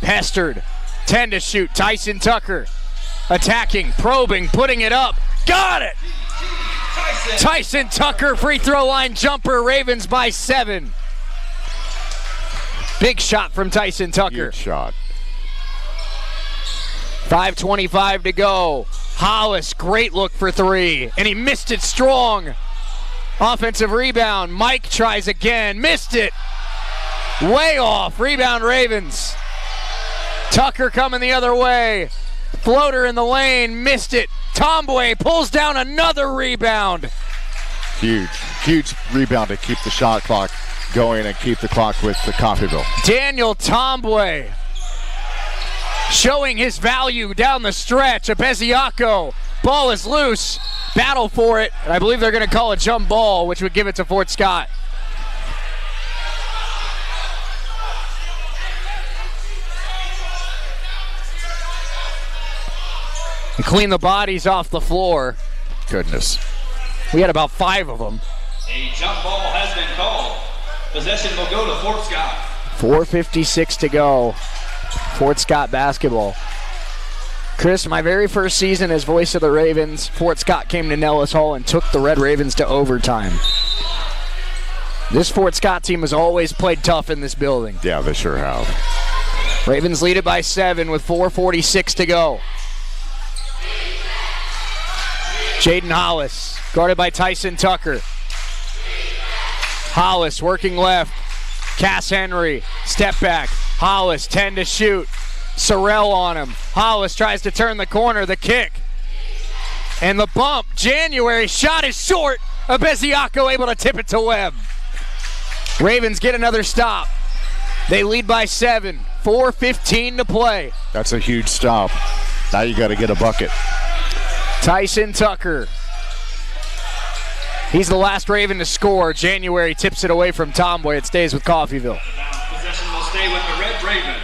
Pestered. 10 to shoot. Tyson Tucker. Attacking. Probing. Putting it up. Got it! Tyson Tucker, free throw line jumper. Ravens by 7. Big shot from Tyson Tucker. Huge shot. 5:25 to go. Hollis, great look for 3, and he missed it strong. Offensive rebound. Mike tries again. Missed it. Way off. Rebound Ravens. Tucker coming the other way. Floater in the lane. Missed it. Tomboy pulls down another rebound. Huge rebound to keep the shot clock going and keep the clock with the Coffeyville. Daniel Tomboy showing his value down the stretch. Abeziaco. Ball is loose. Battle for it. And I believe they're going to call a jump ball, which would give it to Fort Scott. And clean the bodies off the floor. Goodness. We had about 5 of them. A jump ball has been called. Possession will go to Fort Scott. 4:56 to go. Fort Scott basketball. Chris, my very first season as voice of the Ravens, Fort Scott came to Nellis Hall and took the Red Ravens to overtime. This Fort Scott team has always played tough in this building. Yeah, they sure have. Ravens lead it by 7 with 4:46 to go. Jaden Hollis, guarded by Tyson Tucker. Hollis working left. Cass Henry, step back. Hollis, 10 to shoot. Sorrell on him. Hollis tries to turn the corner, the kick. And the bump. January shot is short. Abeziaco able to tip it to Webb. Ravens get another stop. They lead by 7. 4:15 to play. That's a huge stop. Now you got to get a bucket. Tyson Tucker. He's the last Raven to score. January tips it away from Tomboy. It stays with Coffeyville. Possession will stay with the Red Ravens.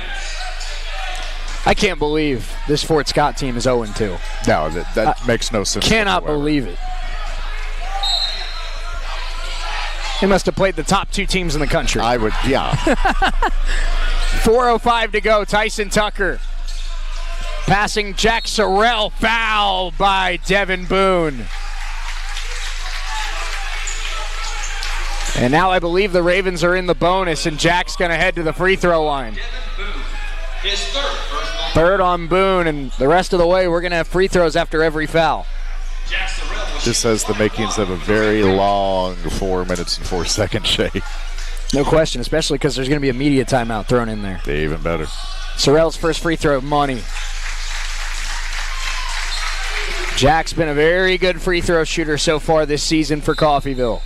I can't believe this Fort Scott team is 0-2. No, that makes no sense. Cannot believe it. They must have played the top 2 teams in the country. I would, yeah. 4:05 to go. Tyson Tucker. Passing Jack Sorrell. Foul by Devin Boone. And now I believe the Ravens are in the bonus, and Jack's going to head to the free throw line. His Third on Boone, and the rest of the way we're going to have free throws after every foul. This has the makings of a very long 4 minutes and 4 second shake. No question, especially because there's going to be a media timeout thrown in there. Even better. Sorrell's first free throw, money. Jack's been a very good free throw shooter so far this season for Coffeyville.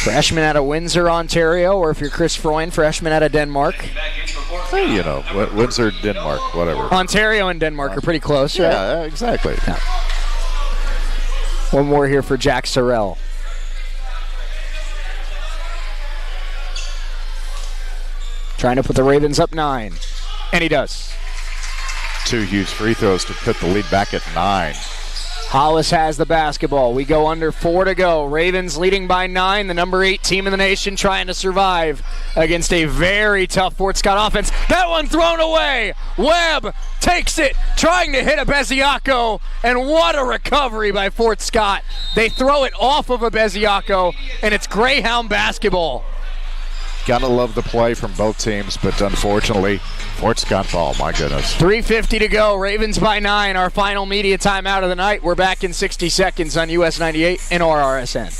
Freshman out of Windsor, Ontario, or if you're Chris Freund, freshman out of Denmark. Hey, you know, Windsor, Denmark, whatever. Ontario and Denmark are pretty close, right? Yeah, exactly. Yeah. One more here for Jack Sorrell. Trying to put the Ravens up 9. And he does. 2 huge free throws to put the lead back at 9. Hollis has the basketball. We go under 4 to go. Ravens leading by 9. The number 8 team in the nation trying to survive against a very tough Fort Scott offense. That one thrown away. Webb takes it, trying to hit Abeziaco, and what a recovery by Fort Scott. They throw it off of Abeziaco, and it's Greyhound basketball. Gotta love the play from both teams, but unfortunately, Fort Scott ball, my goodness. 3:50 to go, Ravens by 9, our final media timeout of the night. We're back in 60 seconds on US 98 and RRSN.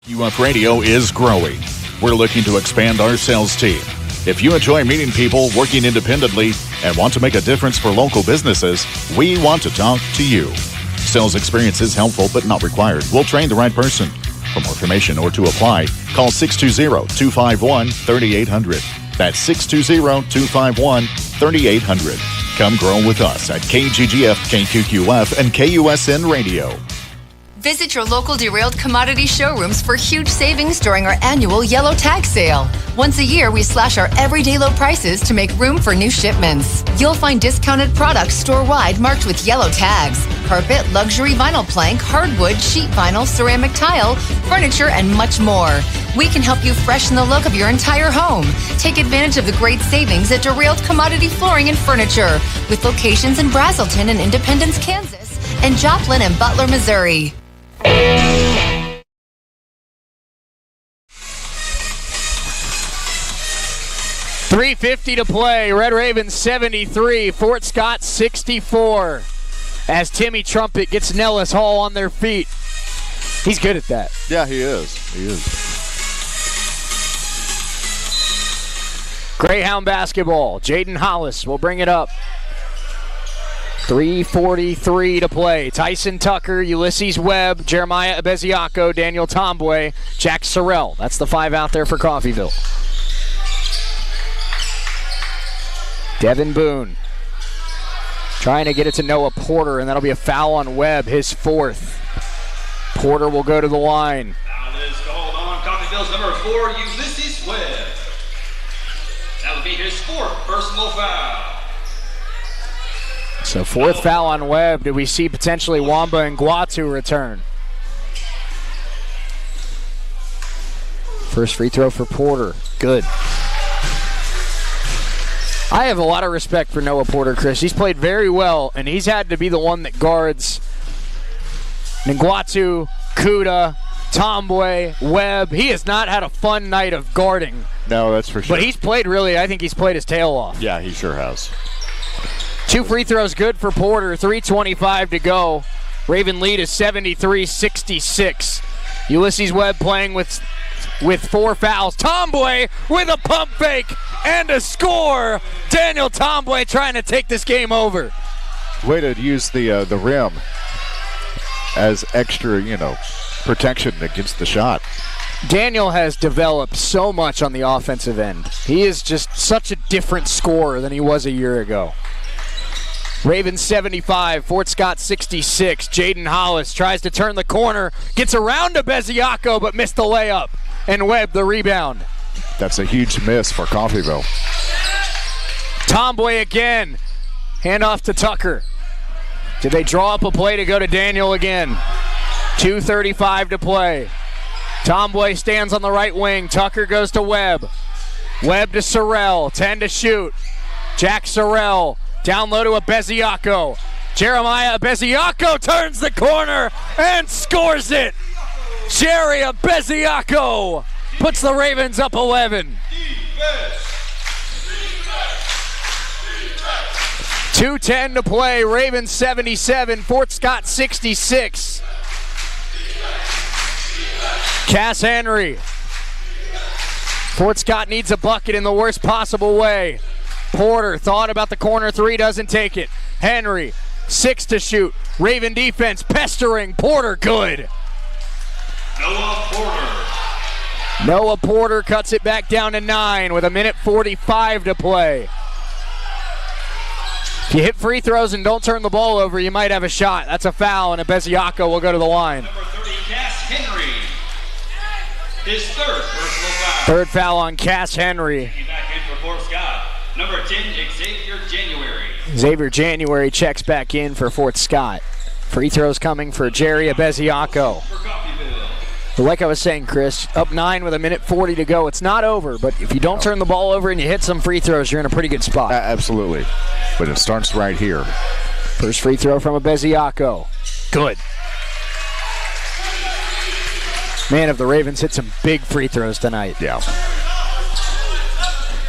UF Radio is growing. We're looking to expand our sales team. If you enjoy meeting people, working independently, and want to make a difference for local businesses, we want to talk to you. Sales experience is helpful but not required. We'll train the right person. For more information or to apply, call 620-251-3800. That's 620-251-3800. Come grow with us at KGGF, KQQF, and KUSN Radio. Visit your local derailed commodity showrooms for huge savings during our annual Yellow Tag Sale. Once a year, we slash our everyday low prices to make room for new shipments. You'll find discounted products store-wide marked with yellow tags. Carpet, luxury vinyl plank, hardwood, sheet vinyl, ceramic tile, furniture, and much more. We can help you freshen the look of your entire home. Take advantage of the great savings at Derailed Commodity Flooring and Furniture, with locations in Brazelton and Independence, Kansas, and Joplin and Butler, Missouri. 3:50 to play. Red Ravens 73, Fort Scott 64. As Timmy Trumpet gets Nellis Hall on their feet. He's good at that. Yeah, he is. He is. Greyhound basketball. Jaden Hollis will bring it up. 3:43 to play. Tyson Tucker, Ulysses Webb, Jeremiah Abeziaco, Daniel Tomboy, Jack Sorrell. That's the 5 out there for Coffeyville. Devin Boone trying to get it to Noah Porter, and that'll be a foul on Webb, his 4th. Porter will go to the line. Foul is called on Coffeyville's number 4, Ulysses Webb. That'll be his 4th personal foul. So 4th foul on Webb. Do we see potentially Wamba and Guatu return? First free throw for Porter. Good. I have a lot of respect for Noah Porter, Chris. He's played very well, and he's had to be the one that guards Nguatu, Kuda, Tomboy, Webb. He has not had a fun night of guarding. No, that's for sure. But he's played I think he's played his tail off. Yeah, he sure has. 2 free throws good for Porter, 3:25 to go. Raven lead is 73-66. Ulysses Webb playing with 4 fouls. Tomboy with a pump fake and a score. Daniel Tomboy trying to take this game over. Way to use the rim as extra, protection against the shot. Daniel has developed so much on the offensive end. He is just such a different scorer than he was a year ago. Ravens 75, Fort Scott 66. Jaden Hollis tries to turn the corner, gets around to Beziaco, but missed the layup. And Webb the rebound. That's a huge miss for Coffeyville. Tomboy again. Handoff to Tucker. Did they draw up a play to go to Daniel again? 2:35 to play. Tomboy stands on the right wing. Tucker goes to Webb. Webb to Sorrell. 10 to shoot. Jack Sorrell. Down low to Abeziaco. Jeremiah Abeziaco turns the corner and scores it. Jerry Abeziaco puts the Ravens up 11. 2:10 to play. Ravens 77, Fort Scott 66. Cass Henry. Fort Scott needs a bucket in the worst possible way. Porter thought about the corner 3, doesn't take it. Henry, 6 to shoot. Raven defense pestering. Porter good. Noah Porter cuts it back down to 9 with 1:45 to play. If you hit free throws and don't turn the ball over, you might have a shot. That's a foul, and Abeziaco will go to the line. Number 30, Cass Henry. His 3rd personal foul. 3rd foul on Cass Henry. Back in for Fort Scott. Number 10, Xavier January. Xavier January checks back in for Fort Scott. Free throws coming for Jerry Abeziaco. But like I was saying, Chris, up 9 with 1:40 to go. It's not over, but if you don't turn the ball over and you hit some free throws, you're in a pretty good spot. Absolutely. But it starts right here. First free throw from Abeziaco. Good. Man, if the Ravens hit some big free throws tonight. Yeah.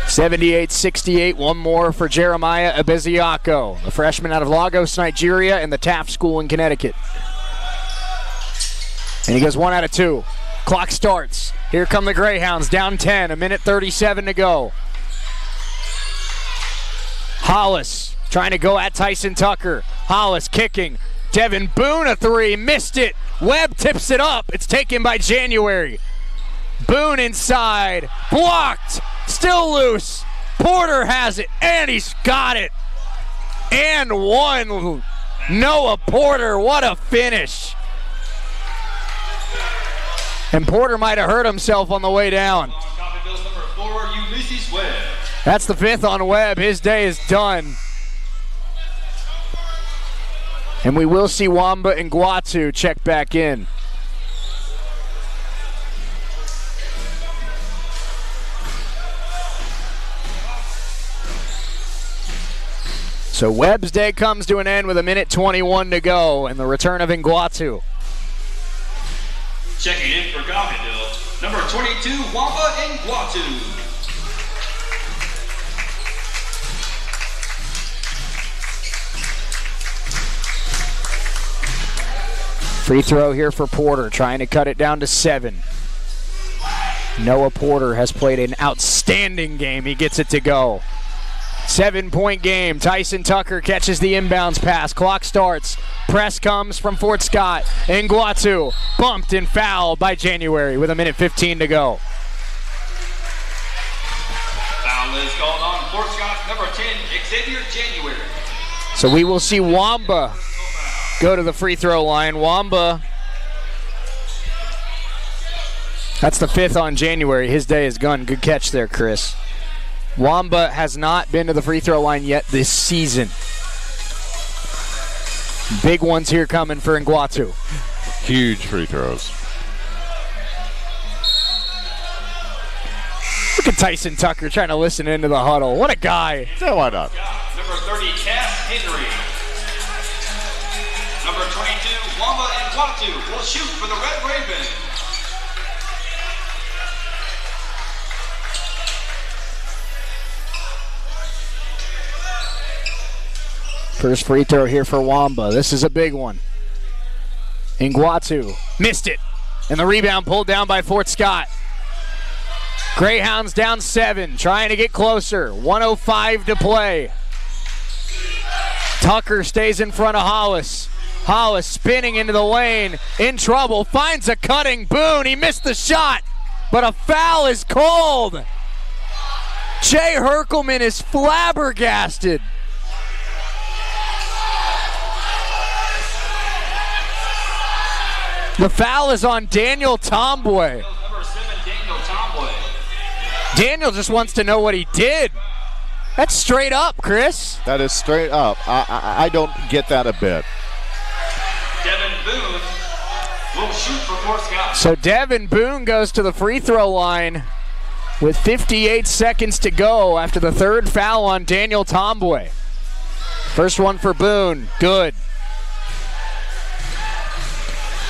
78-68, one more for Jeremiah Abeziaco, the freshman out of Lagos, Nigeria, and the Taft School in Connecticut. And he goes 1 out of 2. Clock starts. Here come the Greyhounds, down 10, 1:37 to go. Hollis trying to go at Tyson Tucker. Hollis kicking. Devin Boone a 3, missed it. Webb tips it up. It's taken by January. Boone inside, blocked, still loose. Porter has it, and he's got it. And one. Noah Porter, what a finish. And Porter might have hurt himself on the way down. Coffeyville's number 4, Ulysses Webb. That's the 5th on Webb. His day is done. And we will see Wamba and Guatu check back in. So Webb's day comes to an end with 1:21 to go, and the return of Nguatu. Checking in for Coffeyville, number 22, Wamba Nguatu. Free throw here for Porter, trying to cut it down to 7. Noah Porter has played an outstanding game. He gets it to go. 7-point game. Tyson Tucker catches the inbounds pass. Clock starts. Press comes from Fort Scott. Nguatu bumped and fouled by January with 1:15 to go. Foul is called on Fort Scott's number 10, Xavier January. So we will see Wamba go to the free throw line. Wamba, that's the 5th on January. His day is gone. Good catch there, Chris. Wamba has not been to the free throw line yet this season. Big ones here coming for Nguatu. Huge free throws. Look at Tyson Tucker trying to listen into the huddle. What a guy. Yeah, why not? Number 30, Cass Henry. Number 22, Wamba Nguatu will shoot for the Red Ravens. First free throw here for Wamba. This is a big one. Nguatu missed it. And the rebound pulled down by Fort Scott. Greyhounds down 7, trying to get closer. 1:05 to play. Tucker stays in front of Hollis. Hollis spinning into the lane, in trouble, finds a cutting Boone. He missed the shot, but a foul is called. Jay Herkelman is flabbergasted. The foul is on Daniel Tomboy. Number 7, Daniel Tomboy. Daniel just wants to know what he did. That's straight up, Chris. That is straight up. I don't get that a bit. Devin Boone will shoot for Fort Scott. So Devin Boone goes to the free throw line with 58 seconds to go after the 3rd foul on Daniel Tomboy. First one for Boone, good.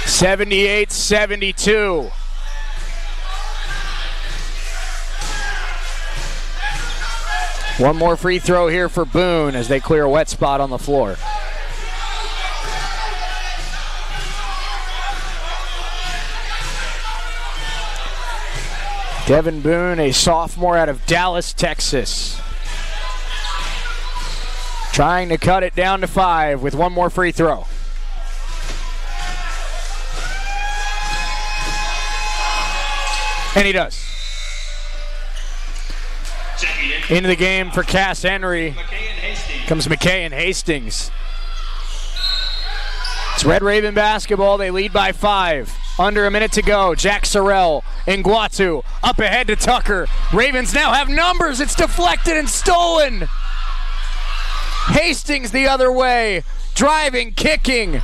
78-72. One more free throw here for Boone as they clear a wet spot on the floor. Devin Boone, a sophomore out of Dallas, Texas. Trying to cut it down to 5 with one more free throw. And he does. Into the game for Cass Henry comes McKay and Hastings. It's Red Raven basketball. They lead by 5. Under a minute to go. Jack Sorrell, Nguatu, up ahead to Tucker. Ravens now have numbers. It's deflected and stolen. Hastings the other way. Driving, kicking.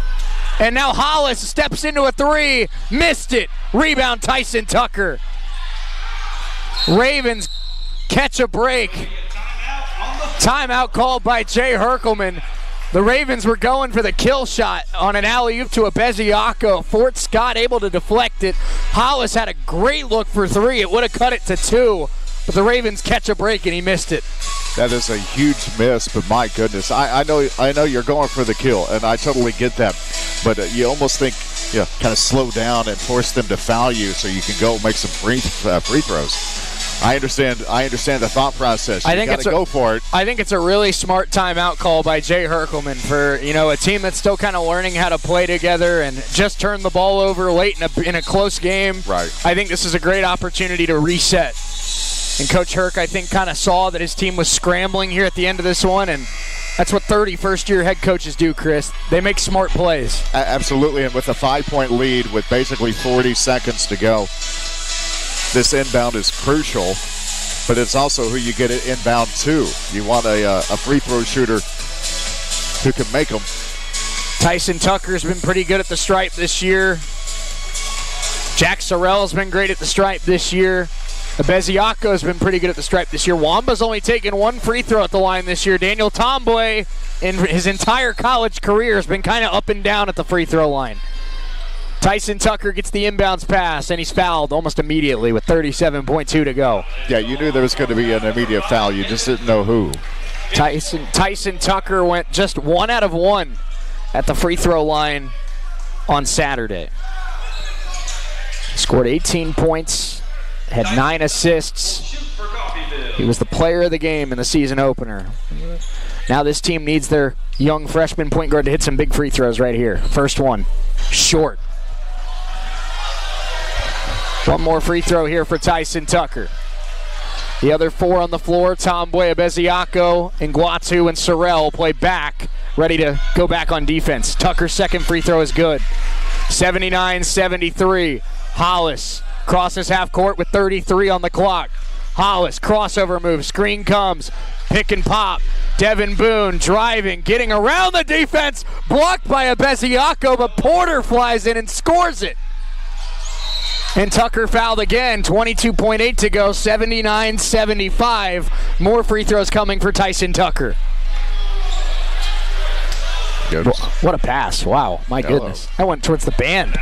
And now Hollis steps into a 3. Missed it. Rebound Tyson Tucker. Ravens catch a break. Timeout called by Jay Herkelman. The Ravens were going for the kill shot on an alley-oop to a Beziaco. Fort Scott able to deflect it. Hollis had a great look for 3. It would have cut it to 2, but the Ravens catch a break and he missed it. That is a huge miss, but my goodness, I know you're going for the kill, and I totally get that. But you almost think, kind of slow down and force them to foul you so you can go make some free throws. I understand the thought process. You got to go for it. I think it's a really smart timeout call by Jay Herkelman for a team that's still kind of learning how to play together and just turned the ball over late in a close game. Right. I think this is a great opportunity to reset. And Coach Herc, I think, kind of saw that his team was scrambling here at the end of this one and That's what 30 first-year head coaches do, Chris. They make smart plays. Absolutely, and with a 5-point lead with basically 40 seconds to go, this inbound is crucial, but it's also who you get it inbound to. You want a free throw shooter who can make them. Tyson Tucker's been pretty good at the stripe this year. Jack Sorrell's been great at the stripe this year. Beziako's been pretty good at the stripe this year. Wamba's only taken one free throw at the line this year. Daniel Tomboy, in his entire college career, has been kind of up and down at the free throw line. Tyson Tucker gets the inbounds pass, and he's fouled almost immediately with 37.2 to go. Yeah, you knew there was going to be an immediate foul. You just didn't know who. Tyson Tucker went just 1 out of 1 at the free throw line on Saturday. Scored 18 points, had 9 assists. He was the player of the game in the season opener. Now this team needs their young freshman point guard to hit some big free throws right here. First one, short. One more free throw here for Tyson Tucker. The other 4 on the floor, Tomboy, Beziako, Nguatu, and Sorrell play back, ready to go back on defense. Tucker's second free throw is good. 79-73. Hollis crosses half court with 33 on the clock. Hollis, crossover move, screen comes, pick and pop. Devin Boone driving, getting around the defense, blocked by a Beziako, but Porter flies in and scores it. And Tucker fouled again, 22.8 to go, 79-75. More free throws coming for Tyson Tucker. Good. What a pass. Wow, my goodness. That went towards the band.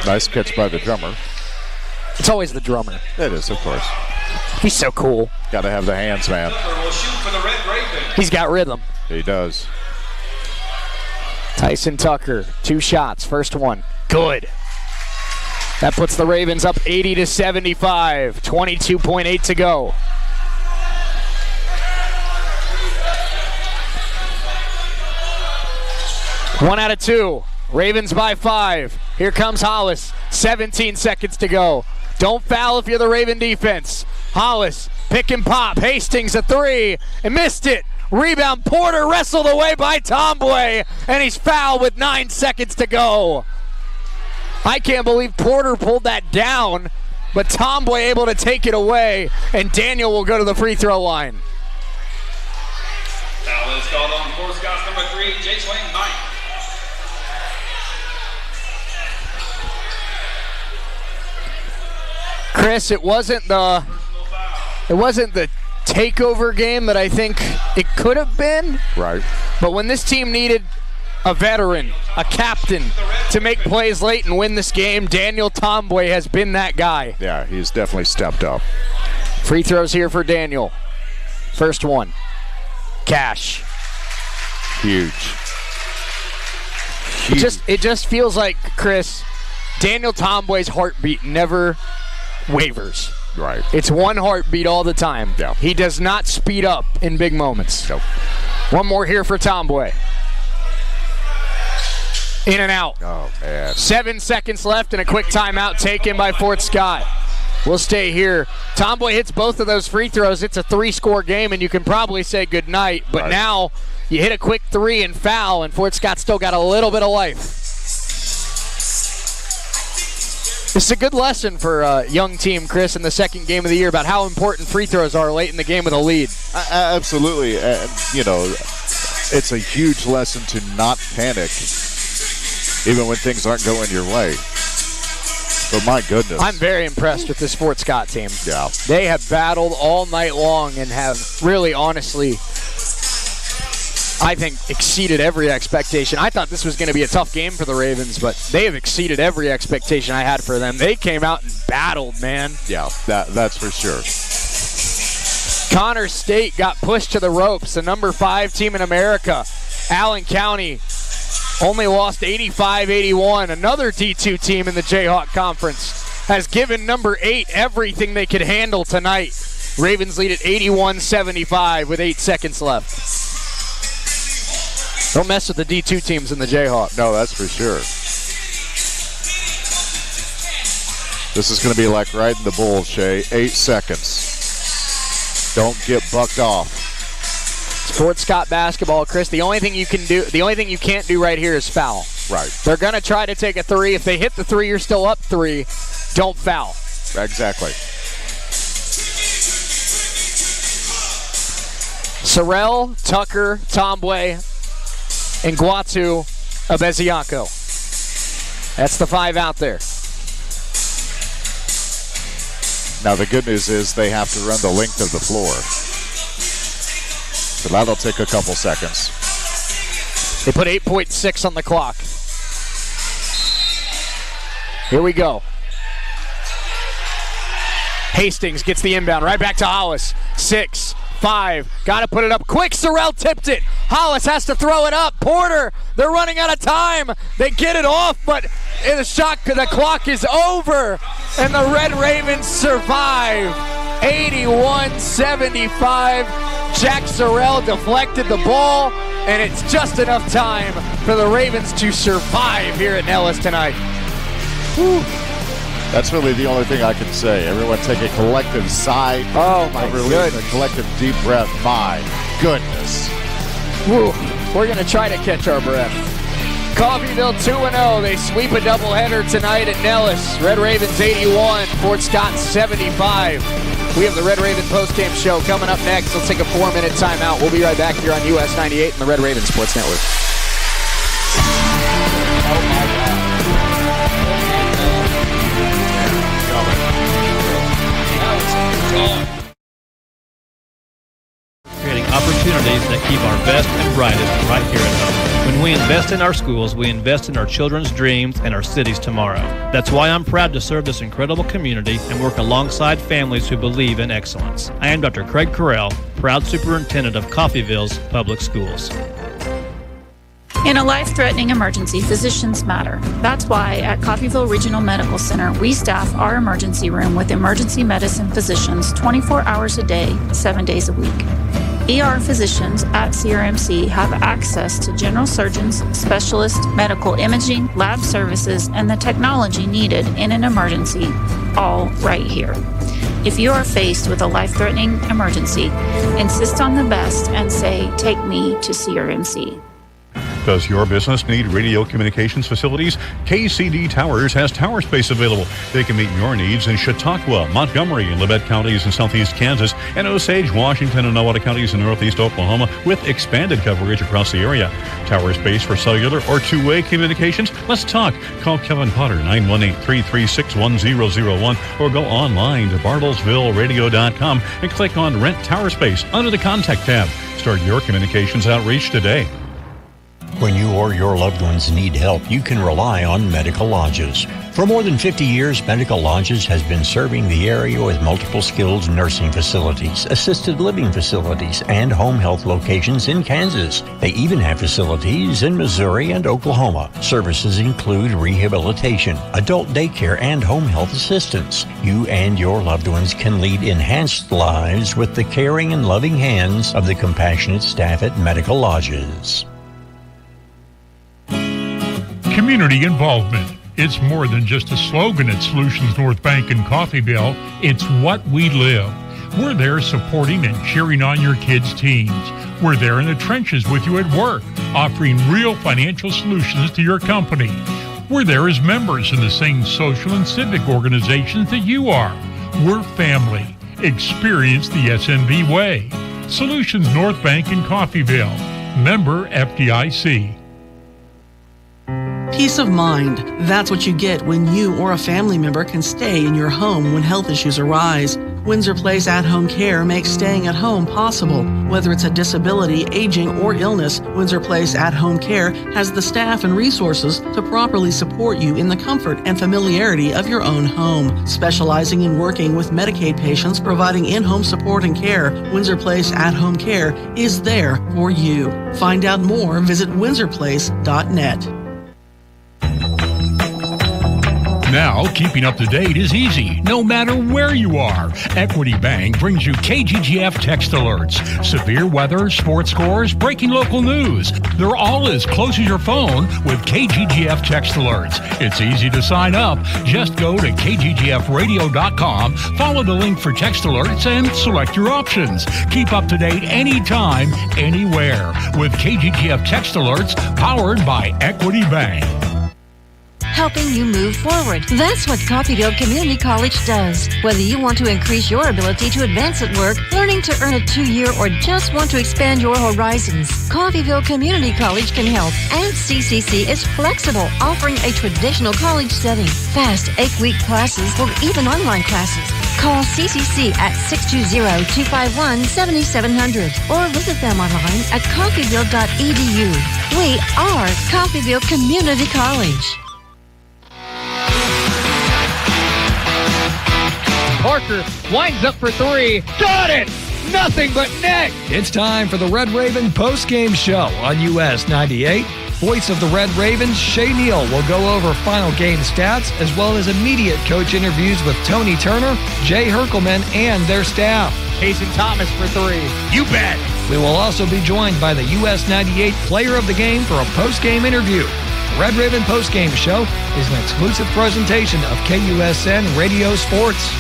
Nice catch by the drummer. It's always the drummer. It is, of course. He's so cool. Got to have the hands, man. He's got rhythm. He does. Tyson Tucker, 2 shots. First one, good. That puts the Ravens up 80-75. 22.8 to go. One out of 2. Ravens by 5. Here comes Hollis. 17 seconds to go. Don't foul if you're the Raven defense. Hollis, pick and pop. Hastings a 3 and missed it. Rebound, Porter wrestled away by Tomboy, and he's fouled with 9 seconds to go. I can't believe Porter pulled that down, but Tomboy able to take it away, and Daniel will go to the free throw line. Foul is called on Fort Scott's number 3, Jay Swain Mike. Chris, it wasn't the takeover game that I think it could have been. Right. But when this team needed a veteran, a captain, to make plays late and win this game, Daniel Tomboy has been that guy. Yeah, he's definitely stepped up. Free throws here for Daniel. First one. Cash. Huge. It just feels like, Chris, Daniel Tomboy's heartbeat never wavers. Right. It's one heartbeat all the time. Yeah. He does not speed up in big moments. Nope. One more here for Tomboy. In and out. Oh, man. 7 seconds left and a quick timeout taken by Fort Scott. We'll stay here. Tomboy hits both of those free throws. It's a 3-score game, and you can probably say goodnight. But right. Now you hit a quick 3 and foul, and Fort Scott still got a little bit of life. This is a good lesson for a young team, Chris, in the second game of the year about how important free throws are late in the game with a lead. Absolutely. It's a huge lesson to not panic, even when things aren't going your way. But my goodness. I'm very impressed with this Fort Scott team. Yeah. They have battled all night long and have really, honestly, I think, exceeded every expectation. I thought this was going to be a tough game for the Ravens, but they have exceeded every expectation I had for them. They came out and battled, man. Yeah, that's for sure. Connors State got pushed to the ropes, the number 5 team in America. Allen County only lost 85-81. Another D2 team in the Jayhawk Conference has given number 8 everything they could handle tonight. Ravens lead at 81-75 with 8 seconds left. Don't mess with the D2 teams in the Jayhawk. No, that's for sure. This is going to be like riding the bull, Shay. 8 seconds. Don't get bucked off. It's Fort Scott basketball, Chris. The only thing you can't do right here is foul. Right. They're going to try to take a three. If they hit the three, you're still up 3. Don't foul. Exactly. Sorrell, Tucker, Tombwe, and Guatu Abezianco. That's the 5 out there. Now the good news is they have to run the length of the floor. So that'll take a couple seconds. They put 8.6 on the clock. Here we go. Hastings gets the inbound right back to Hollis. 6, 5, got to put it up quick. Sorrell tipped it. Hollis has to throw it up. Porter, they're running out of time. They get it off, but the clock is over, and the Red Ravens survive. 81-75. Jack Sorrell deflected the ball, and it's just enough time for the Ravens to survive here at Nellis tonight. Whew. That's really the only thing I can say. Everyone take a collective sigh. Oh, my goodness. A collective deep breath. My goodness. Whew. We're going to try to catch our breath. Coffeyville 2-0. They sweep a doubleheader tonight at Nellis. Red Ravens 81, Fort Scott 75. We have the Red Raven postgame show coming up next. Let's take a 4-minute timeout. We'll be right back here on US 98 and the Red Raven Sports Network. Oh, my God. Creating opportunities that keep our best and brightest right here at home. When we invest in our schools, we invest in our children's dreams and our city's tomorrow. That's why I'm proud to serve this incredible community and work alongside families who believe in excellence. I am Dr. Craig Carell, proud superintendent of Coffeyville's Public Schools. In a life-threatening emergency, physicians matter. That's why at Coffeyville Regional Medical Center, we staff our emergency room with emergency medicine physicians 24 hours a day, 7 days a week. ER physicians at CRMC have access to general surgeons, specialists, medical imaging, lab services, and the technology needed in an emergency, all right here. If you are faced with a life-threatening emergency, insist on the best and say, "Take me to CRMC." Does your business need radio communications facilities? KCD Towers has tower space available. They can meet your needs in Chautauqua, Montgomery, and Labette counties in southeast Kansas, and Osage, Washington, and Nowata counties in northeast Oklahoma, with expanded coverage across the area. Tower space for cellular or two-way communications? Let's talk. Call Kevin Potter, 918-336-1001, or go online to bartlesvilleradio.com and click on Rent Tower Space under the Contact tab. Start your communications outreach today. When you or your loved ones need help, you can rely on Medical Lodges. For more than 50 years, Medical Lodges has been serving the area with multiple skilled nursing facilities, assisted living facilities, and home health locations in Kansas. They even have facilities in Missouri and Oklahoma. Services include rehabilitation, adult daycare, and home health assistance. You and your loved ones can lead enhanced lives with the caring and loving hands of the compassionate staff at Medical Lodges. Community involvement. It's more than just a slogan at Solutions North Bank in Coffeyville. It's what we live. We're there supporting and cheering on your kids' teams. We're there in the trenches with you at work, offering real financial solutions to your company. We're there as members in the same social and civic organizations that you are. We're family. Experience the SNB way. Solutions North Bank in Coffeyville. Member FDIC. Peace of mind. That's what you get when you or a family member can stay in your home when health issues arise. Windsor Place at-home care makes staying at home possible. Whether it's a disability, aging, or illness, Windsor Place at-home care has the staff and resources to properly support you in the comfort and familiarity of your own home. Specializing in working with Medicaid patients, providing in-home support and care, Windsor Place at-home care is there for you. Find out more, visit windsorplace.net. Now, keeping up to date is easy, no matter where you are. Equity Bank brings you KGGF text alerts, severe weather, sports scores, breaking local news. They're all as close as your phone with KGGF text alerts. It's easy to sign up. Just go to kggfradio.com, follow the link for text alerts, and select your options. Keep up to date anytime, anywhere with KGGF text alerts powered by Equity Bank. Helping you move forward. That's what Coffeyville Community College does. Whether you want to increase your ability to advance at work, learning to earn a 2-year, or just want to expand your horizons, Coffeyville Community College can help. And CCC is flexible, offering a traditional college setting, fast 8-week classes, or even online classes. Call CCC at 620-251-7700 or visit them online at coffeyville.edu. We are Coffeyville Community College. Parker winds up for 3. Got it! Nothing but net! It's time for the Red Raven postgame show on US 98. Voice of the Red Ravens, Shay Neal, will go over final game stats as well as immediate coach interviews with Tony Turner, Jay Herkelman, and their staff. Payson Thomas for 3. You bet! We will also be joined by the US 98 player of the game for a postgame interview. The Red Raven postgame show is an exclusive presentation of KUSN Radio Sports.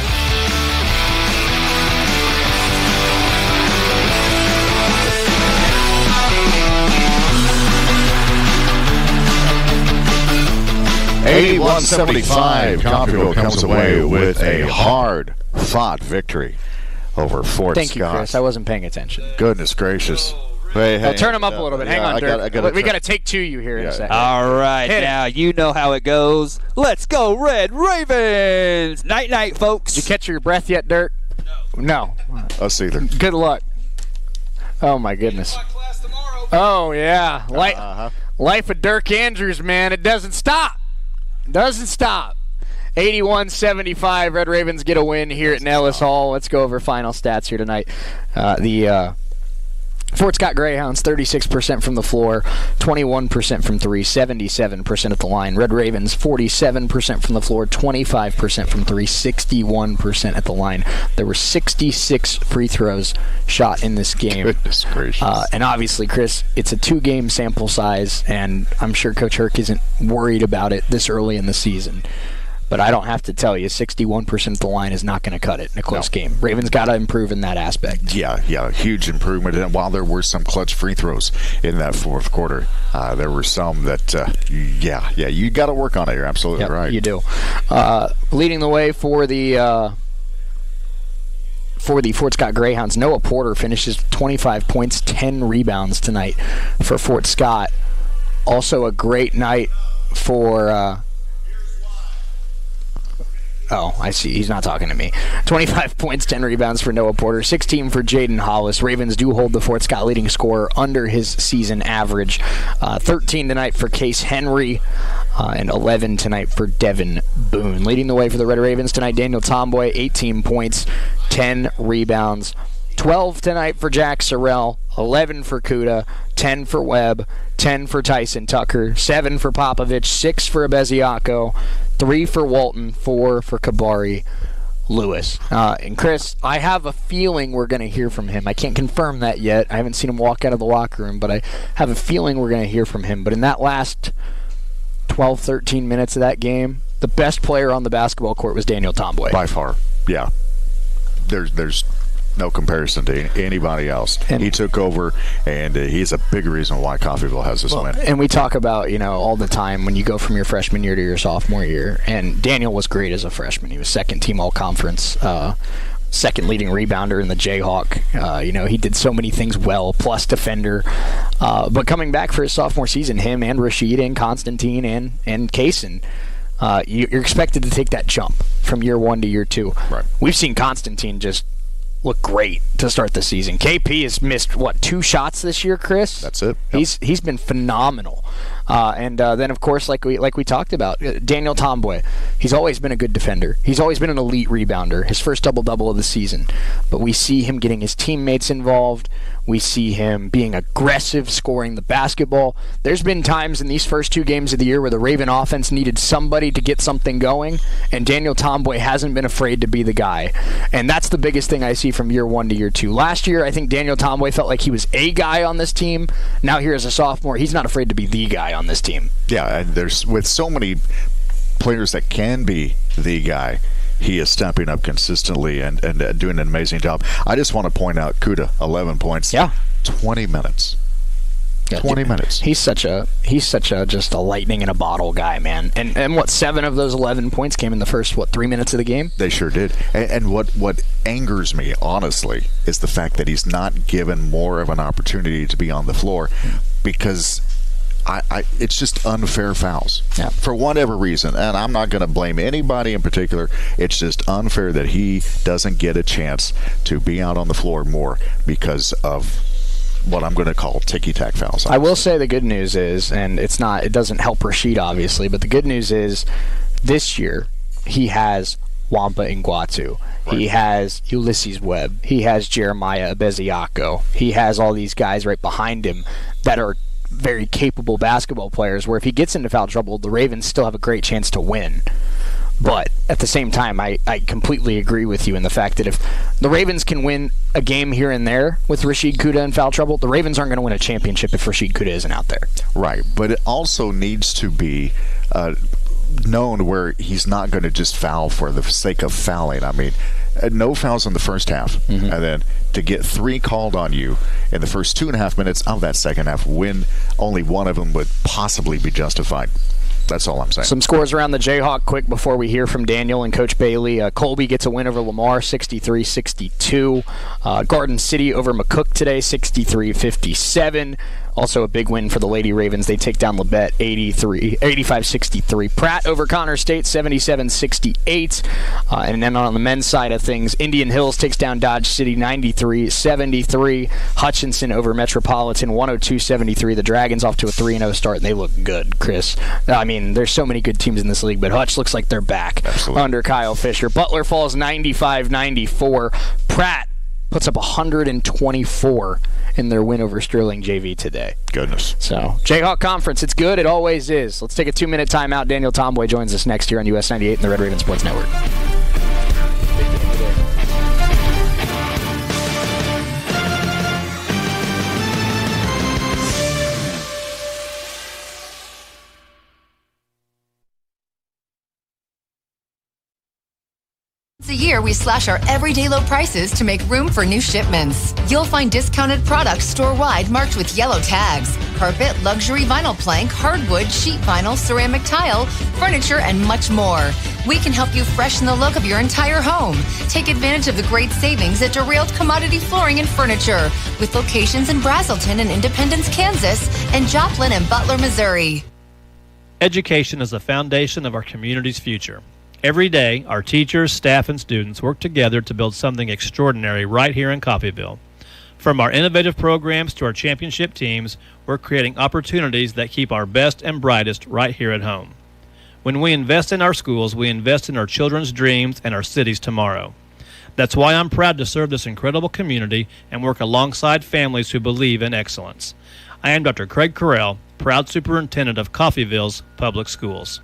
$81-75. Coffeyville comes away with a hard-fought victory over Fort Scott. Thank you, Chris. I wasn't paying attention. Goodness gracious. Hey, turn them up a little bit. Hang on, Dirk. We got to take to you here in a second. All right, now you know how it goes. Let's go, Red Ravens. Night-night, folks. Did you catch your breath yet, Dirk? No. Us either. Good luck. Oh, my goodness. Oh, yeah. Life of Dirk Andrews, man. It doesn't stop. Doesn't stop. 81-75. Red Ravens get a win here at Nellis Hall. Let's go over final stats here tonight. The Fort Scott Greyhounds, 36% from the floor, 21% from 3, 77% at the line. Red Ravens, 47% from the floor, 25% from 3, 61% at the line. There were 66 free throws shot in this game. Goodness gracious. And obviously, Chris, it's a 2-game sample size, and I'm sure Coach Herc isn't worried about it this early in the season. But I don't have to tell you, 61% of the line is not going to cut it in a close game. Ravens got to improve in that aspect. Yeah, huge improvement. And while there were some clutch free throws in that fourth quarter, there were some that, you got to work on it. You're absolutely right. You do. Leading the way for the Fort Scott Greyhounds, Noah Porter finishes 25 points, 10 rebounds tonight for Fort Scott. Also a great night for... I see. He's not talking to me. 25 points, 10 rebounds for Noah Porter, 16 for Jaden Hollis. Ravens do hold the Fort Scott leading scorer under his season average. 13 tonight for Case Henry, and 11 tonight for Devin Boone. Leading the way for the Red Ravens tonight, Daniel Tomboy, 18 points, 10 rebounds. 12 tonight for Jack Sorrell, 11 for Kuda, 10 for Webb, 10 for Tyson Tucker, 7 for Popovich, 6 for Abeziaco, 3 for Walton, 4 for Kabari Lewis. And Chris, I have a feeling we're going to hear from him. I can't confirm that yet. I haven't seen him walk out of the locker room, but I have a feeling we're going to hear from him. But in that last 12, 13 minutes of that game, the best player on the basketball court was Daniel Tomboy. By far, yeah. There's no comparison to anybody else. And he took over, and he's a big reason why Coffeyville has this win. And we talk about, all the time when you go from your freshman year to your sophomore year, and Daniel was great as a freshman. He was second-team all-conference, second leading rebounder in the Jayhawk. He did so many things well, plus defender. But coming back for his sophomore season, him and Rashid and Constantine and Kaysen, you're expected to take that jump from year 1 to year 2. Right. We've seen Constantine just look great to start the season. KP has missed 2 shots this year, Chris? That's it. Yep. He's been phenomenal. And then, of course, like we talked about, Daniel Tomboy. He's always been a good defender. He's always been an elite rebounder. His first double-double of the season. But we see him getting his teammates involved. We see him being aggressive, scoring the basketball. There's been times in these first 2 games of the year where the Raven offense needed somebody to get something going, and Daniel Tomboy hasn't been afraid to be the guy. And that's the biggest thing I see from year 1 to year 2. Last year, I think Daniel Tomboy felt like he was a guy on this team. Now here as a sophomore, he's not afraid to be the guy on this team. Yeah, and there's with so many players that can be the guy, he is stepping up consistently and doing an amazing job. I just want to point out Kuda, 11 points. Yeah. 20 minutes. 20 minutes. He's such a just a lightning in a bottle guy, man. And what, 7 of those 11 points came in the first 3 minutes of the game? They sure did. And what angers me, honestly, is the fact that he's not given more of an opportunity to be on the floor, because it's just unfair fouls. Yeah. For whatever reason, and I'm not going to blame anybody in particular. It's just unfair that he doesn't get a chance to be out on the floor more because of what I'm going to call ticky-tack fouls. I will say the good news is, and it doesn't help Rashid obviously, but the good news is this year he has Wampa Ngwatu. Right. He has Ulysses Webb. He has Jeremiah Abeziako. He has all these guys right behind him that are very capable basketball players, where if he gets into foul trouble, the Ravens still have a great chance to win. But at the same time, I completely agree with you in the fact that if the Ravens can win a game here and there with Rashid Kuda in foul trouble, the Ravens aren't going to win a championship if Rashid Kuda isn't out there. Right, but it also needs to be known where he's not going to just foul for the sake of fouling. I mean, no fouls in the first half, and then to get 3 called on you in the first 2.5 minutes of that second half, when only one of them would possibly be justified. That's all I'm saying. Some scores around the Jayhawk quick before we hear from Daniel and Coach Bailey. Colby gets a win over Lamar, 63-62. Garden City over McCook today, 63-57. Also a big win for the Lady Ravens. They take down Labette 85-63. Pratt over Connor State 77-68. And then on the men's side of things, Indian Hills takes down Dodge City 93-73. Hutchinson over Metropolitan 102-73. The Dragons off to a 3-0 start, and they look good, Chris. I mean, there's so many good teams in this league, but Hutch looks like they're back. Absolutely. Under Kyle Fisher. Butler falls 95-94. Pratt puts up 124 in their win over Sterling JV today. Goodness. So, Jayhawk Conference, it's good. It always is. Let's take a 2-minute timeout. Daniel Tomboy joins us next here on US 98 and the Red Raven Sports Network. Once a year, we slash our everyday low prices to make room for new shipments. You'll find discounted products store-wide marked with yellow tags. Carpet, luxury vinyl plank, hardwood, sheet vinyl, ceramic tile, furniture, and much more. We can help you freshen the look of your entire home. Take advantage of the great savings at Derailed Commodity Flooring and Furniture, with locations in Brazelton and Independence, Kansas, and Joplin and Butler, Missouri. Education is the foundation of our community's future. Every day, our teachers, staff, and students work together to build something extraordinary right here in Coffeyville. From our innovative programs to our championship teams, we're creating opportunities that keep our best and brightest right here at home. When we invest in our schools, we invest in our children's dreams and our city's tomorrow. That's why I'm proud to serve this incredible community and work alongside families who believe in excellence. I am Dr. Craig Carell, proud superintendent of Coffeyville's Public Schools.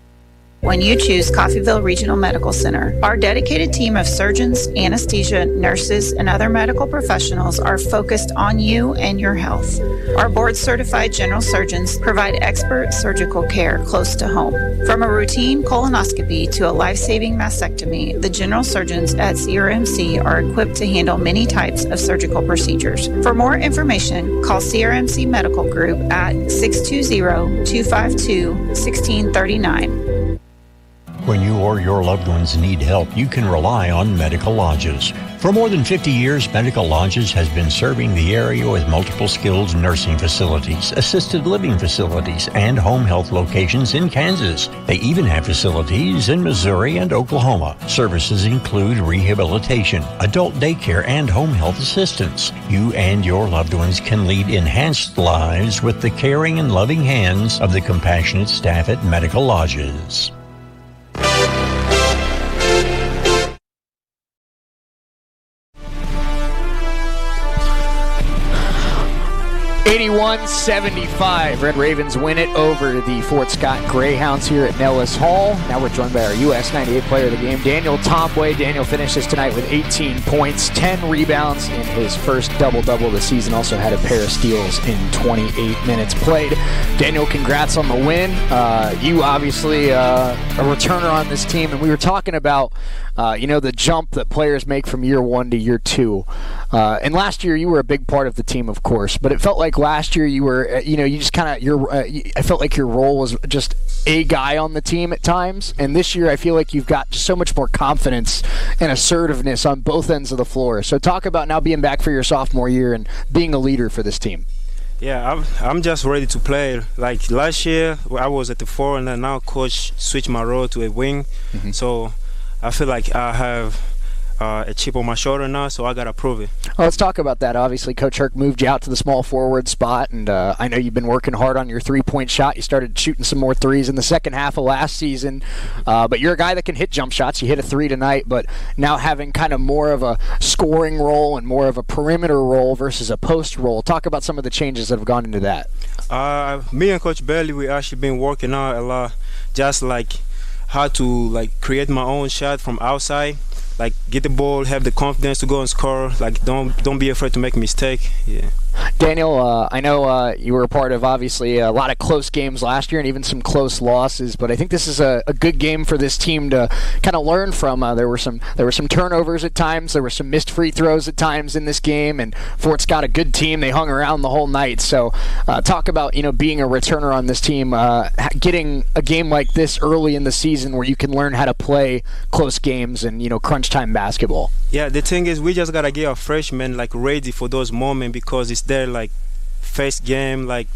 When you choose Coffeyville Regional Medical Center, our dedicated team of surgeons, anesthesia, nurses, and other medical professionals are focused on you and your health. Our board-certified general surgeons provide expert surgical care close to home. From a routine colonoscopy to a life-saving mastectomy, the general surgeons at CRMC are equipped to handle many types of surgical procedures. For more information, call CRMC Medical Group at 620-252-1639. When you or your loved ones need help, you can rely on Medical Lodges. For more than 50 years, Medical Lodges has been serving the area with multiple skilled nursing facilities, assisted living facilities, and home health locations in Kansas. They even have facilities in Missouri and Oklahoma. Services include rehabilitation, adult daycare, and home health assistance. You and your loved ones can lead enhanced lives with the caring and loving hands of the compassionate staff at Medical Lodges. 81-75. Red Ravens win it over the Fort Scott Greyhounds here at Nellis Hall. Now we're joined by our US 98 player of the game, Daniel Tomboy. Daniel finishes tonight with 18 points, 10 rebounds in his first double-double of the season. Also had a pair of steals in 28 minutes played. Daniel, congrats on the win. You obviously a returner on this team, and we were talking about the jump that players make from year one to year two. And last year you were a big part of the team, of course, but it felt like last year you were, you just kind of, I felt like your role was just a guy on the team at times. And this year I feel like you've got just so much more confidence and assertiveness on both ends of the floor. So talk about now being back for your sophomore year and being a leader for this team. Yeah, I'm just ready to play. Like last year I was at the 4, and then now coach switched my role to a wing. Mm-hmm. So I feel like I have a chip on my shoulder now, so I got to prove it. Well, let's talk about that. Obviously, Coach Herc moved you out to the small forward spot, and I know you've been working hard on your three-point shot. You started shooting some more threes in the second half of last season, but you're a guy that can hit jump shots. You hit a 3 tonight, but now having kind of more of a scoring role and more of a perimeter role versus a post role. Talk about some of the changes that have gone into that. Me and Coach Bailey, we actually been working out a lot, just like how to create my own shot from outside, like get the ball, have the confidence to go and score, like don't be afraid to make a mistake. Yeah. Daniel, I know you were a part of obviously a lot of close games last year and even some close losses, but I think this is a good game for this team to kind of learn from. There were some turnovers at times, there were some missed free throws at times in this game, and Fort Scott, a good team, they hung around the whole night. So talk about being a returner on this team, getting a game like this early in the season where you can learn how to play close games and crunch time basketball. Yeah, the thing is we just gotta get our freshmen ready for those moments, because it's their first game, they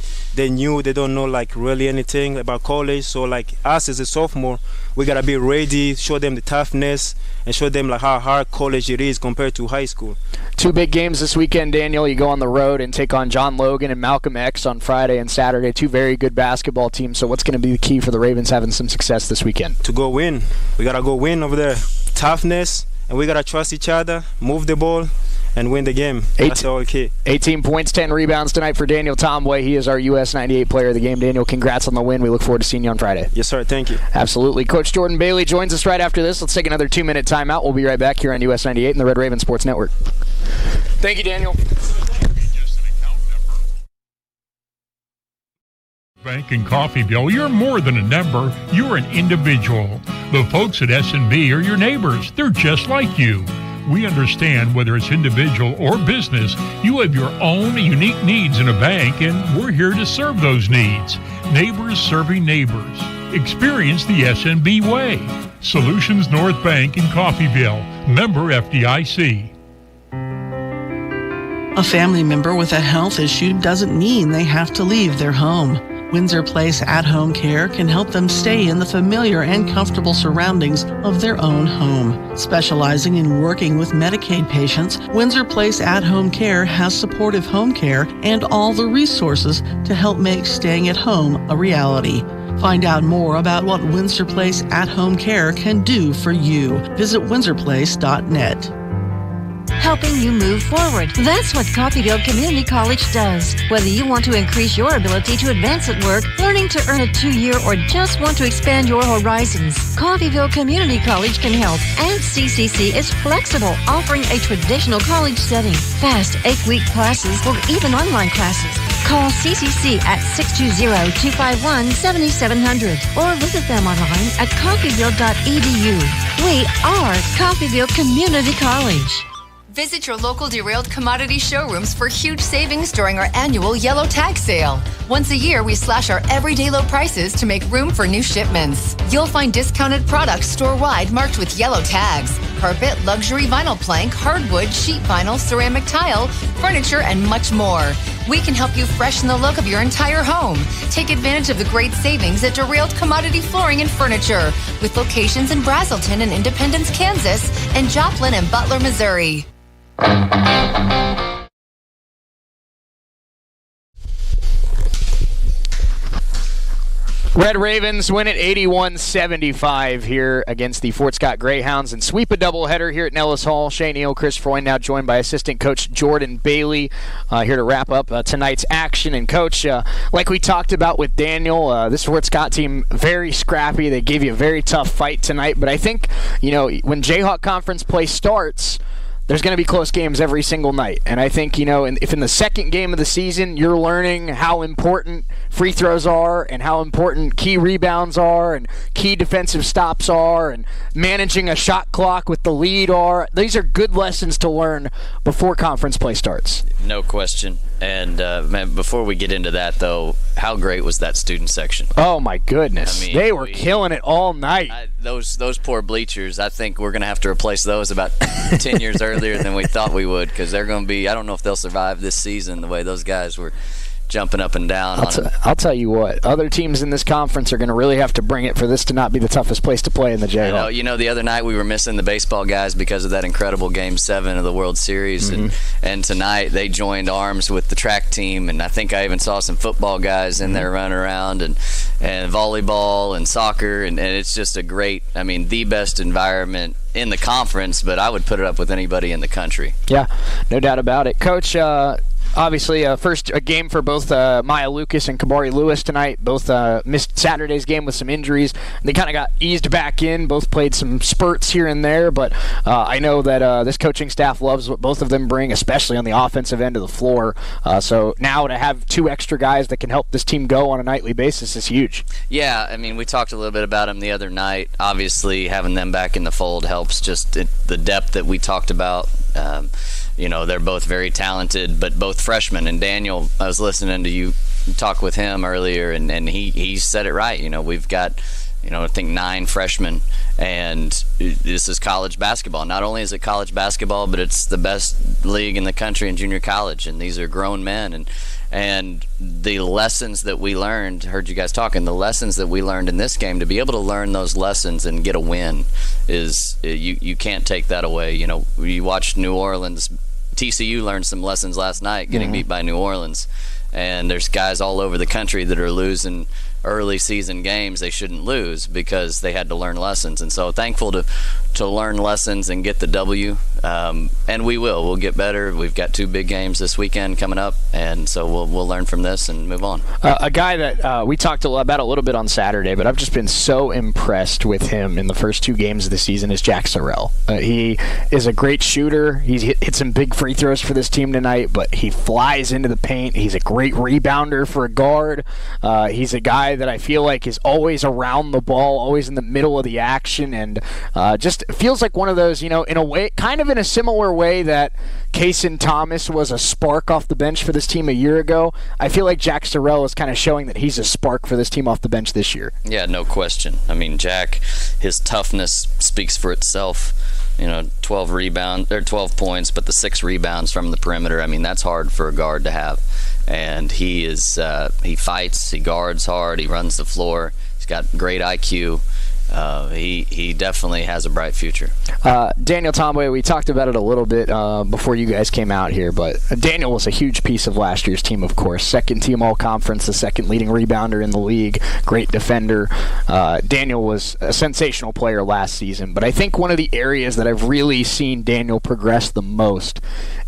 don't know really anything about college. So us as a sophomore, we gotta be ready, show them the toughness, and show them how hard college it is compared to high school. 2 big games this weekend, Daniel. You go on the road and take on John Logan and Malcolm X on Friday and Saturday. 2 very good basketball teams. So what's going to be the key for the Ravens having some success this weekend? To go win. We gotta go win over there. Toughness, and we gotta trust each other, move the ball, and win the game. That's all key. 18 points, 10 rebounds tonight for Daniel Tomboy. He is our US 98 player of the game. Daniel, congrats on the win. We look forward to seeing you on Friday. Yes, sir. Thank you. Absolutely. Coach Jordan Bailey joins us right after this. Let's take another 2-minute timeout. We'll be right back here on US 98 and the Red Raven Sports Network. Thank you, Daniel. Bank in Coffeyville, you're more than a number, you're an individual. The folks at S&B are your neighbors. They're just like you. We understand whether it's individual or business, you have your own unique needs in a bank, and we're here to serve those needs. Neighbors serving neighbors. Experience the S&B way. Solutions North Bank in Coffeyville. Member FDIC. A family member with a health issue doesn't mean they have to leave their home. Windsor Place At-Home Care can help them stay in the familiar and comfortable surroundings of their own home. Specializing in working with Medicaid patients, Windsor Place At-Home Care has supportive home care and all the resources to help make staying at home a reality. Find out more about what Windsor Place At-Home Care can do for you. Visit windsorplace.net. Helping you move forward. That's what Coffeyville Community College does. Whether you want to increase your ability to advance at work, learning to earn a 2-year, or just want to expand your horizons, Coffeyville Community College can help. And CCC is flexible, offering a traditional college setting, fast 8-week classes, or even online classes. Call CCC at 620-251-7700 or visit them online at coffeyville.edu. We are Coffeyville Community College. Visit your local derailed commodity showrooms for huge savings during our annual yellow tag sale. Once a year, we slash our everyday low prices to make room for new shipments. You'll find discounted products store-wide marked with yellow tags. Carpet, luxury vinyl plank, hardwood, sheet vinyl, ceramic tile, furniture, and much more. We can help you freshen the look of your entire home. Take advantage of the great savings at Derailed Commodity Flooring and Furniture, with locations in Brazelton and Independence, Kansas, and Joplin and Butler, Missouri. Red Ravens win it 81-75 here against the Fort Scott Greyhounds and sweep a doubleheader here at Nellis Hall. Shane Neal, Chris Freund now joined by assistant coach Jordan Bailey here to wrap up tonight's action. And coach, like we talked about with Daniel, this Fort Scott team, very scrappy. They gave you a very tough fight tonight. But I think, when Jayhawk Conference play starts, there's going to be close games every single night. And I think, if in the second game of the season you're learning how important free throws are and how important key rebounds are and key defensive stops are and managing a shot clock with the lead are, these are good lessons to learn before conference play starts. No question. And man, before we get into that, though, how great was that student section? Oh, my goodness. I mean, they were killing it all night. Those poor bleachers, I think we're going to have to replace those about 10 years earlier than we thought we would, because they're going to be, I don't know if they'll survive this season the way those guys were jumping up and down. I'll tell you what, other teams in this conference are going to really have to bring it for this to not be the toughest place to play in the Jayhawk. The other night we were missing the baseball guys because of that incredible Game 7 of the World Series, and tonight they joined arms with the track team, and I think I even saw some football guys in there running around, and volleyball and soccer, and it's just a great, the best environment in the conference, but I would put it up with anybody in the country. Yeah, no doubt about it. Coach, obviously, first a game for both Maya Lucas and Kabari Lewis tonight. Both missed Saturday's game with some injuries. They kind of got eased back in. Both played some spurts here and there, but I know that this coaching staff loves what both of them bring, especially on the offensive end of the floor. So now to have two extra guys that can help this team go on a nightly basis is huge. Yeah, we talked a little bit about them the other night. Obviously, having them back in the fold helps just the depth that we talked about. They're both very talented, but both freshmen. And Daniel, I was listening to you talk with him earlier, and he said it right. We've got, I think 9 freshmen, and this is college basketball. Not only is it college basketball, but it's the best league in the country in junior college, and these are grown men. And the lessons that we learned, heard you guys talking, the lessons that we learned in this game, to be able to learn those lessons and get a win is, you can't take that away. You watch New Orleans, TCU learned some lessons last night getting beat by New Orleans, and there's guys all over the country that are losing early season games they shouldn't lose because they had to learn lessons. And so thankful to learn lessons and get the W, and we'll get better. We've got 2 big games this weekend coming up, and so we'll learn from this and move on. A guy that we talked about a little bit on Saturday, but I've just been so impressed with him in the first 2 games of the season, is Jack Sorrell. He is a great shooter. He's hit some big free throws for this team tonight, but he flies into the paint. He's a great rebounder for a guard. He's a guy that I feel like is always around the ball, always in the middle of the action, and just feels like one of those, in a way, kind of in a similar way that Kaysen Thomas was a spark off the bench for this team a year ago. I feel like Jack Sorrell is kind of showing that he's a spark for this team off the bench this year. Yeah, no question. Jack, his toughness speaks for itself. 12 points, but the 6 rebounds from the perimeter. That's hard for a guard to have. And he fights, he guards hard, he runs the floor. He's got great IQ. He definitely has a bright future. Daniel Tomboy, we talked about it a little bit before you guys came out here, but Daniel was a huge piece of last year's team, of course. Second team all-conference, the second leading rebounder in the league, great defender. Daniel was a sensational player last season, but I think one of the areas that I've really seen Daniel progress the most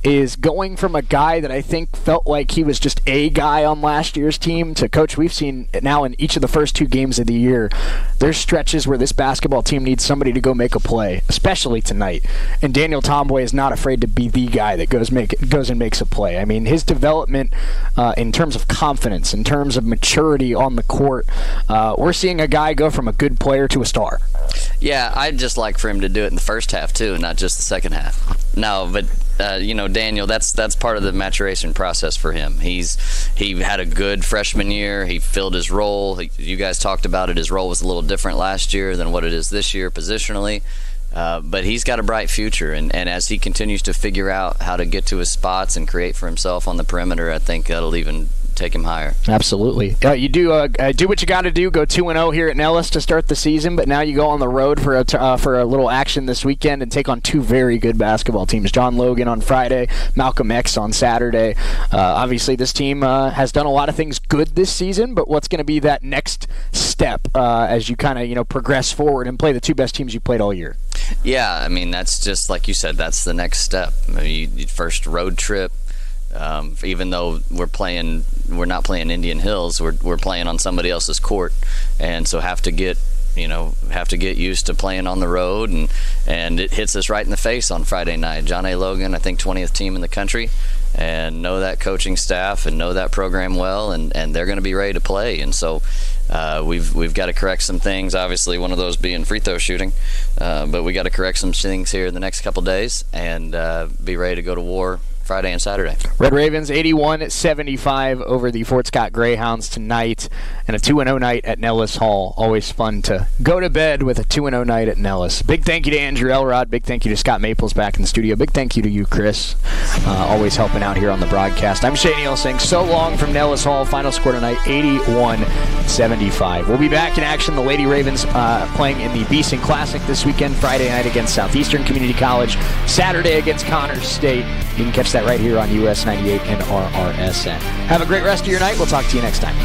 is going from a guy that I think felt like he was just a guy on last year's team to, Coach, we've seen now in each of the first 2 games of the year, there's stretches where this basketball team needs somebody to go make a play, especially tonight. And Daniel Tomboy is not afraid to be the guy that goes and makes a play. His development in terms of confidence, in terms of maturity on the court, we're seeing a guy go from a good player to a star. Yeah, I'd just like for him to do it in the first half too, and not just the second half. No, but Daniel, that's part of the maturation process for him. He had a good freshman year. He filled his role. You guys talked about it. His role was a little different last year than what it is this year positionally. But he's got a bright future, and as he continues to figure out how to get to his spots and create for himself on the perimeter, I think that'll even take him higher. Absolutely. You do what you got to do. Go 2-0 here at Nellis to start the season, but now you go on the road for a little action this weekend and take on two very good basketball teams. John Logan on Friday, Malcolm X on Saturday. Obviously, this team has done a lot of things good this season, but what's going to be that next step as you kind of progress forward and play the two best teams you played all year? Yeah, I mean, that's just like you said. That's the next step. First road trip. Even though we're not playing Indian Hills, we're playing on somebody else's court, and so have to get used to playing on the road, and it hits us right in the face on Friday night. John A. Logan, I think 20th team in the country, and know that coaching staff and know that program well, and they're going to be ready to play, and so we've got to correct some things. Obviously, one of those being free throw shooting, but we got to correct some things here in the next couple days and be ready to go to war Friday and Saturday. Red Ravens 81-75 over the Fort Scott Greyhounds tonight, and a 2-0 night at Nellis Hall. Always fun to go to bed with a 2-0 night at Nellis. Big thank you to Andrew Elrod. Big thank you to Scott Maples back in the studio. Big thank you to you, Chris, always helping out here on the broadcast. I'm Shane Neal saying so long from Nellis Hall. Final score tonight, 81-75. We'll be back in action. The Lady Ravens playing in the Beeson Classic this weekend, Friday night against Southeastern Community College, Saturday against Connors State. You can catch that right here on US 98 and RRSN. Have a great rest of your night. We'll talk to you next time.